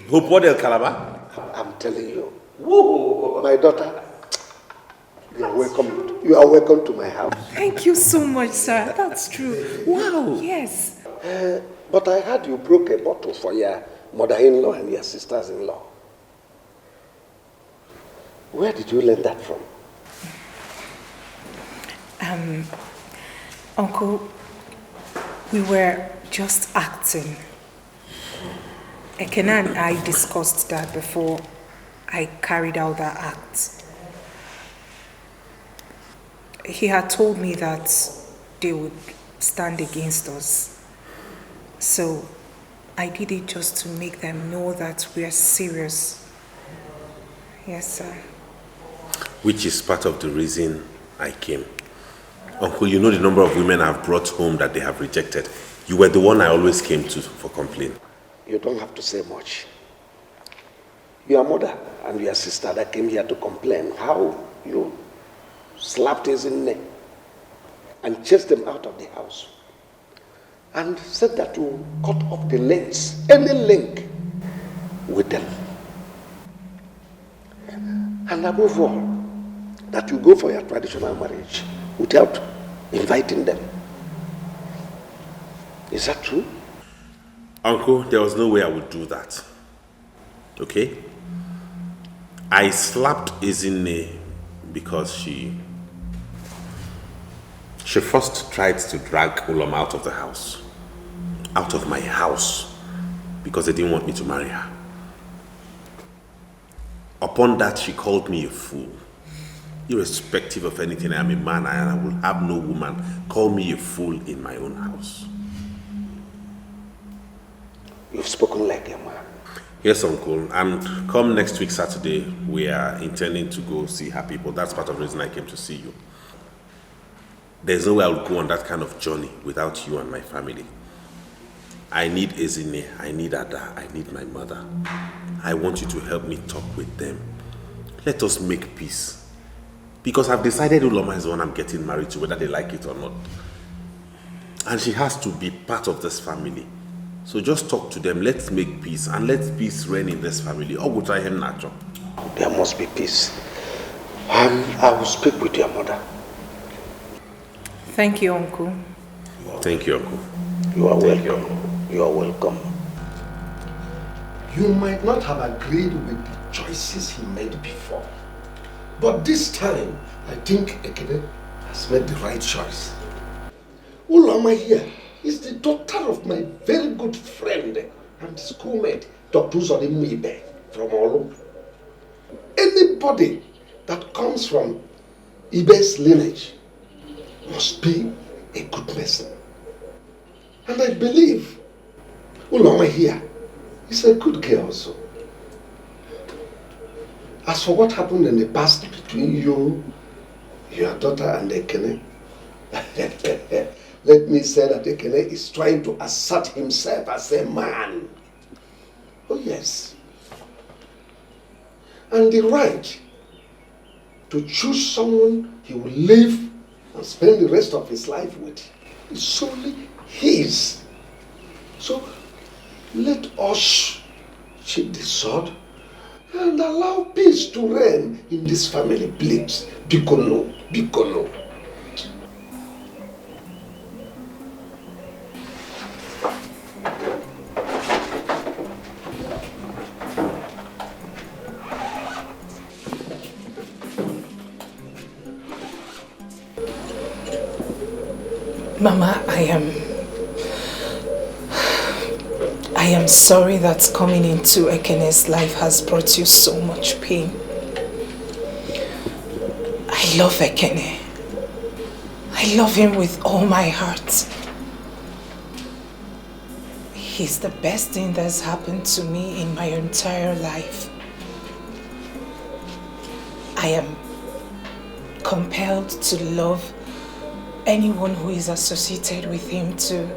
Hope Waddell, Calabar? I'm telling you. Whoa. My daughter, you are welcome. You are welcome to my house. Thank you so much, sir. That's true. Wow. Yes. But I heard you broke a bottle for your mother-in-law and your sisters-in-law. Where did you learn that from? Uncle, we were just acting. Ekena and I discussed that before I carried out that act. He had told me that they would stand against us. So I did it just to make them know that we are serious. Yes, sir. Which is part of the reason I came. Uncle, you know the number of women I've brought home that they have rejected. You were the one I always came to for complaint. You don't have to say much. Your mother and your sister that came here to complain how you slapped his neck and chased them out of the house and said that you cut off the links, any link with them. And above all, that you go for your traditional marriage without inviting them. Is that true? Uncle, there was no way I would do that. Okay? I slapped Ezinne because she first tried to drag Uloma out of the house. Out of my house. Because they didn't want me to marry her. Upon that, she called me a fool. Irrespective of anything, I am a man and I will have no woman call me a fool in my own house. You've spoken like a man. Yes, Uncle. And come next week, Saturday, we are intending to go see her people. That's part of the reason I came to see you. There's no way I would go on that kind of journey without you and my family. I need Ezinne, I need Ada, I need my mother. I want you to help me talk with them. Let us make peace. Because I've decided Uloma is the one I'm getting married to, whether they like it or not. And she has to be part of this family. So just talk to them, let's make peace, and let peace reign in this family. There must be peace. And I will speak with your mother. Thank you, Uncle. Thank you, Uncle. You are welcome. You are welcome. You might not have agreed with the choices he made before. But this time, I think Ekene has made the right choice. Uloma here is the daughter of my very good friend and schoolmate, Dr. Uzodinma Ibe from Olu. Anybody that comes from Ibe's lineage must be a good person. And I believe Uloma here is a good girl also. As for what happened in the past between you Your daughter and Ekene. Let me say that Ekene is trying to assert himself as a man. Oh yes. And the right to choose someone he will live and spend the rest of his life with is solely his. So let us sheathe the sword and allow peace to reign in this family, please. Bikono, Bikono. Mama, I am sorry that coming into Ekene's life has brought you so much pain. I love Ekene. I love him with all my heart. He's the best thing that's happened to me in my entire life. I am compelled to love anyone who is associated with him too.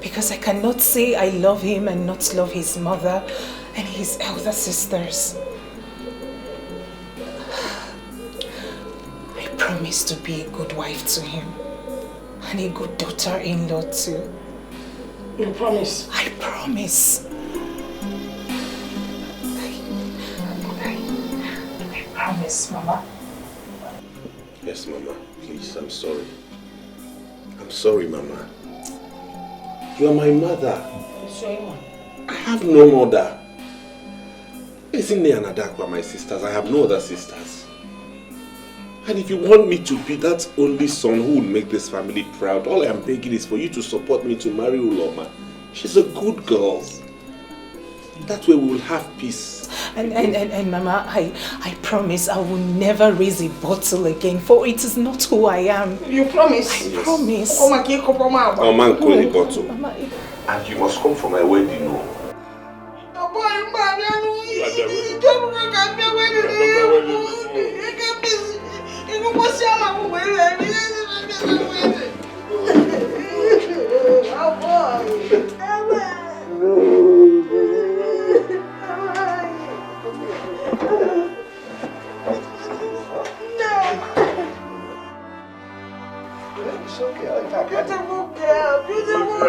Because I cannot say I love him and not love his mother and his elder sisters. I promise to be a good wife to him and a good daughter-in-law too. You promise? I promise. I promise, Mama. Yes, Mama. Please, I'm sorry. I'm sorry, Mama. You are my mother. I have no mother. Isn't and Adakwa my sisters? I have no other sisters. And if you want me to be that only son who will make this family proud, all I am begging is for you to support me to marry Uloma. She's a good girl. That way we will have peace. And Mama, I promise I will never raise a bottle again, for it is not who I am. You promise? I promise. Oh man, call the bottle. And you must come for my wedding, no? It's okay. Beautiful girl, beautiful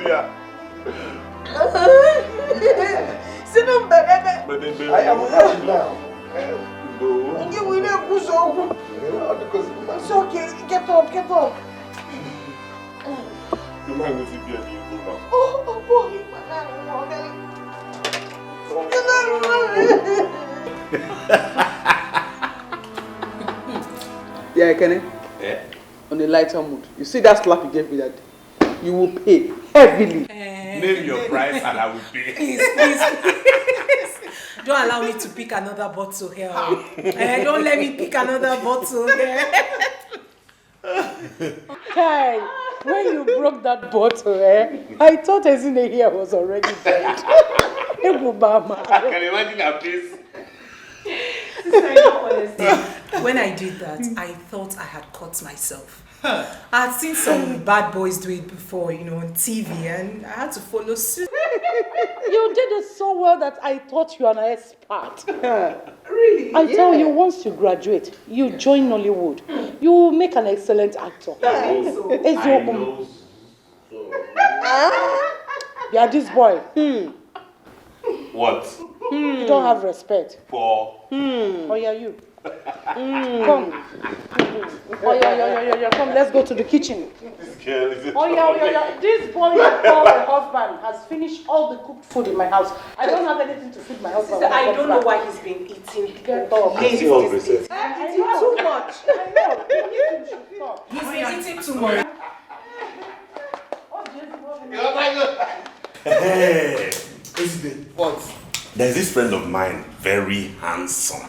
girl. Sit down, baby. I am happy now. It's okay. Get up, get up. Oh boy, yeah, Kenny. Yeah. On a lighter mood. You see that slap you gave me that day? You will pay heavily. Name your price and I will pay. Please. Don't allow me to pick another bottle here. Don't let me pick another bottle here. Kai, when you broke that bottle, I thought Ezine here was already dead. I can imagine her face. When I did that, I thought I had caught myself. I had seen some bad boys do it before, on TV, and I had to follow suit. You did it so well that I thought you were an expert. Really? I tell you, once you graduate, you join Nollywood. You will make an excellent actor. I know. Yeah, this boy. What? You don't have respect. For? Oh yeah, you. Come. Oh yeah. Come, let's go to the kitchen. This girl is Oh yeah. This boy you call a husband has finished all the cooked food in my house. I don't have anything to feed my husband. Sister, I don't know why he's been eating. Get up. I see all this. Eating too much. I know. He's been eating too much. Hey, what? There's this friend of mine, very handsome.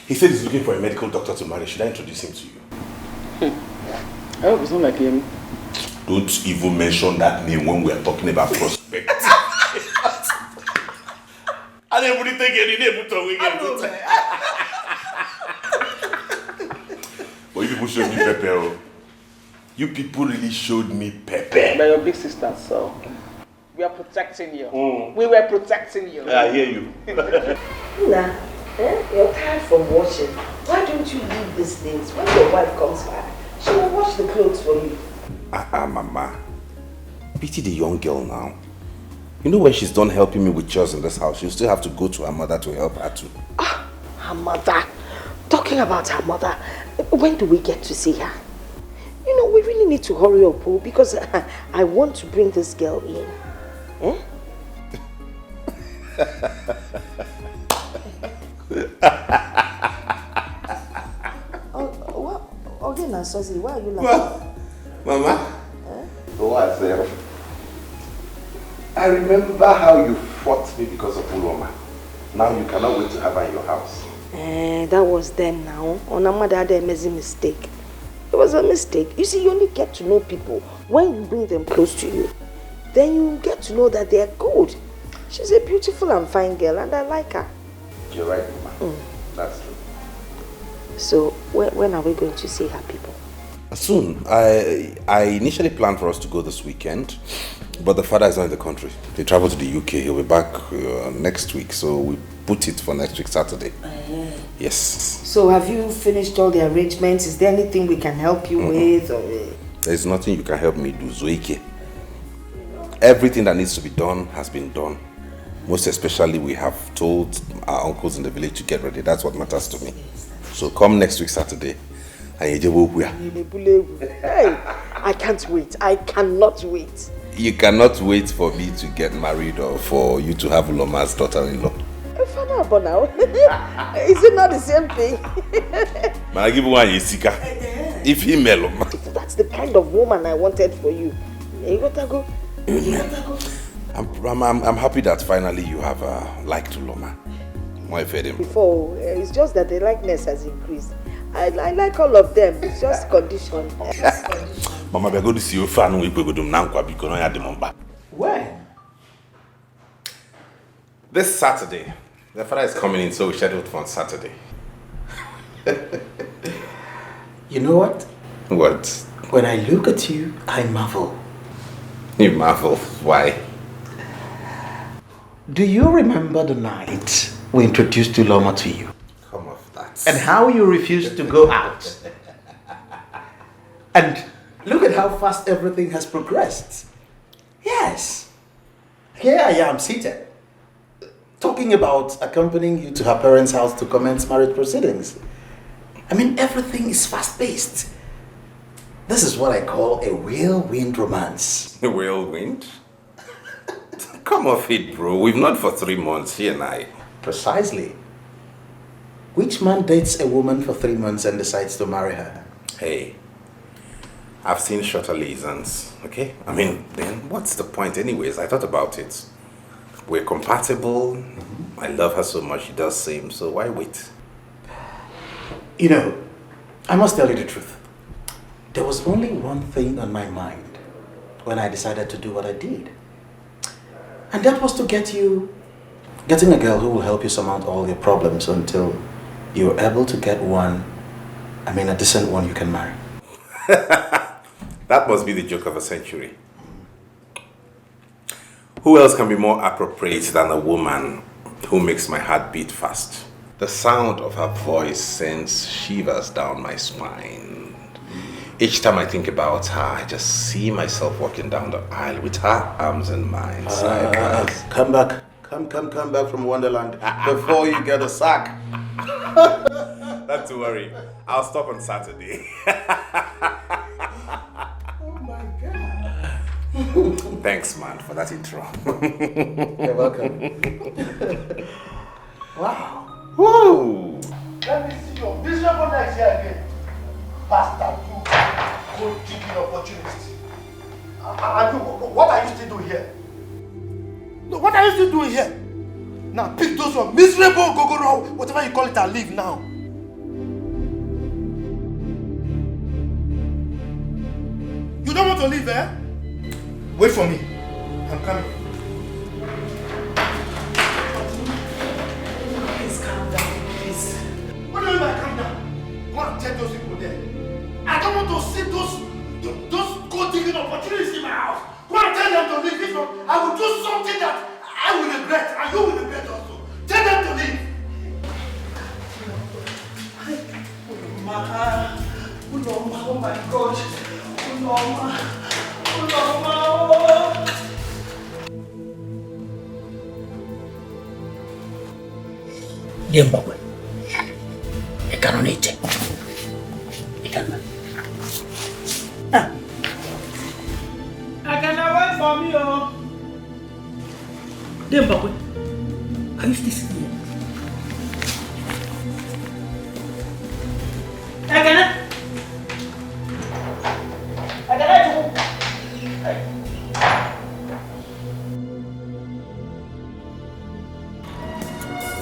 He said he's looking for a medical doctor to marry. Should I introduce him to you? I hope it's not like him. Don't even mention that name when we are talking about prospect. I didn't really take any name to people showed me pepper. You people really showed me pepper. They're your big sisters, so we are protecting you. We were protecting you. I hear you. Nah, you're tired from washing. Why don't you leave these things? When your wife comes back, she will wash the clothes for you. Mama. Pity the young girl now. You know when she's done helping me with chores in this house, she'll still have to go to her mother to help her too. Her mother. Talking about her mother, when do we get to see her? You know, we really need to hurry up, because I want to bring this girl in. Eh? Okay, now, Sosie, why are you laughing? Mama? What? I remember how you fought me because of Uloma. Now you cannot wait to have her in your house. That was then now. On Amada had an amazing mistake. It was a mistake. You see, you only get to know people when you bring them close to you. Then you get to know that they are good. She's a beautiful and fine girl and I like her. You're right, Mama. That's true. So, when are we going to see her people? Soon. I initially planned for us to go this weekend, but the father is not in the country. He traveled to the UK. He'll be back next week, so we put it for next week, Saturday. Yes. So have you finished all the arrangements? Is there anything we can help you with? Or... There's nothing you can help me do, Zoike. Everything that needs to be done has been done. Most especially, we have told our uncles in the village to get ready. That's what matters to me. So come next week, Saturday. Hey, I can't wait. I cannot wait. You cannot wait for me to get married or for you to have Uloma's daughter-in-law. Now. Is it not the same thing? Man, I give one Yesika. If he mellow. That's the kind of woman I wanted for you. You gotta go. I'm happy that finally you have liked Uloma. Before, it's just that the likeness has increased. I like all of them. It's just condition. Mama, we're going to see you fan. We go to Nankwa because I had the number. When? This Saturday. The father is coming in, so we scheduled for on Saturday. You know what? What? When I look at you, I marvel. You marvel? Why? Do you remember the night we introduced Uloma to you? Come off that. And how you refused to go out? And look at how fast everything has progressed. Yes. Here I am seated, talking about accompanying you to her parents' house to commence marriage proceedings. I mean, everything is fast-paced. This is what I call a whirlwind romance. A whirlwind? Come off it, bro. We've known for 3 months, he and I. Precisely. Which man dates a woman for 3 months and decides to marry her? Hey, I've seen shorter liaisons, okay? I mean, then what's the point anyways? I thought about it. We're compatible. I love her so much, she does same, so why wait? You know, I must tell you the truth. There was only one thing on my mind when I decided to do what I did. And that was to getting a girl who will help you surmount all your problems until you're able to get a decent one you can marry. That must be the joke of a century. Who else can be more appropriate than a woman who makes my heart beat fast? The sound of her voice sends shivers down my spine. Each time I think about her, I just see myself walking down the aisle with her arms in mine. Come back. Come back from Wonderland before you get a sack. Not to worry. I'll stop on Saturday. Oh my God. Thanks, man, for that intro. You're welcome. Wow. Whoa. Let me see your miserable next year again. Bastard, you go chicken opportunity. And what are you still doing here? No, what are you still doing here? Now pick those one miserable gogoro, whatever you call it, and leave now. You don't want to leave, eh? Wait for me. I'm coming. Please calm down, please. What do you mean by calm down? Go and tell those people there. regret, and you will regret also. Tell them to leave. Uloma, oh my God. Uloma, oh. Zimbabwe. I cannot eat it. I cannot. I cannot wait for me, oh. Zimbabwe, are you still sitting here? I cannot.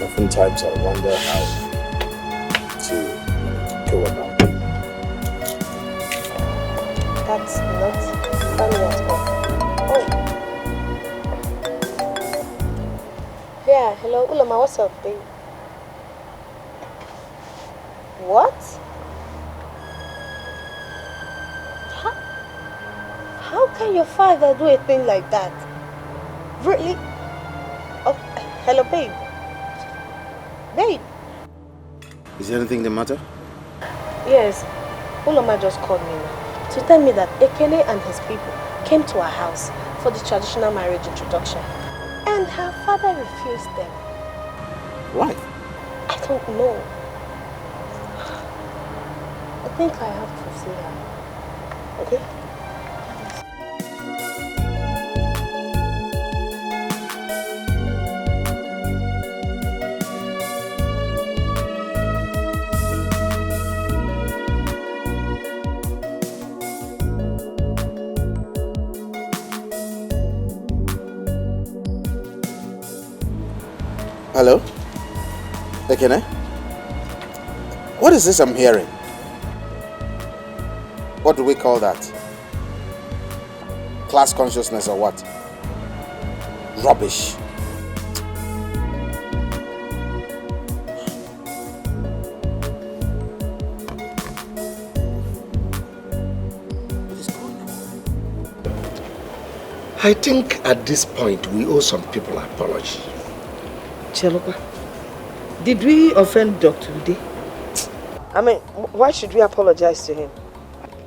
Oftentimes I wonder how to go about it. That's not funny at all. Oh. Yeah, hello, Uloma, what's up, babe? What? How can your father do a thing like that? Really? Oh, hello, babe. Babe. Is there anything the matter? Yes, Uloma just called me now to tell me that Ekene and his people came to our house for the traditional marriage introduction. And her father refused them. Why? I don't know. I think I have to see her. Okay? Hello? Ekene? What is this I'm hearing? What do we call that? Class consciousness or what? Rubbish. I think at this point we owe some people an apology. Chelopa, did we offend Dr. Ude? I mean, why should we apologize to him?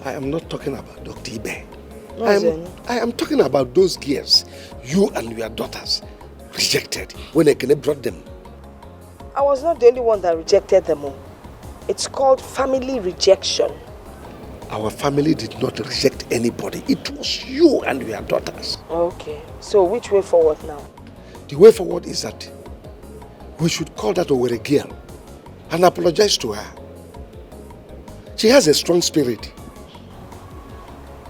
I am not talking about Dr. Ibe. No, I am talking about those girls you and your daughters rejected when Ekene brought them. I was not the only one that rejected them all. It's called family rejection. Our family did not reject anybody. It was you and your daughters. Okay, so which way forward now? The way forward is that we should call that Owere girl and apologize to her. She has a strong spirit.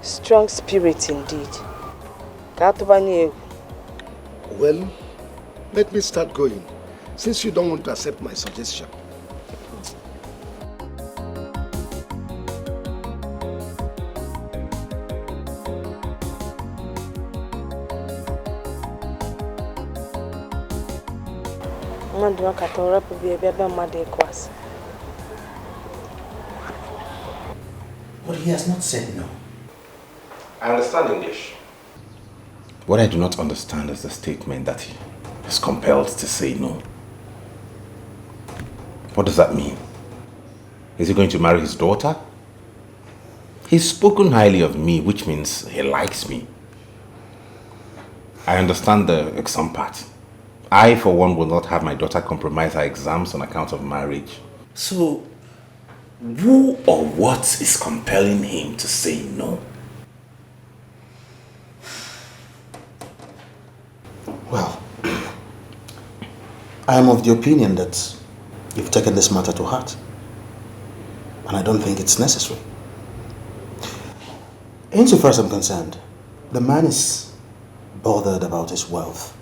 Strong spirit indeed. Well, let me start going, since you don't want to accept my suggestion. But he has not said no. I understand English. What I do not understand is the statement that he is compelled to say no. What does that mean? Is he going to marry his daughter? He's spoken highly of me, which means he likes me. I understand the exam part. I, for one, will not have my daughter compromise her exams on account of marriage. So, who or what is compelling him to say no? Well, I am of the opinion that you've taken this matter to heart. And I don't think it's necessary. Insofar as I'm concerned, the man is bothered about his wealth.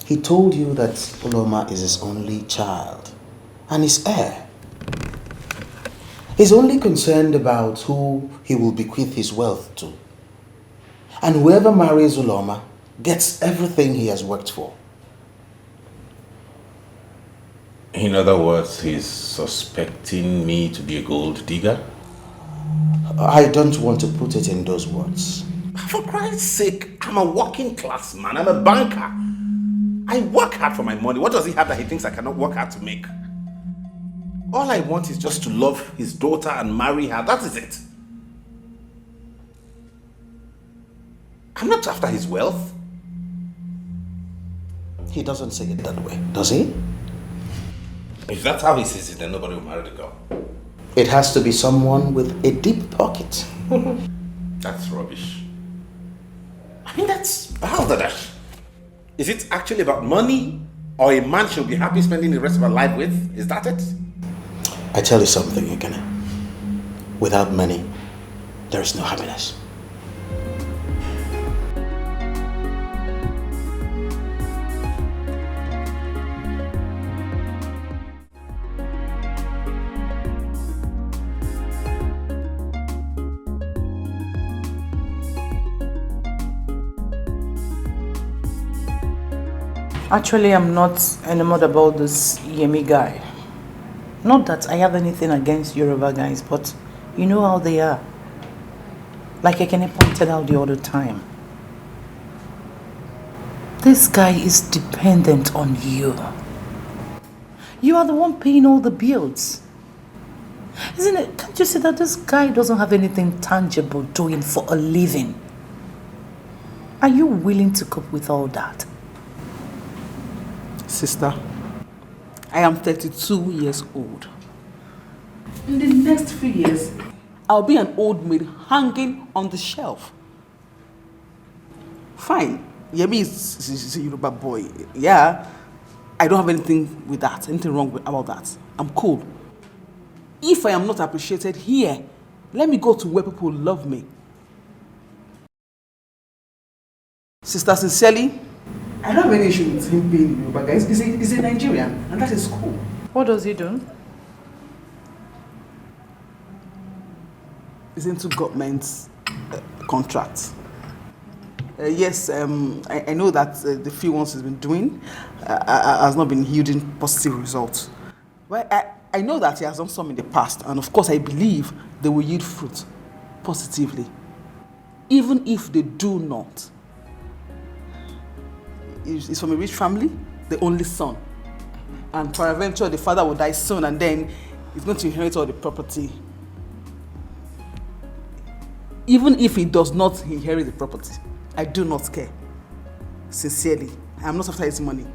He told you that Uloma is his only child and his heir. He's only concerned about who he will bequeath his wealth to. And whoever marries Uloma gets everything he has worked for. In other words, he's suspecting me to be a gold digger? I don't want to put it in those words. For Christ's sake, I'm a working class man. I'm a banker. I work hard for my money. What does he have that he thinks I cannot work hard to make? All I want is just to love his daughter and marry her. That is it. I'm not after his wealth. He doesn't say it that way, does he? If that's how he sees it, then nobody will marry the girl. It has to be someone with a deep pocket. That's rubbish. I mean, that's balderdash. Is it actually about money or a man she'll be happy spending the rest of her life with? Is that it? I tell you something, Ekene. Without money, there is no happiness. Actually, I'm not enamored about this Yemi guy. Not that I have anything against Yoruba guys, but you know how they are. Like Ekene pointed out the other time. This guy is dependent on you. You are the one paying all the bills. Isn't it? Can't you see that this guy doesn't have anything tangible doing for a living? Are you willing to cope with all that? Sister, I am 32 years old. In the next few years, I'll be an old maid hanging on the shelf. Fine, Yemi is a Yoruba boy. Yeah, I don't have anything with that, anything wrong about that. I'm cool. If I am not appreciated here, let me go to where people love me. Sister, sincerely, I don't have any issue with him being Yoruba, guys. He's a Nigerian, and that is cool. What does he do? He's into government contracts. Yes, I know that the few ones he's been doing has not been yielding positive results. But I know that he has done some in the past, and of course I believe they will yield fruit positively. Even if they do not. He's from a rich family, the only son. And peradventure, the father will die soon, and then he's going to inherit all the property. Even if he does not inherit the property, I do not care. Sincerely, I am not after his money.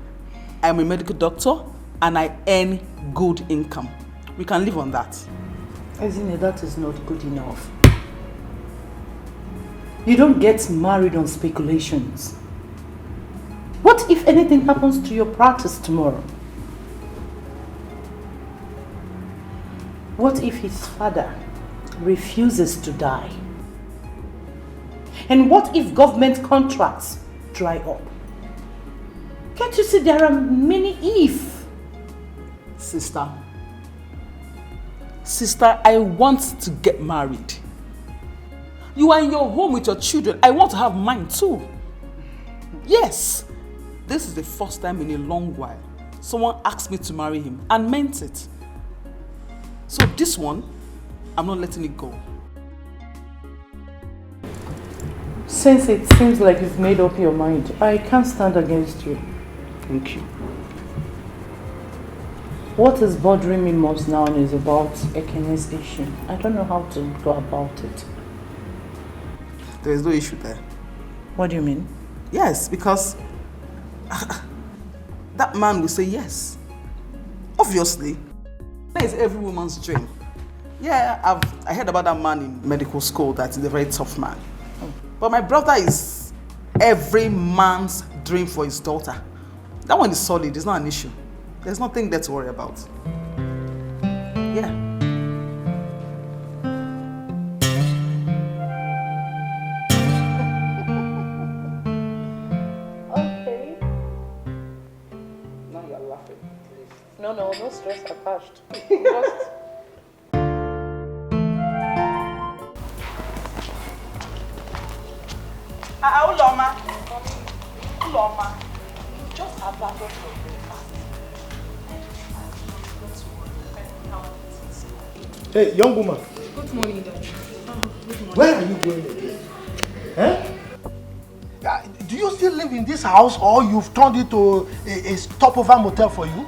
I am a medical doctor, and I earn good income. We can live on that. Isn't it? That is not good enough. You don't get married on speculations. What if anything happens to your practice tomorrow? What if his father refuses to die? And what if government contracts dry up? Can't you see there are many if? Sister, I want to get married. You are in your home with your children. I want to have mine too. Yes. This is the first time in a long while someone asked me to marry him and meant it. So this one, I'm not letting it go. Since it seems like you've made up your mind, I can't stand against you. Thank you. What is bothering me most now is about Ekene's issue. I don't know how to go about it. There is no issue there. What do you mean? Yes, because that man will say yes. Obviously. That is every woman's dream. Yeah, I heard about that man in medical school that is a very tough man. But my brother is every man's dream for his daughter. That one is solid, it's not an issue. There's nothing there to worry about. Yeah. No stress attached. Just... Uloma. You just abandoned your breakfast. Hey, young woman. Good morning, Dad. Where are you going again? Huh? do you still live in this house or you've turned it to a stopover motel for you?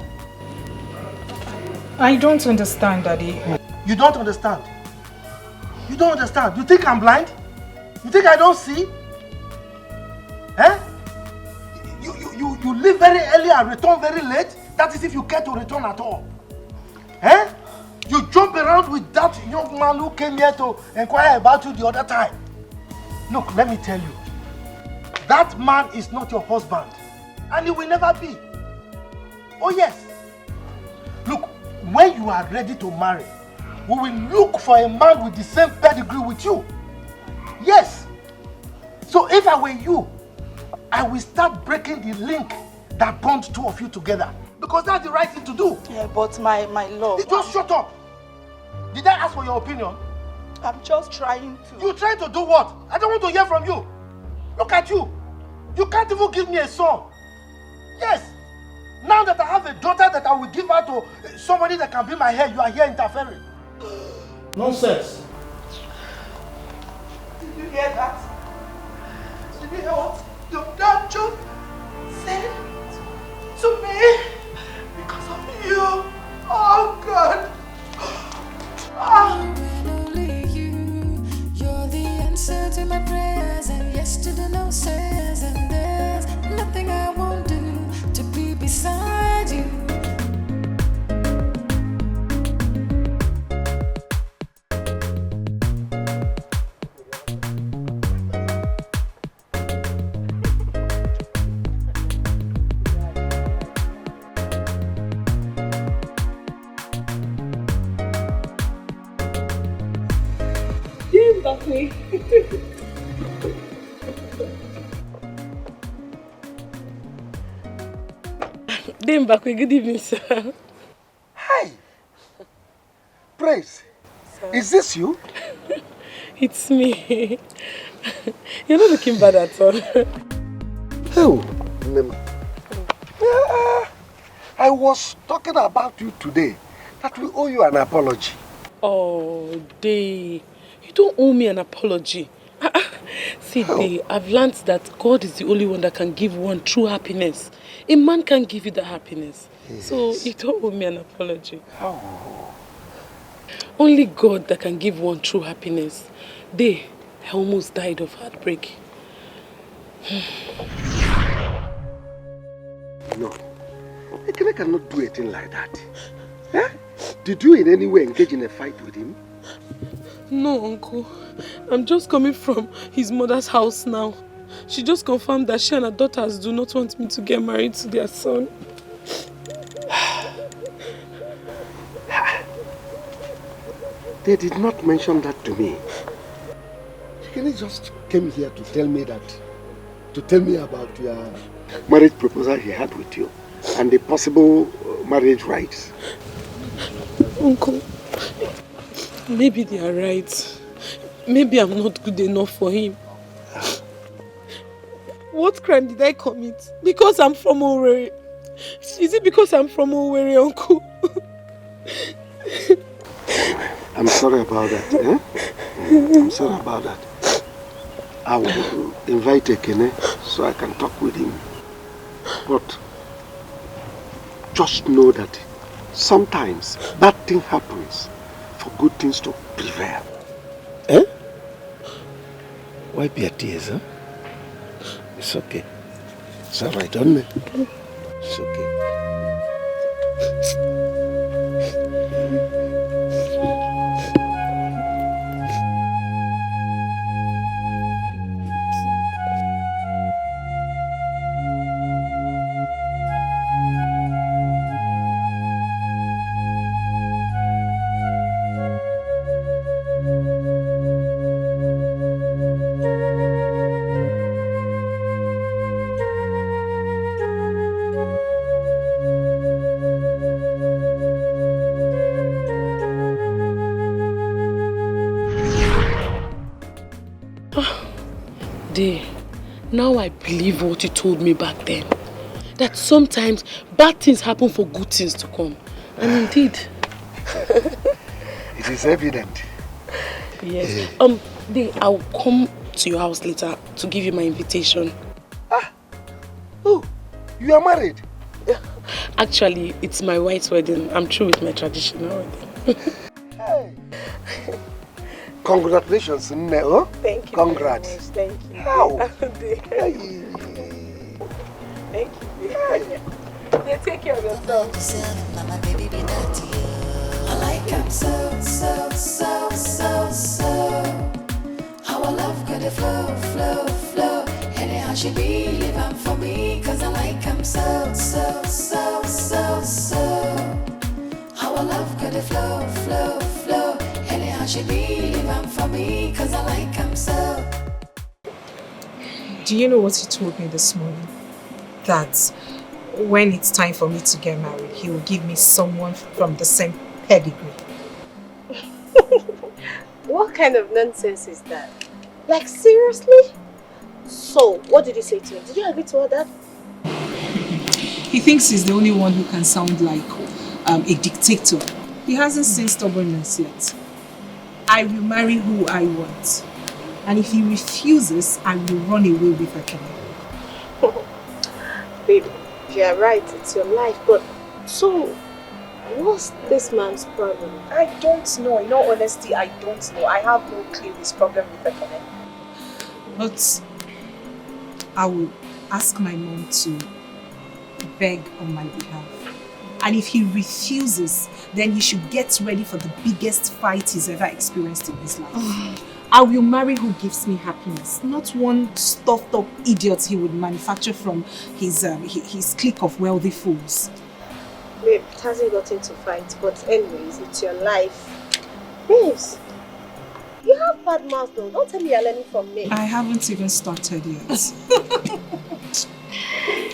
I don't understand, Daddy. You don't understand? You don't understand? You think I'm blind? You think I don't see? Eh? You leave very early and return very late? That is if you care to return at all. Eh? You jump around with that young man who came here to inquire about you the other time. Look, let me tell you. That man is not your husband. And he will never be. Oh yes. Look, when you are ready to marry, we will look for a man with the same pedigree with you. Yes. So if I were you, I will start breaking the link that bound two of you together. Because that's the right thing to do. Yeah, but my love... Just shut up. Did I ask for your opinion? I'm just trying to... You trying to do what? I don't want to hear from you. Look at you. You can't even give me a son. Yes. Now that I have a daughter that I will give her to somebody that can be my heir, you are here interfering. Nonsense. Did you hear that? Did you hear what your dad just said to me? Because of you. Oh God. Only you. You're the answer to my prayers, and yes to the no says, and there's nothing I won't do to be beside you. Me. Dame Bakwe, good evening, sir. Hi. Praise. Sir? Is this you? It's me. You're not looking bad at all. Oh, I was talking about you today, that we owe you an apology. Oh, Day. You don't owe me an apology. See, Day, I've learned that God is the only one that can give one true happiness. A man can't give you the happiness. Yes. So you don't owe me an apology. Oh. Only God that can give one true happiness. Day, I almost died of heartbreak. No, I cannot do a thing like that. Huh? Did you in any way engage in a fight with him? No, Uncle. I'm just coming from his mother's house now. She just confirmed that she and her daughters do not want me to get married to their son. They did not mention that to me. He just came here to tell me about your marriage proposal he had with you and the possible marriage rights. Uncle, maybe they are right. Maybe I'm not good enough for him. What crime did I commit? Because I'm from Owerri. Is it because I'm from Owerri, Uncle? I'm sorry about that. Eh? I'm sorry about that. I will invite Ekene so I can talk with him. But just know that sometimes bad thing happens for good things to prevail. Eh? Wipe your tears, huh? It's okay. It's alright, don't it? It's okay. Now I believe what you told me back then. That sometimes bad things happen for good things to come. And indeed. It is evident. Yes. I'll come to your house later to give you my invitation. Ah, You are married? Actually, it's my white wedding. I'm through with my traditional wedding. Hey. Congratulations, Neo. Thank you. Congrats. Thank you. How? Thank you. Yeah, take care of yourself. Mama, baby, be that you. I like him so, so, so, so, so. Our love got a flow, flow, flow. Anyhow she be, live on for me. Cause I like him so, so, so, so, so. Our love got a flow, flow, flow. Anyhow she be, live on for me. Cause I like him so. Do you know what he told me this morning? That when it's time for me to get married, he will give me someone from the same pedigree. What kind of nonsense is that? Like, seriously? So, what did you say to him? Did you agree to all that? He thinks he's the only one who can sound like a dictator. He hasn't seen stubbornness yet. I will marry who I want. And if he refuses, I will run away with Ekene. Baby, you're right, it's your life, but so, what's this man's problem? I don't know. In all honesty, I don't know. I have no clue his problem with Ekene. But I will ask my mom to beg on my behalf. And if he refuses, then he should get ready for the biggest fight he's ever experienced in his life. I will marry who gives me happiness, not one stuffed up idiot he would manufacture from his clique of wealthy fools. Babe, it hasn't gotten to fight, but anyways, it's your life. Babes, you have bad mouth though. Don't tell me you're learning from me. I haven't even started yet.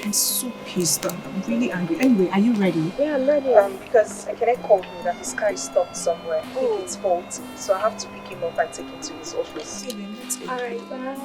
I'm so pissed. I'm really angry. Anyway, are you ready? Yeah, I'm ready. Because Ekene called me that his car is stopped somewhere. I think it's faulty, so I have to pick him up and take him to his office. Alright, bye.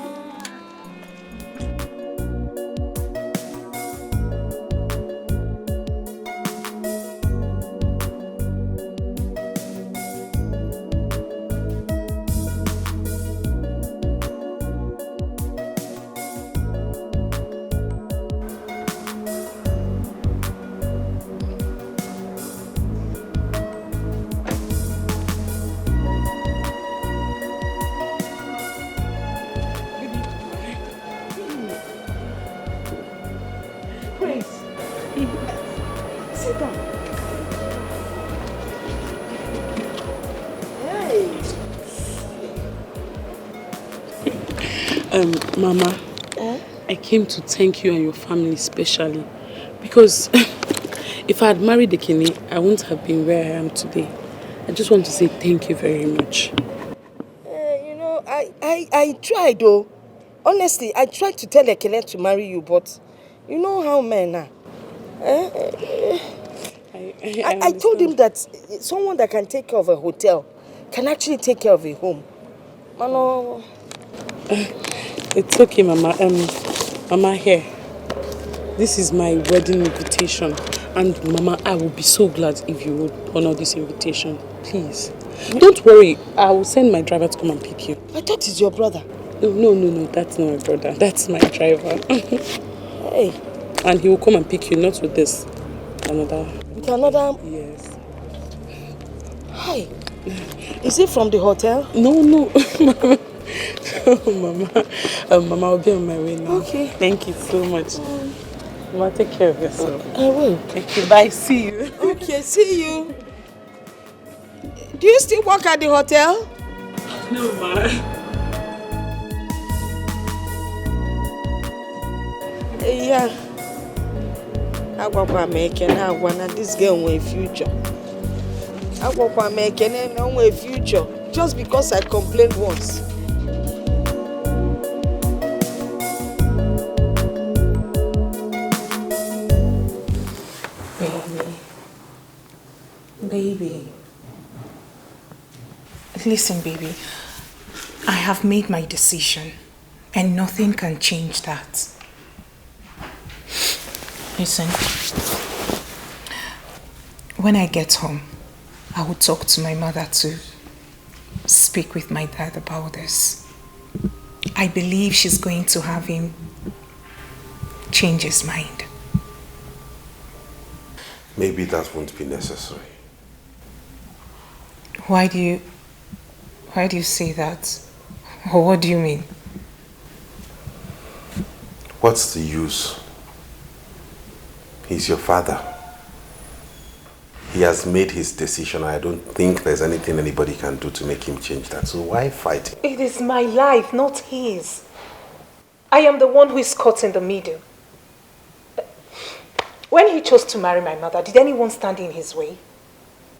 Mama, I came to thank you and your family especially because if I had married Ekene, I wouldn't have been where I am today. I just want to say thank you very much. You know, I tried though. Honestly, I tried to tell Ekene to marry you, but you know how men are. I told him that someone that can take care of a hotel can actually take care of a home. Mano. It's okay, Mama. Mama, here. This is my wedding invitation. And Mama, I will be so glad if you would honor this invitation. Please. Don't worry. I will send my driver to come and pick you. I thought it's your brother. No. That's not my brother. That's my driver. Hey. And he will come and pick you, not with this. Another. With another? Yes. Hi. Is it from the hotel? No. Mama. Mama, I'll be on my way now. Okay. Thank you so much. Mama, take care of yourself. I will. Thank you. Bye. See you. Okay, see you. Do you still work at the hotel? No, Ma. Yeah. Agwakwa Ekene agwa na this girl nwere future. Agwakwa Ekene na nwere future just because I complained once. Baby. Listen, baby. I have made my decision and nothing can change that. Listen. When I get home, I will talk to my mother to speak with my dad about this. I believe she's going to have him change his mind. maybe that won't be necessary. Why do you say that? Or what do you mean? What's the use? He's your father. He has made his decision. I don't think there's anything anybody can do to make him change that. So why fight him? It is my life, not his. I am the one who is caught in the middle. When he chose to marry my mother, did anyone stand in his way?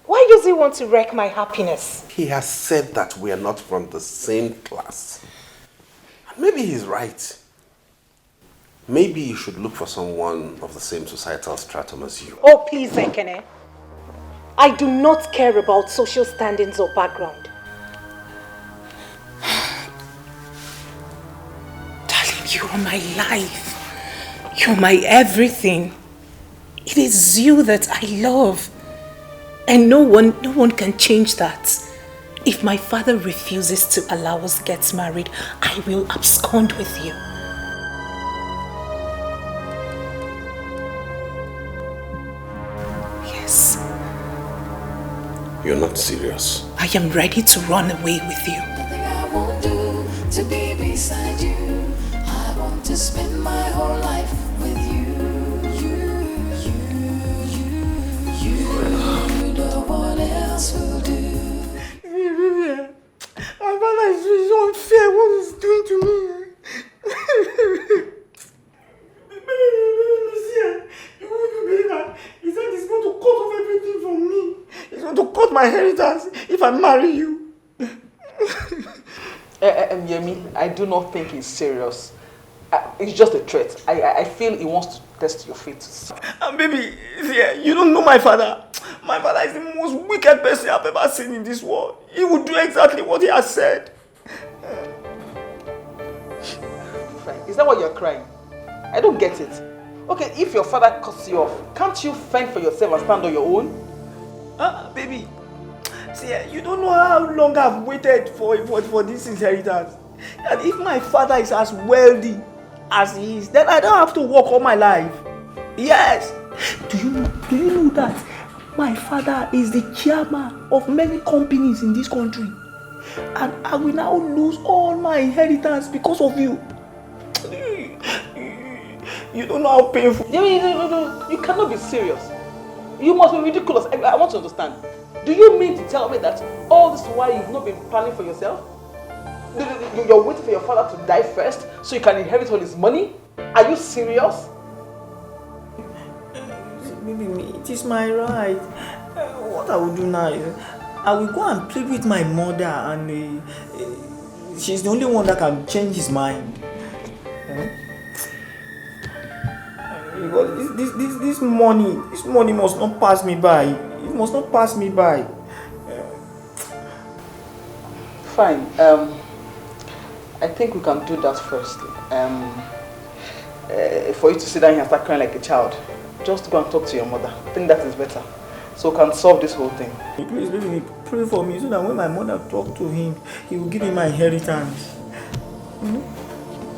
Why does he want to wreck my happiness? He has said that we are not from the same class. And maybe he's right. Maybe you should look for someone of the same societal stratum as you. Oh, please, Ekene. I do not care about social standings or background. Darling, you are my life. You're my everything. It is you that I love. And no one can change that. If my father refuses to allow us get married, I will abscond with you. Yes. You're not serious. I am ready to run away with you. Nothing I won't do to be beside you. I want to spend my whole life with you. No one else will do. My father is unfair. What he's doing to me. He said he's going to cut off everything from me. He's going to cut my inheritance if I marry you. Yemi, I do not think he's serious. It's just a threat. I feel he wants to test your faith. Baby, yeah, you don't know my father. My father is the most wicked person I've ever seen in this world. He would do exactly what he has said. Is that why you're crying? I don't get it. Okay, if your father cuts you off, can't you fend for yourself and stand on your own? Baby, see, you don't know how long I've waited for this inheritance. And if my father is as wealthy as he is, then I don't have to work all my life. Yes. Do you know that my father is the chairman of many companies in this country? And I will now lose all my inheritance because of you. You don't know how painful. No, you cannot be serious. You must be ridiculous. I want to understand. Do you mean to tell me that all this while you've not been planning for yourself? You're waiting for your father to die first so you can inherit all his money? Are you serious? Baby, it is my right. What I will do now is I will go and plead with my mother, and she's the only one that can change his mind. Because this money must not pass me by. It must not pass me by. Fine. I think we can do that first. For you to sit down here and start crying like a child, just go and talk to your mother. I think that is better. So we can solve this whole thing. Please, baby, pray for me so that when my mother talks to him, he will give me my inheritance.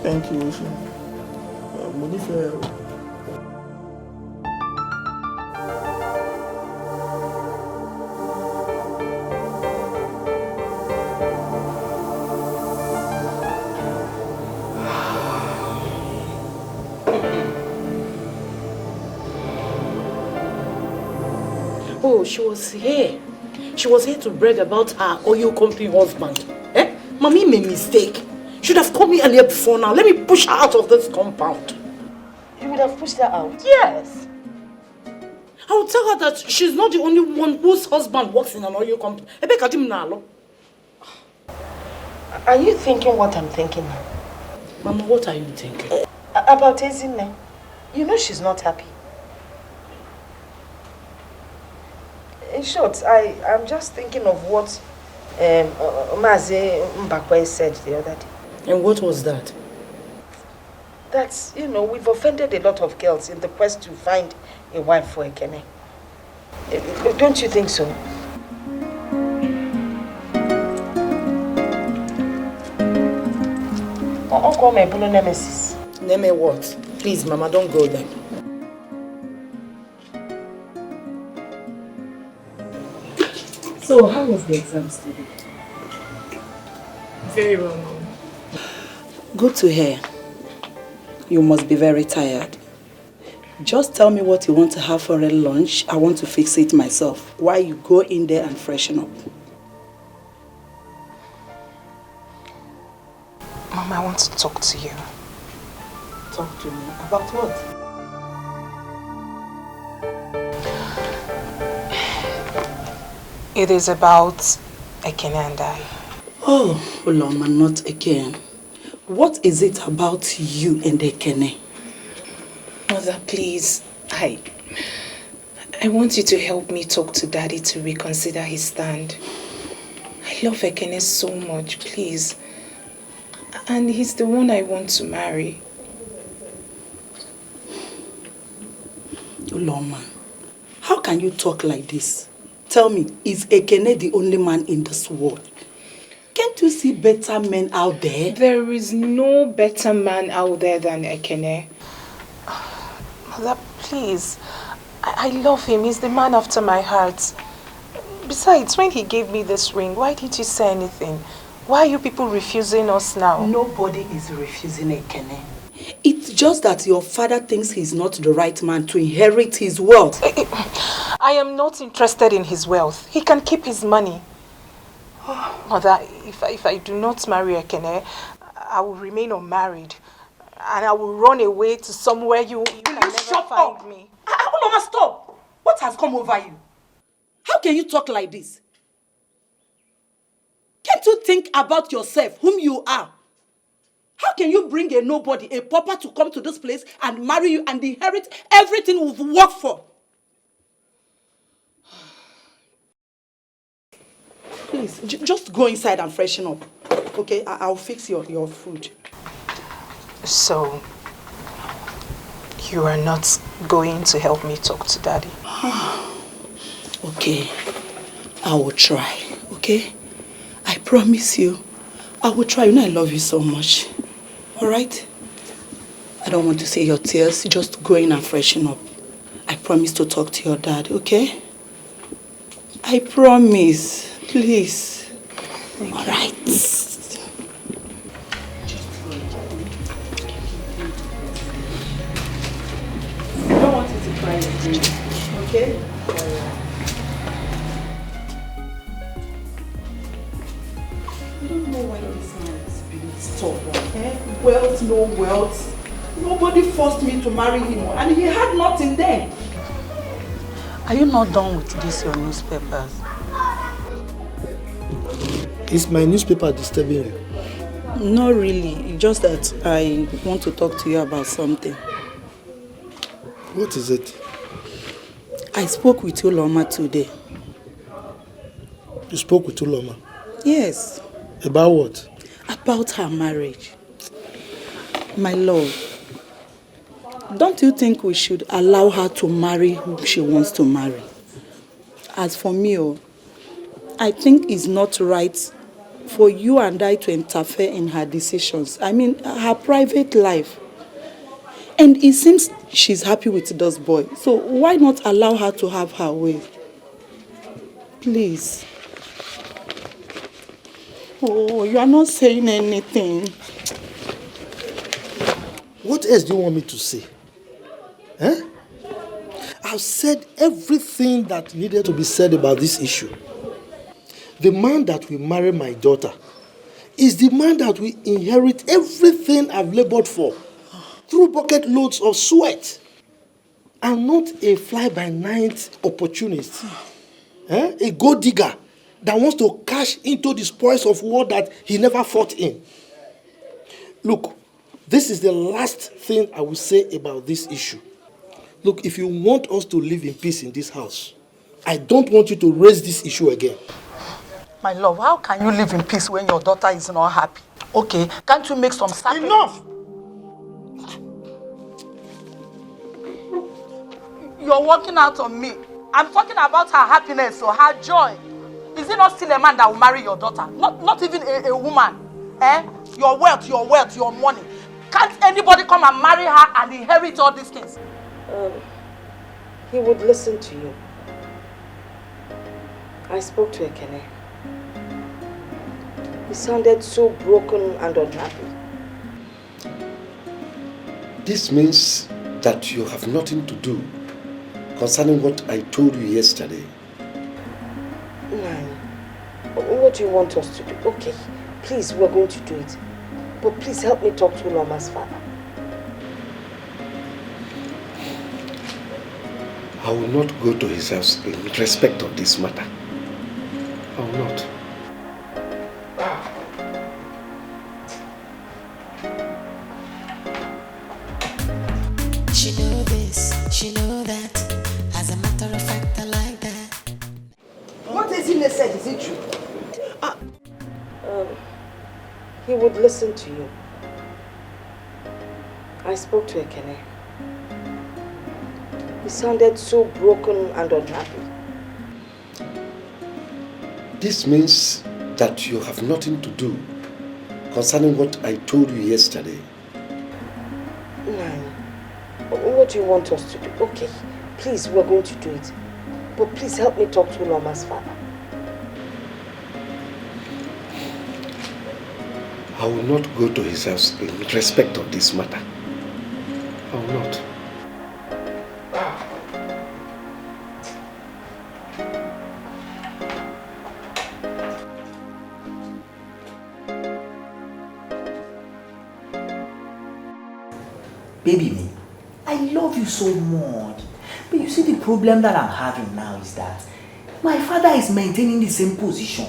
Thank you, Ocean. Oh, she was here. She was here to brag about her oil company husband. Mommy made a mistake. Should have called me earlier before now. Let me push her out of this compound. You would have pushed her out? Yes. I will tell her that she's not the only one whose husband works in an oil company. Are you thinking what I'm thinking now? Mama, what are you thinking? About Ezinne. You know she's not happy. In short, I'm just thinking of what Mazi Mbakwe said the other day. And what was that? That, we've offended a lot of girls in the quest to find a wife for Ekene. Don't you think so? Uncle Mebuno Nemesis. Neme what? Please, Mama, don't go there. So, how was the exams today? Very well, Mom. Good to hear. You must be very tired. Just tell me what you want to have for a lunch. I want to fix it myself while you go in there and freshen up. Mom, I want to talk to you. Talk to me? About what? It is about Ekene and I. Oh, Uloma, not again. What is it about you and Ekene? Mother, please, I want you to help me talk to Daddy to reconsider his stand. I love Ekene so much, please. And he's the one I want to marry. Uloma, how can you talk like this? Tell me, is Ekene the only man in this world? Can't you see better men out there? There is no better man out there than Ekene. Mother, please. I love him. He's the man after my heart. Besides, when he gave me this ring, why did you say anything? Why are you people refusing us now? Nobody is refusing Ekene. It's just that your father thinks he's not the right man to inherit his wealth. I am not interested in his wealth. He can keep his money. Mother, if I do not marry Ekene, I will remain unmarried. And I will run away to somewhere you can never find me. Uloma, stop! What has come over you? How can you talk like this? Can't you think about yourself, whom you are? How can you bring a nobody, a pauper, to come to this place and marry you and inherit everything we've worked for? Please, just go inside and freshen up. Okay, I'll fix your food. So, you are not going to help me talk to Daddy? Okay, I will try, okay? I promise you, I will try. You know I love you so much. Alright? I don't want to see your tears. Just go in and freshen up. I promise to talk to your dad, okay? I promise. Please. Alright. I don't want you to cry again, okay? I don't know why this man is being stubborn. Wealth, no wealth. Nobody forced me to marry him, and he had nothing then. Are you not done with this, your newspapers? Is my newspaper disturbing you? Not really. Just that I want to talk to you about something. What is it? I spoke with Uloma today. You spoke with Uloma? Yes. About what? About her marriage. My love, don't you think we should allow her to marry who she wants to marry? As for me, I think it's not right for you and I to interfere in her decisions. I mean, her private life. And it seems she's happy with this boy. So why not allow her to have her way? Please. Oh, you are not saying anything. What else do you want me to say? Eh? I've said everything that needed to be said about this issue. The man that will marry my daughter is the man that will inherit everything I've labored for through bucket loads of sweat. I'm not a fly-by-night opportunist. A gold digger that wants to cash into the spoils of war that he never fought in. Look, this is the last thing I will say about this issue. Look, if you want us to live in peace in this house, I don't want you to raise this issue again. My love, how can you live in peace when your daughter is not happy? Okay, can't you make some sacrifice? Enough! You're working out on me. I'm talking about her happiness or her joy. Is it not still a man that will marry your daughter? Not even a woman. Your wealth, your money. Can't anybody come and marry her and inherit all these things? He would listen to you. I spoke to Ekene. He sounded so broken and unhappy. This means that you have nothing to do concerning what I told you yesterday. Nani, what do you want us to do? Okay, please, we're going to do it. But please help me talk to Uloma's father. I will not go to his house in respect of this matter. I will not. She know this, she know that. As a matter of fact, I like that. What is Ini said? Is it true? He would listen to you. I spoke to Ekene. He sounded so broken and unhappy. This means that you have nothing to do concerning what I told you yesterday. Nani, what do you want us to do? Okay, please, we're going to do it. But please help me talk to Uloma's father. I will not go to his house in respect of this matter. I will not. Baby me, I love you so much. But you see, the problem that I'm having now is that my father is maintaining the same position.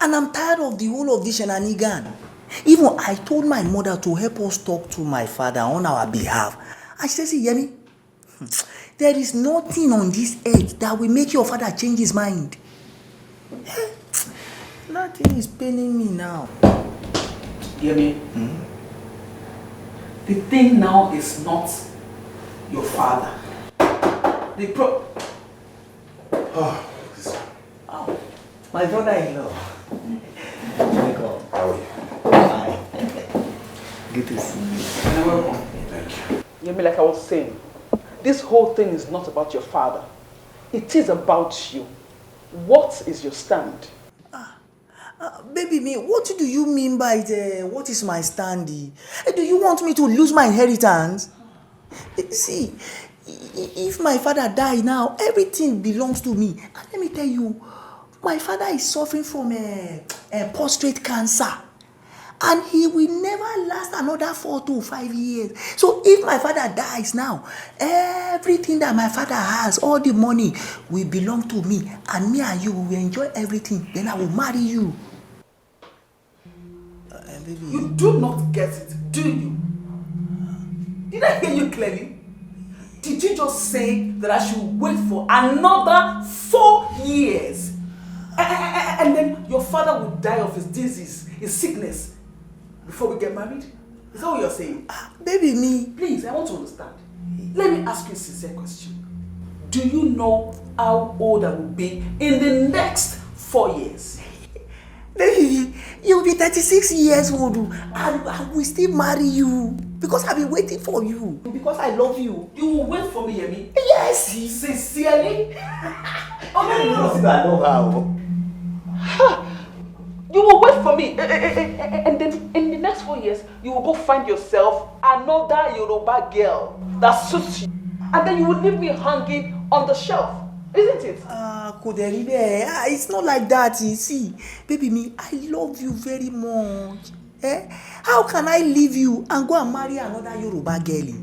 And I'm tired of the whole of this shenanigan. Even I told my mother to help us talk to my father on our behalf. And she said, see, Yemi, there is nothing on this earth that will make your father change his mind. Nothing is paining me now. Yemi, the thing now is not your father. My brother-in-law. Welcome. How are you? Fine. Good to see you. Welcome. Thank you. Yemi, like I was saying, this whole thing is not about your father. It is about you. What is your stand? Baby me, what do you mean by what is my stand? Do you want me to lose my inheritance? See, if my father die now, everything belongs to me. And let me tell you, my father is suffering from a prostate cancer. And he will never last another 4 to 5 years. So if my father dies now, everything that my father has, all the money, will belong to me. And me and you will enjoy everything. Then I will marry you. Baby. You do not get it, do you? Did I hear you clearly? Did you just say that I should wait for another 4 years? And then your father will die of his disease, his sickness, before we get married? Is that what you're saying? Baby, me. Please, I want to understand. Let me ask you a sincere question. Do you know how old I will be in the next 4 years? Baby, you'll be 36 years old and I will still marry you because I've been waiting for you. Because I love you. You will wait for me, Yemi? Yes. Sincerely? Oh, no. I love her. You will wait for me, and then in the next 4 years, you will go find yourself another Yoruba girl that suits you, and then you will leave me hanging on the shelf, isn't it? It's not like that, you see. Baby me, I love you very much. How can I leave you and go and marry another Yoruba girl?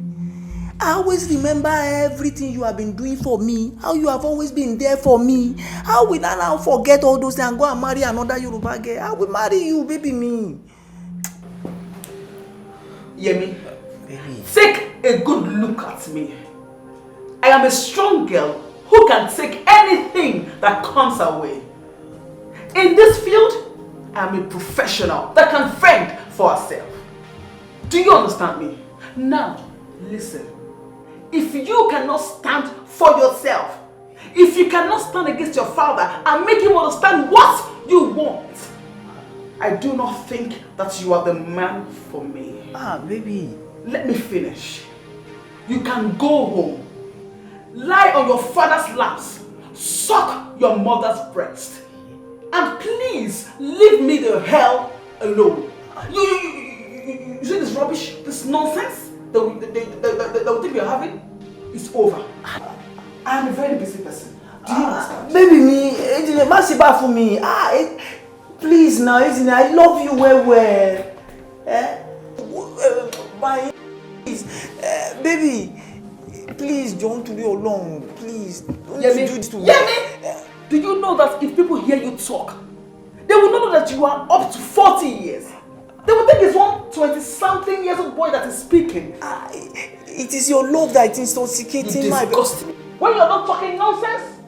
I always remember everything you have been doing for me, how you have always been there for me. How will I now forget all those things and go and marry another Yoruba girl? I will marry you, baby me. Yemi, take a good look at me. I am a strong girl who can take anything that comes her way. In this field, I am a professional that can fend for herself. Do you understand me? Now, listen. If you cannot stand for yourself, if you cannot stand against your father and make him understand what you want, I do not think that you are the man for me. Baby. Let me finish. You can go home, lie on your father's laps, suck your mother's breast. And please, leave me the hell alone. You see this rubbish, this nonsense that we think we are having? It's over. I am a very busy person. Do you understand? Baby, me, Masiba for me. Please now, I love you well. Please, baby, please don't do it alone. Please, don't do this to me. Do you know that if people hear you talk, they will not know that you are up to 40 years? They will think it's one 20-something years old boy that is speaking. It is your love that is intoxicating my... When you're not talking nonsense,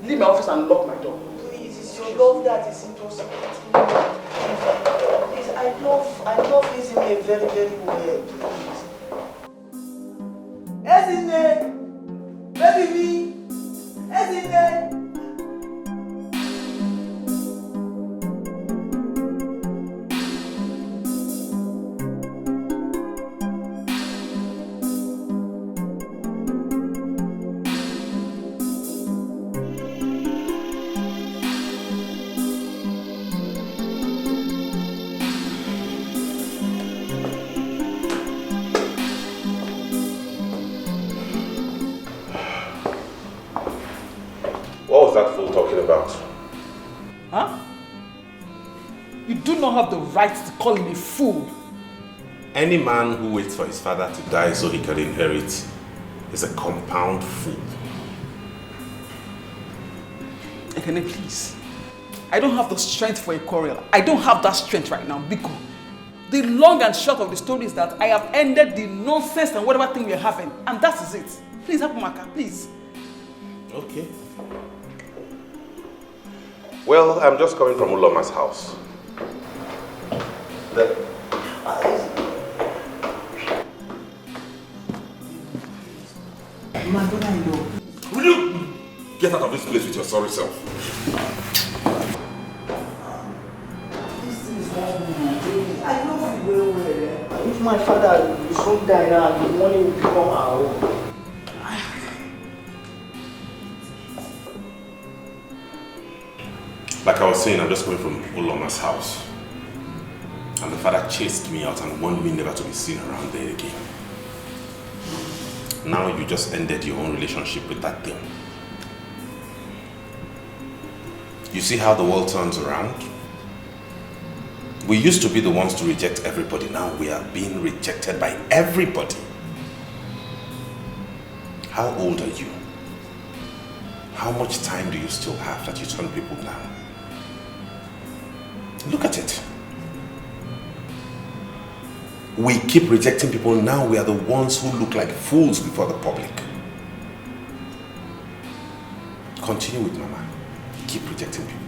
leave my office and lock my door. Please, it's your love that is intoxicating. Please, I love Ezine very, very well. Please. Ezine! Baby me! Ezine! What was that fool talking about? Huh? You do not have the right to call him a fool. Any man who waits for his father to die so he can inherit is a compound fool. Ekene, please. I don't have the strength for a quarrel. I don't have that strength right now, Biko. The long and short of the story is that I have ended the nonsense and whatever thing we're having, and that is it. Please help Maka, please. Okay. Well, I'm just coming from Uloma's house. My brother-in-law. Will you get out of this place with your sorry self? I know you well. If my father is home die now, the money will become our own. Like I was saying, I'm just coming from Uloma's house. And the father chased me out and warned me never to be seen around there again. Now you just ended your own relationship with that thing. You see how the world turns around? We used to be the ones to reject everybody. Now we are being rejected by everybody. How old are you? How much time do you still have that you turn people down? Look at it. We keep rejecting people. Now we are the ones who look like fools before the public. Continue with Mama. Keep rejecting people.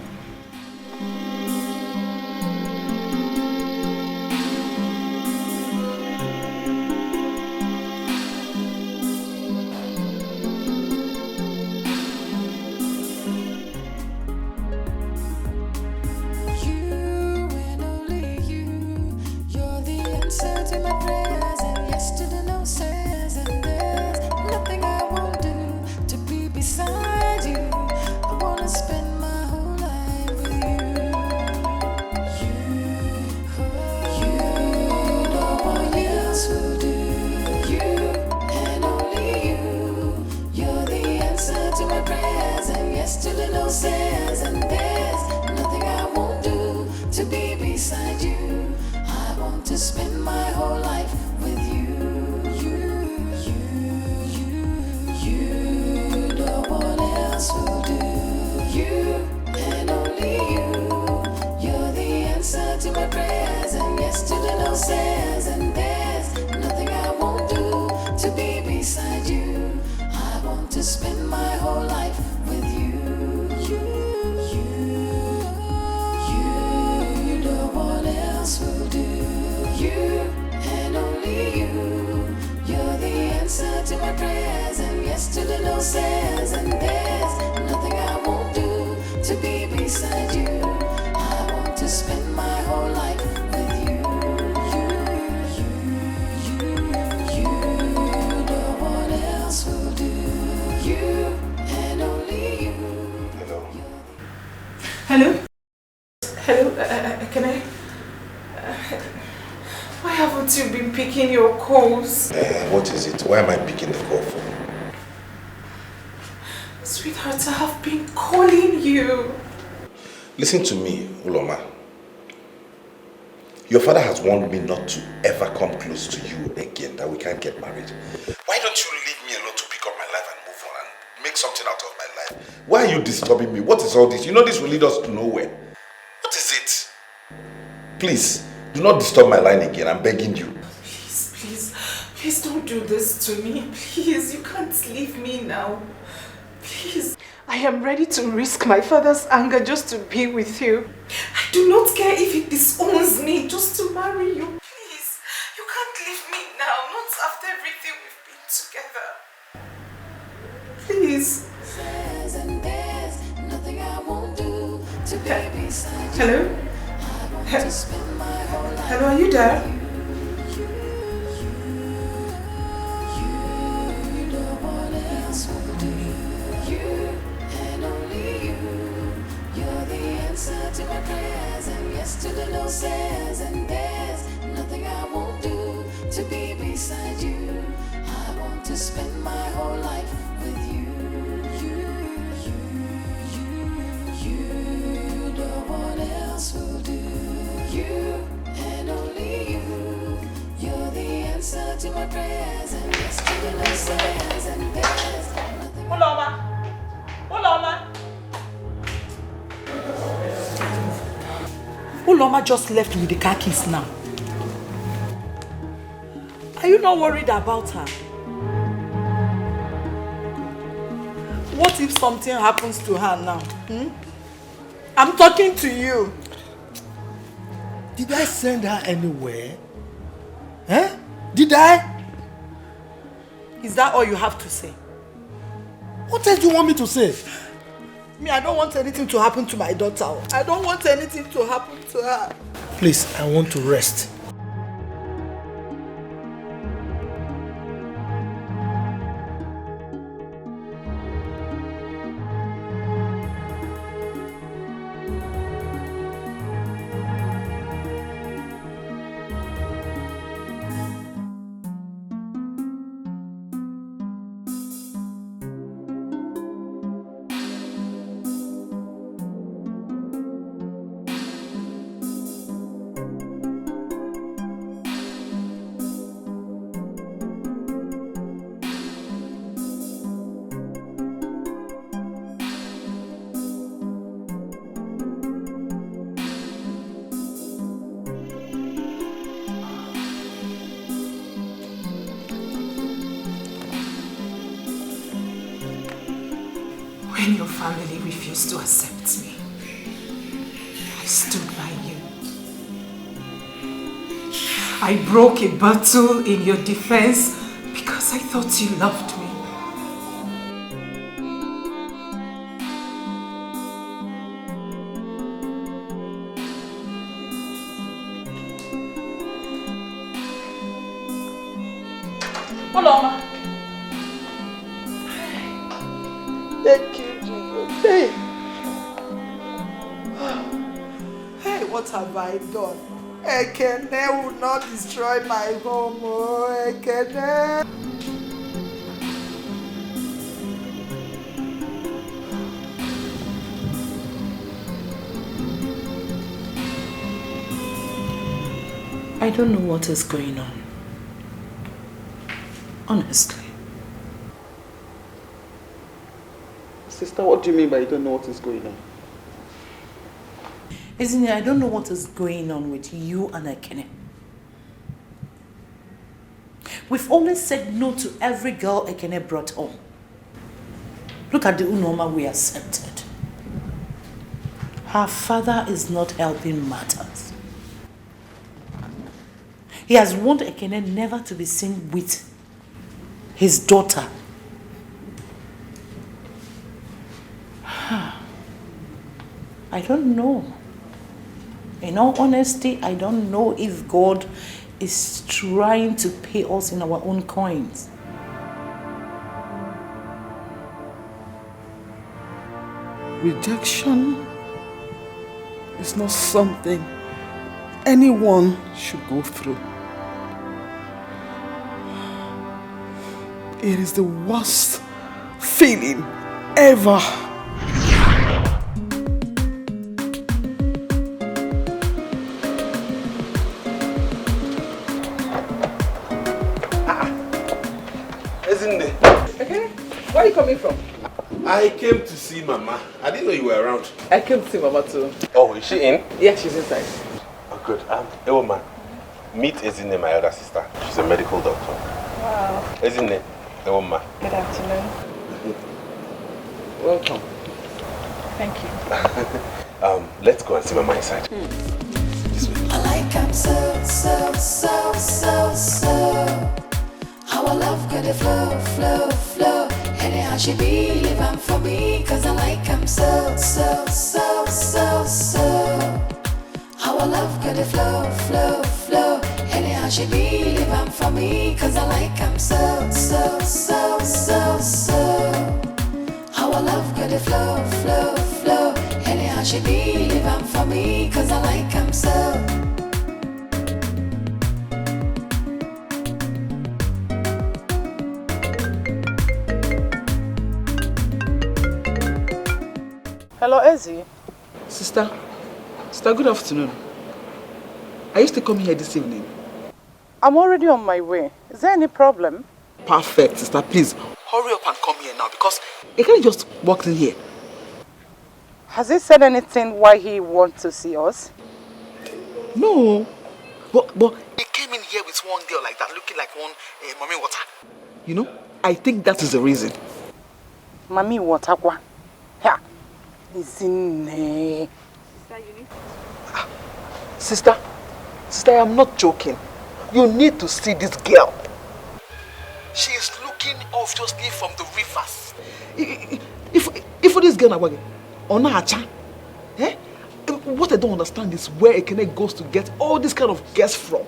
You and only you. Hello? Hello? Can I? Why haven't you been picking your calls? What is it? Why am I picking the call for? Sweetheart, I have been calling you. Listen to me, Uloma. Your father has warned me not to ever come close to you again, that we can't get married. Why don't you leave me alone to pick up my life and move on and make something out of my life? Why are you disturbing me? What is all this? You know this will lead us to nowhere. What is it? Please, do not disturb my line again. I'm begging you. Please don't do this to me. Please, you can't leave me now. Please. I am ready to risk my father's anger just to be with you. I do not care if he disowns me just to marry you. Please, you can't leave me now. Not after everything we've been together. Please. Hello? Hello, are you there? To my prayers and yes to the no says, and there's nothing I won't do to be beside you. I want to spend my whole life with you. You, no one else will do. You and only you. You're the answer to my prayers and yes to the no says, and there's nothing. Uloma! Uloma just left with the car keys now. Are you not worried about her? What if something happens to her now? I'm talking to you. Did I send her anywhere? Huh? Did I? Is that all you have to say? What else do you want me to say? Me, I don't want anything to happen to my daughter. I don't want anything to happen to her. Please, I want to rest. When your family refused to accept me, I stood by you. I broke a bottle in your defense because I thought you loved me. Uloma. Thank you, Jesus. Hey. Hey, what have I done? Ekene will not destroy my home. Oh, Ekene. I don't know what is going on. Honestly. Sister, what do you mean by you don't know what is going on? Isn't it? I don't know what is going on with you and Ekene. We've always said no to every girl Ekene brought home. Look at the Unoma we accepted. Her father is not helping matters. He has warned Ekene never to be seen with his daughter. I don't know. In all honesty, I don't know if God is trying to pay us in our own coins. Rejection is not something anyone should go through. It is the worst feeling ever. Isn't it? Okay. Where are you coming from? I came to see Mama. I didn't know you were around. I came to see Mama too. Oh, is she in? Yeah, she's inside. Oh, good. Hey, woman. Meet Ezine, my elder sister. She's a medical doctor. Wow. Ezine, the woman. Good afternoon. Welcome. Thank you. Let's go and see Mama inside. I like him so. How our love got to flow. Anyhow she be living for me, cause I like him so. How our love got to flow. Anyhow she be living for me, cause I like him so. How our love got to flow. Anyhow she be living for me, cause I like him so. Hello, Ezzy. Sister, good afternoon. Are you still coming here this evening? I'm already on my way. Is there any problem? Perfect, sister. Please, hurry up and come here now because he can't just walk in here. Has he said anything why he wants to see us? No. But he came in here with one girl like that, looking like one mommy water. You know, I think that is the reason. Mommy water kwa? Yeah. Sister, I am not joking. You need to see this girl. She is looking obviously from the rivers. If this girl is on her chan, what I don't understand is where Ekene goes to get all this kind of guests from.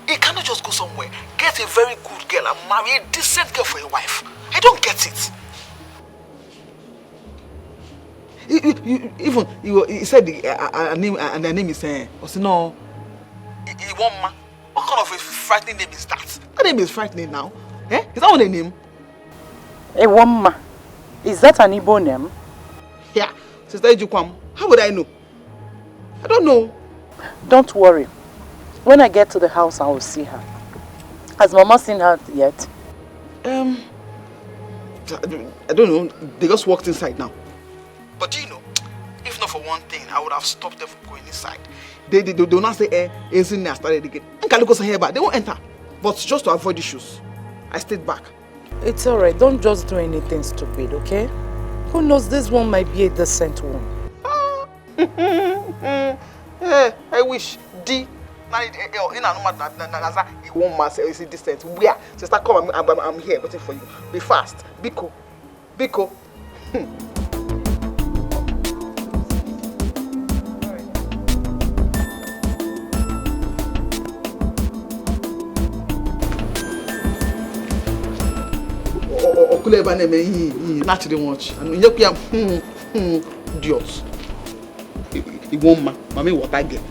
He cannot just go somewhere, get a very good girl and marry a decent girl for a wife. I don't get it. Even he said her name is Osino. Iwoma. What kind of a frightening name is that? That name is frightening now. Is that what the name? Iwoma. Is that an Igbo name? Yeah. Sister Ejukwam. How would I know? I don't know. Don't worry. When I get to the house, I will see her. Has Mama seen her yet? I don't know. They just walked inside now. But do you know, if not for one thing, I would have stopped them from going inside. They do not say, it's in there, started again. They won't enter. But just to avoid issues, I stayed back. It's alright. Don't just do anything stupid, okay? Who knows, this one might be a decent one. I wish. Is decent. Where? Sister, come, I'm here waiting for you. Be fast. Biko. Okuleba name he naturally watch and you can idiot. He won't mommy what I get.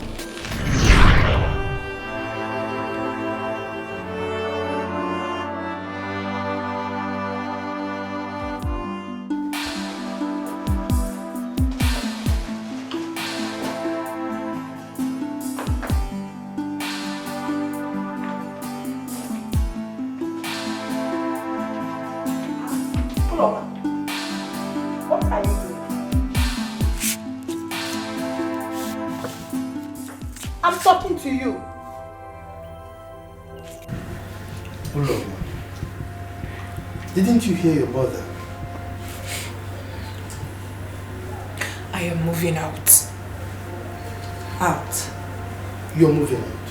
What are you doing? I'm talking to you. Uloma, didn't you hear your mother? I am moving out. Out? You're moving out?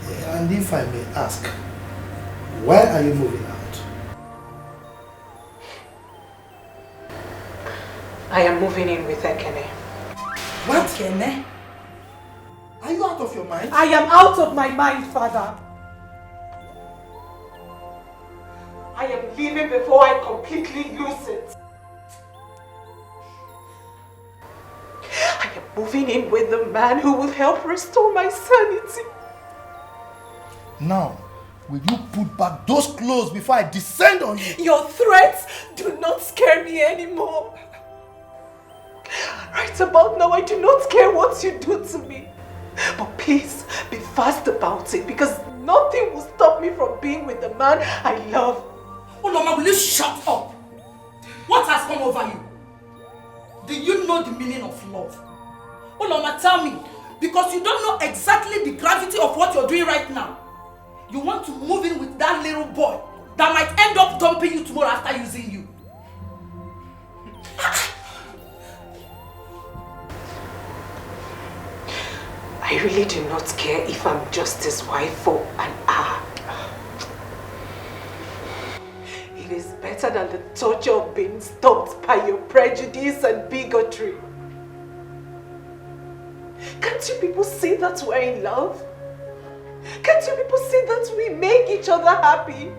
Yeah, and if I may ask, why are you moving out? I am moving in with Ekene. What? Ekene? Are you out of your mind? I am out of my mind, Father. I am leaving before I completely lose it. moving in with the man who will help restore my sanity. Now, will you put back those clothes before I descend on you? Your threats do not scare me anymore. Right about now, I do not care what you do to me. But please, be fast about it, because nothing will stop me from being with the man I love. Oh, Mama, will you shut up? What has come over you? Do you know the meaning of love? Oh, Mama, tell me, because you don't know exactly the gravity of what you're doing right now. You want to move in with that little boy that might end up dumping you tomorrow after using you. I really do not care if I'm just his wife for an hour. It is better than the torture of being stopped by your prejudice and bigotry. Can't you people see that we're in love? Can't you people see that we make each other happy?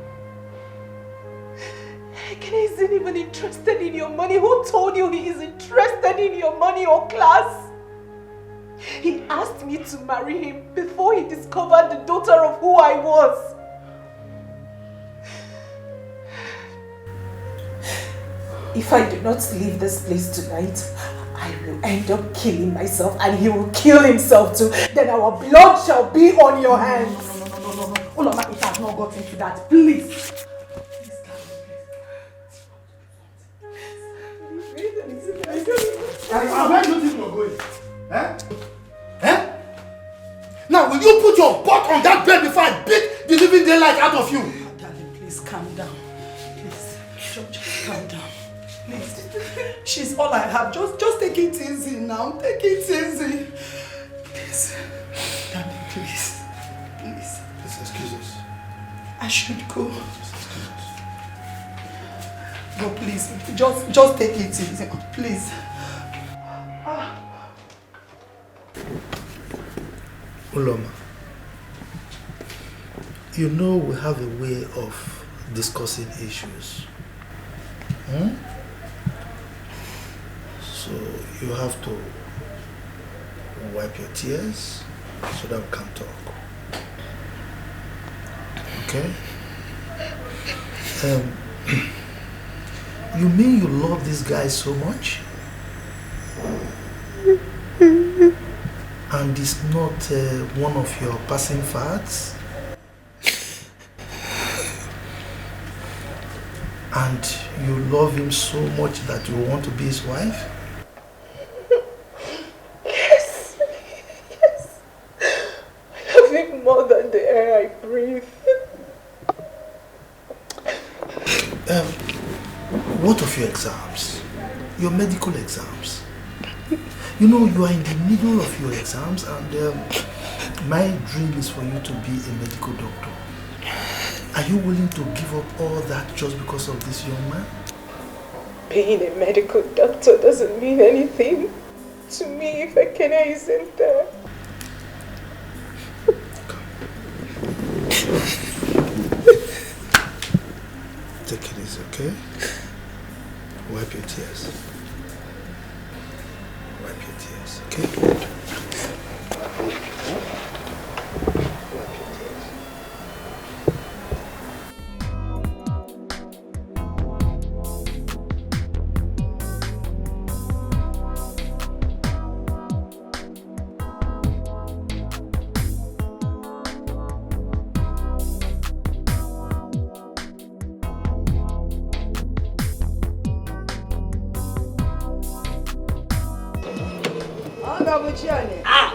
Ekene isn't even interested in your money. Who told you he is interested in your money or class? He asked me to marry him before he discovered the daughter of who I was. If I do not leave this place tonight, I will end up killing myself and he will kill himself too. Then our blood shall be on your hands. No. Oh, Mama, it has not gotten to that. Please. Where do you think you're going? Now, will you put your butt on that bed before I beat the living daylight out of you? Darling, please calm down. Please, just calm down. Please. She's all I have. Just take it easy now. Take it easy. Please. Darling, please. Please. Please excuse us. I should go. No, please. Just take it easy. Please. Uloma, you know we have a way of discussing issues. So you have to wipe your tears so that we can talk. Okay? You mean you love this guy so much? And it's not one of your passing fads? And you love him so much that you want to be his wife? Yes. I love him more than the air I breathe. What of your exams? Your medical exams? You know, you are in the middle of your exams and my dream is for you to be a medical doctor. Are you willing to give up all that just because of this young man? Being a medical doctor doesn't mean anything to me if Ekene isn't there. Take it easy, okay? Wipe your tears. Wipe your tears, okay?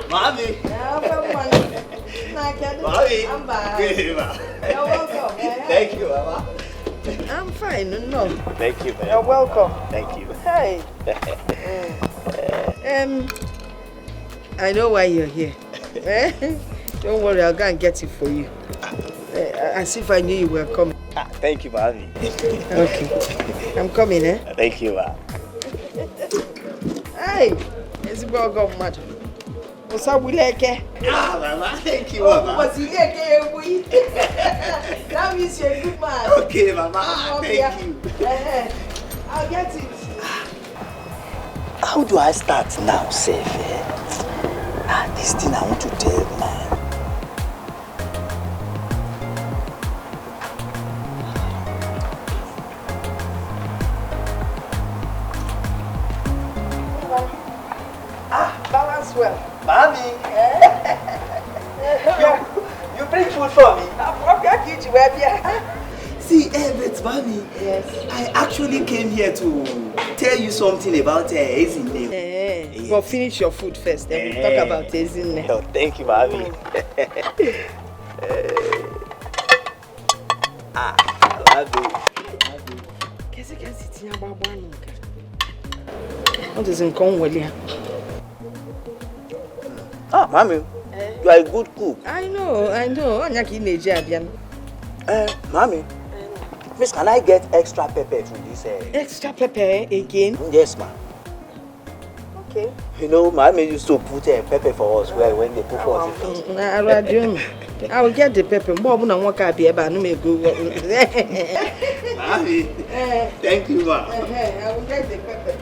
Mommy. I'm back. Good, Ma. You're welcome. Thank you, Mama. I'm fine. No. Thank you, man. You're welcome. Thank you. Hey. I know why you're here. Don't worry, I'll go and get it for you. As if I knew you were coming. Thank you, Mommy. Okay. I'm coming, eh? Thank you, Ma. Hey. It's about God, madam. What's up with Dikeh? Mama, thank you, Mama. What's Dikeh? That means you're a good man. Okay, Mama. Thank you. I'll get it. How do I start now, Seth? this thing I want to tell you, man. Balance well. Mommy! you bring food for me? See, but mommy, yes. I actually came here to tell you something about Ezine. Yes. But finish your food first, then we'll talk about Ezine. Oh, thank you, mommy. What is in Conway? Ah, mommy, you are a good cook. I know. Mommy, please can I get extra pepper to this? Extra pepper again? Yes, ma'am. Okay. You know, mommy used to put pepper for us when they put for us. I will get the pepper. Mommy, thank you, ma'am. I will get the pepper.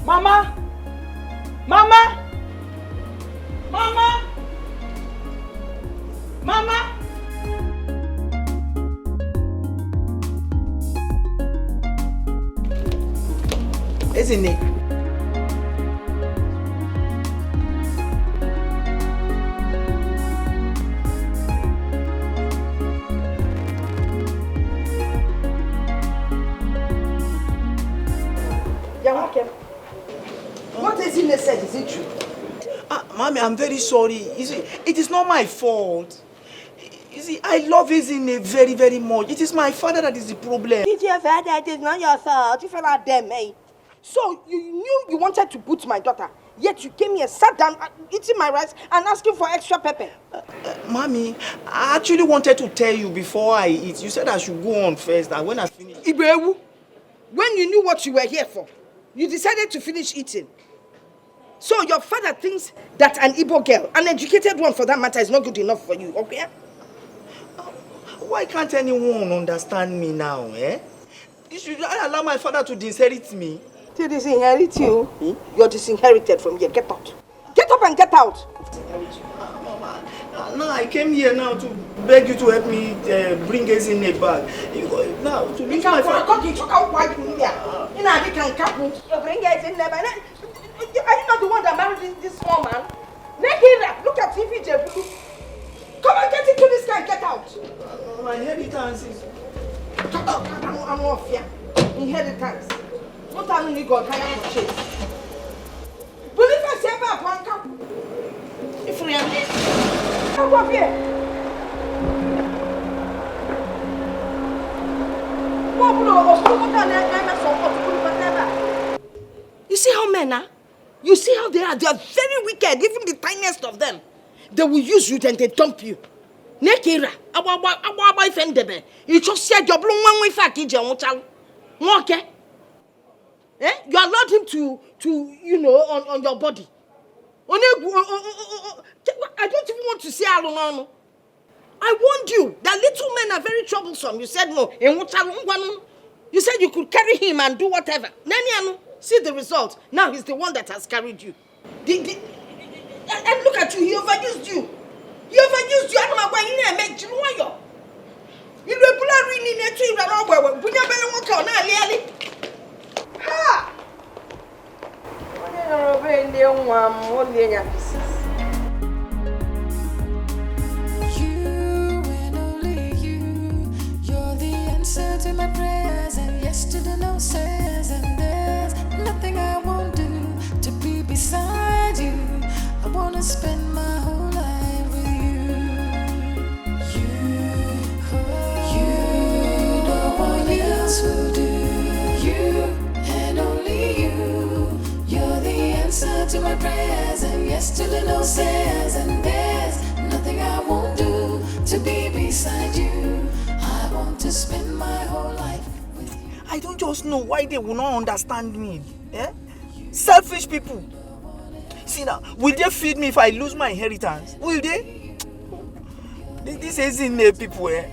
Mama! Mama! Mama! Mama! Isn't it? What Ezine said, is it true? Mommy, I'm very sorry. You see, it is not my fault. You see, I love Ezine very, very much. It is my father that is the problem. It's your father, it is not your fault. You fell out there, eh? So you knew you wanted to put my daughter, yet you came here, sat down, eating my rice and asking for extra pepper. Mommy, I actually wanted to tell you before I eat. You said I should go on first, and when I finish... Ibewu, when you knew what you were here for, you decided to finish eating. So your father thinks that an Igbo girl, an educated one for that matter, is not good enough for you, okay? Why can't anyone understand me now, eh? You should allow my father to disinherit me. To disinherit you? You're disinherited from here. Get out. Get up and get out. Mama, now I came here now to beg you to help me bring Ezine back. Now, to reach my father. You bring Ezine back. Are you not the one that married this small man? Look at TV, Jebu. Come and get into this guy, get out. My inheritance is... I'm off here. Inheritance. What time you got higher for chase? Believe I say about one cup. If we are come up here. You see how men are? You see how they are? They are very wicked, even the tiniest of them. They will use you, then they dump you. Nekira, awa ifendebe. You just said your blue one way fat ije onchal. Okay? Eh? You allowed him to you know, on your body. I don't even want to say alone. I warned you that little men are very troublesome. You said no. You said you could carry him and do whatever. See the result. Now he's the one that has carried you. And look at you, he overused you. He overused you. I don't know why he didn't make you. You will pull out in the tree and over. Put your belly walk on. Ha! You and only you. You're the answer to my prayers, and yes to the no says, and there's nothing I won't do to be beside you. I wanna spend my whole life with you. You know what else will do. You and only you. You're the answer to my prayers. yes to the no says, and there's nothing I won't do to be beside you. I want to spend my whole life with you. I don't just know why they will not understand me. Eh? Selfish people. See now, will they feed me if I lose my inheritance? Will they? This isn't people, eh?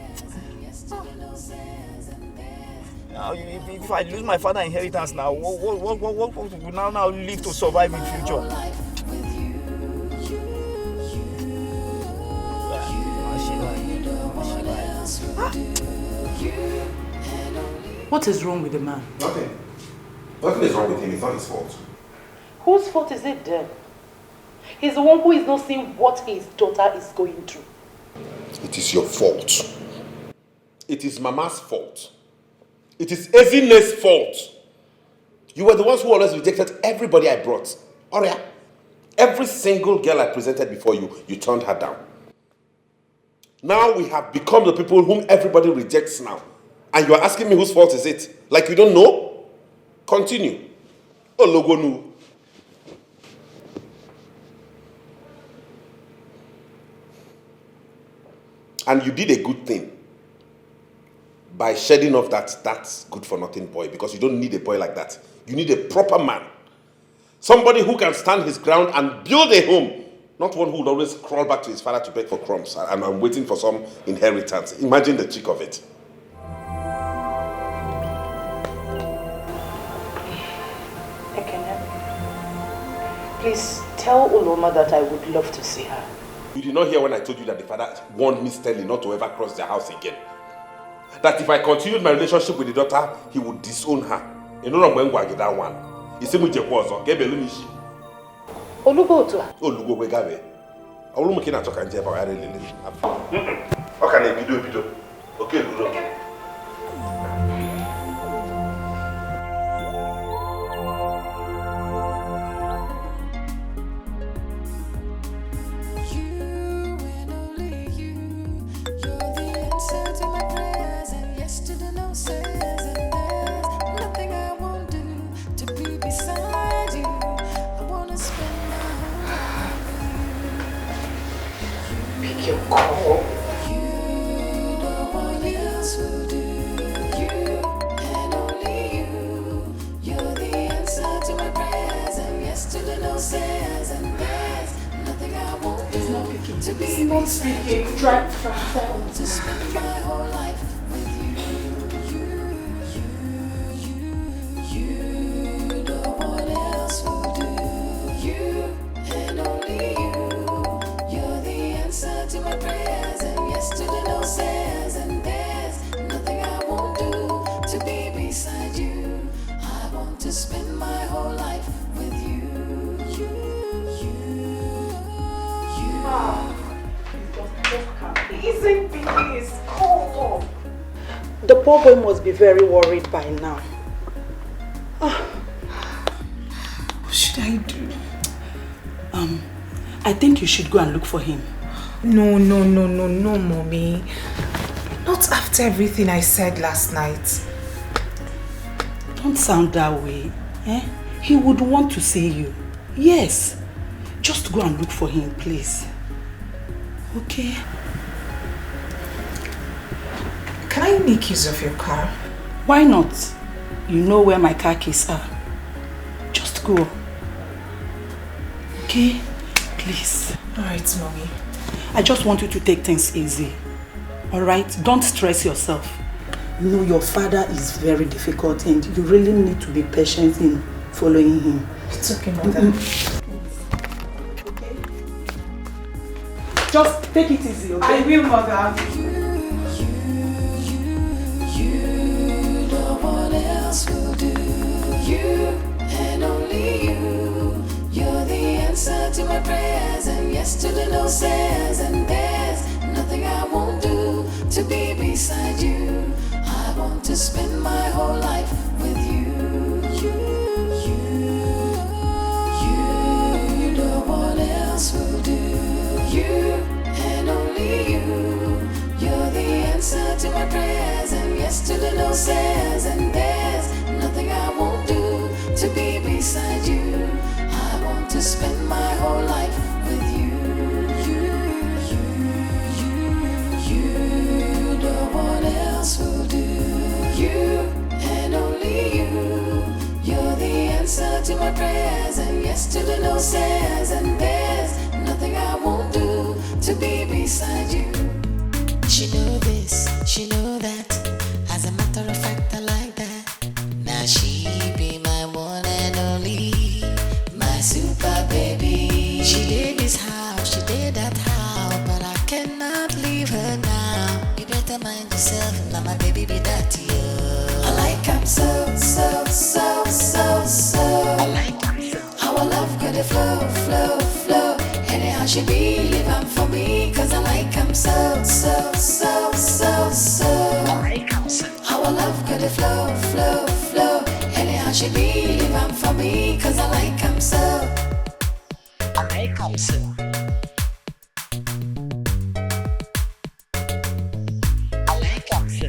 Now, if I lose my father's inheritance now, what will now live to survive in future? What is wrong with the man? Nothing. Nothing is wrong with him. It's not his fault. Whose fault is it then? He's the one who is not seeing what his daughter is going through. It is your fault. It is Mama's fault. It is Ezine's fault. You were the ones who always rejected everybody I brought. Oria, every single girl I presented before you, you turned her down. Now we have become the people whom everybody rejects now. And you are asking me whose fault is it? Like you don't know? Continue. Ologonu. And you did a good thing by shedding off that's good for nothing boy, because you don't need a boy like that. You need a proper man. Somebody who can stand his ground and build a home. Not one who will always crawl back to his father to beg for crumbs and I'm waiting for some inheritance. Imagine the cheek of it. Please tell Uloma that I would love to see her. You did not hear when I told you that the father warned me sternly not to ever cross their house again. That if I continued my relationship with the daughter, he would disown her. You know what that one? He said, Olugo to her. Olugo wegabe. Olumo kina toka nje pa yare lele. Okay, na bido. Okay, Ludo. The poor boy must be very worried by now. What should I do? I think you should go and look for him. No, Mommy. Not after everything I said last night. Don't sound that way. Eh? He would want to see you. Yes. Just go and look for him, please. Okay? Can I make use of your car? Why not? You know where my car keys are. Just go. Okay? Please. Alright, Mommy. I just want you to take things easy. Alright? Don't stress yourself. You know your father is very difficult and you really need to be patient in following him. It's okay, Mother. Okay? Just take it easy, okay? I will, Mother. Will do. You and only you. You're the answer to my prayers and yes to the no says, and there's nothing I won't do to be beside you. I want to spend my whole life with you. You, no one else will do. You and only you. You're the answer to my prayers and yes to the no says, and there's nothing I won't do to be beside you. I want to spend my whole life answer to my prayers and yes to the no says, and there's nothing I won't do to be beside you. She know this, she know that. As a matter of fact, I like that. Now she be my one and only, my super baby. She did this house, she did that house, but I cannot leave her now. You better mind yourself, now my baby be that to you. I like him so, so, so, so, so. I like him so. Our love could flow, flow, flow. Anyhow she be, leave him for me, cause I like him so, so, so, so, so. I like him so. Our love could flow, flow, flow. Anyhow she be, leave him for me, cause I like him so. I like him so. I like him so.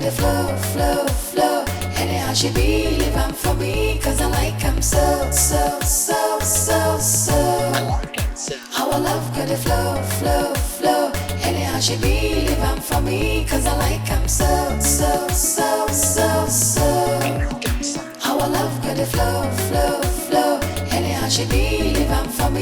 Flow, flow, flow. Anyhow she be, leave him for me, cause I like him so, so, so, so, so. I like him so. Our love could flow, flow, flow. Anyhow she be, leave him for me, cause I like him so, so, so, so, so. I like him so. Our love could flow, flow, flow. Anyhow she be, leave him for me.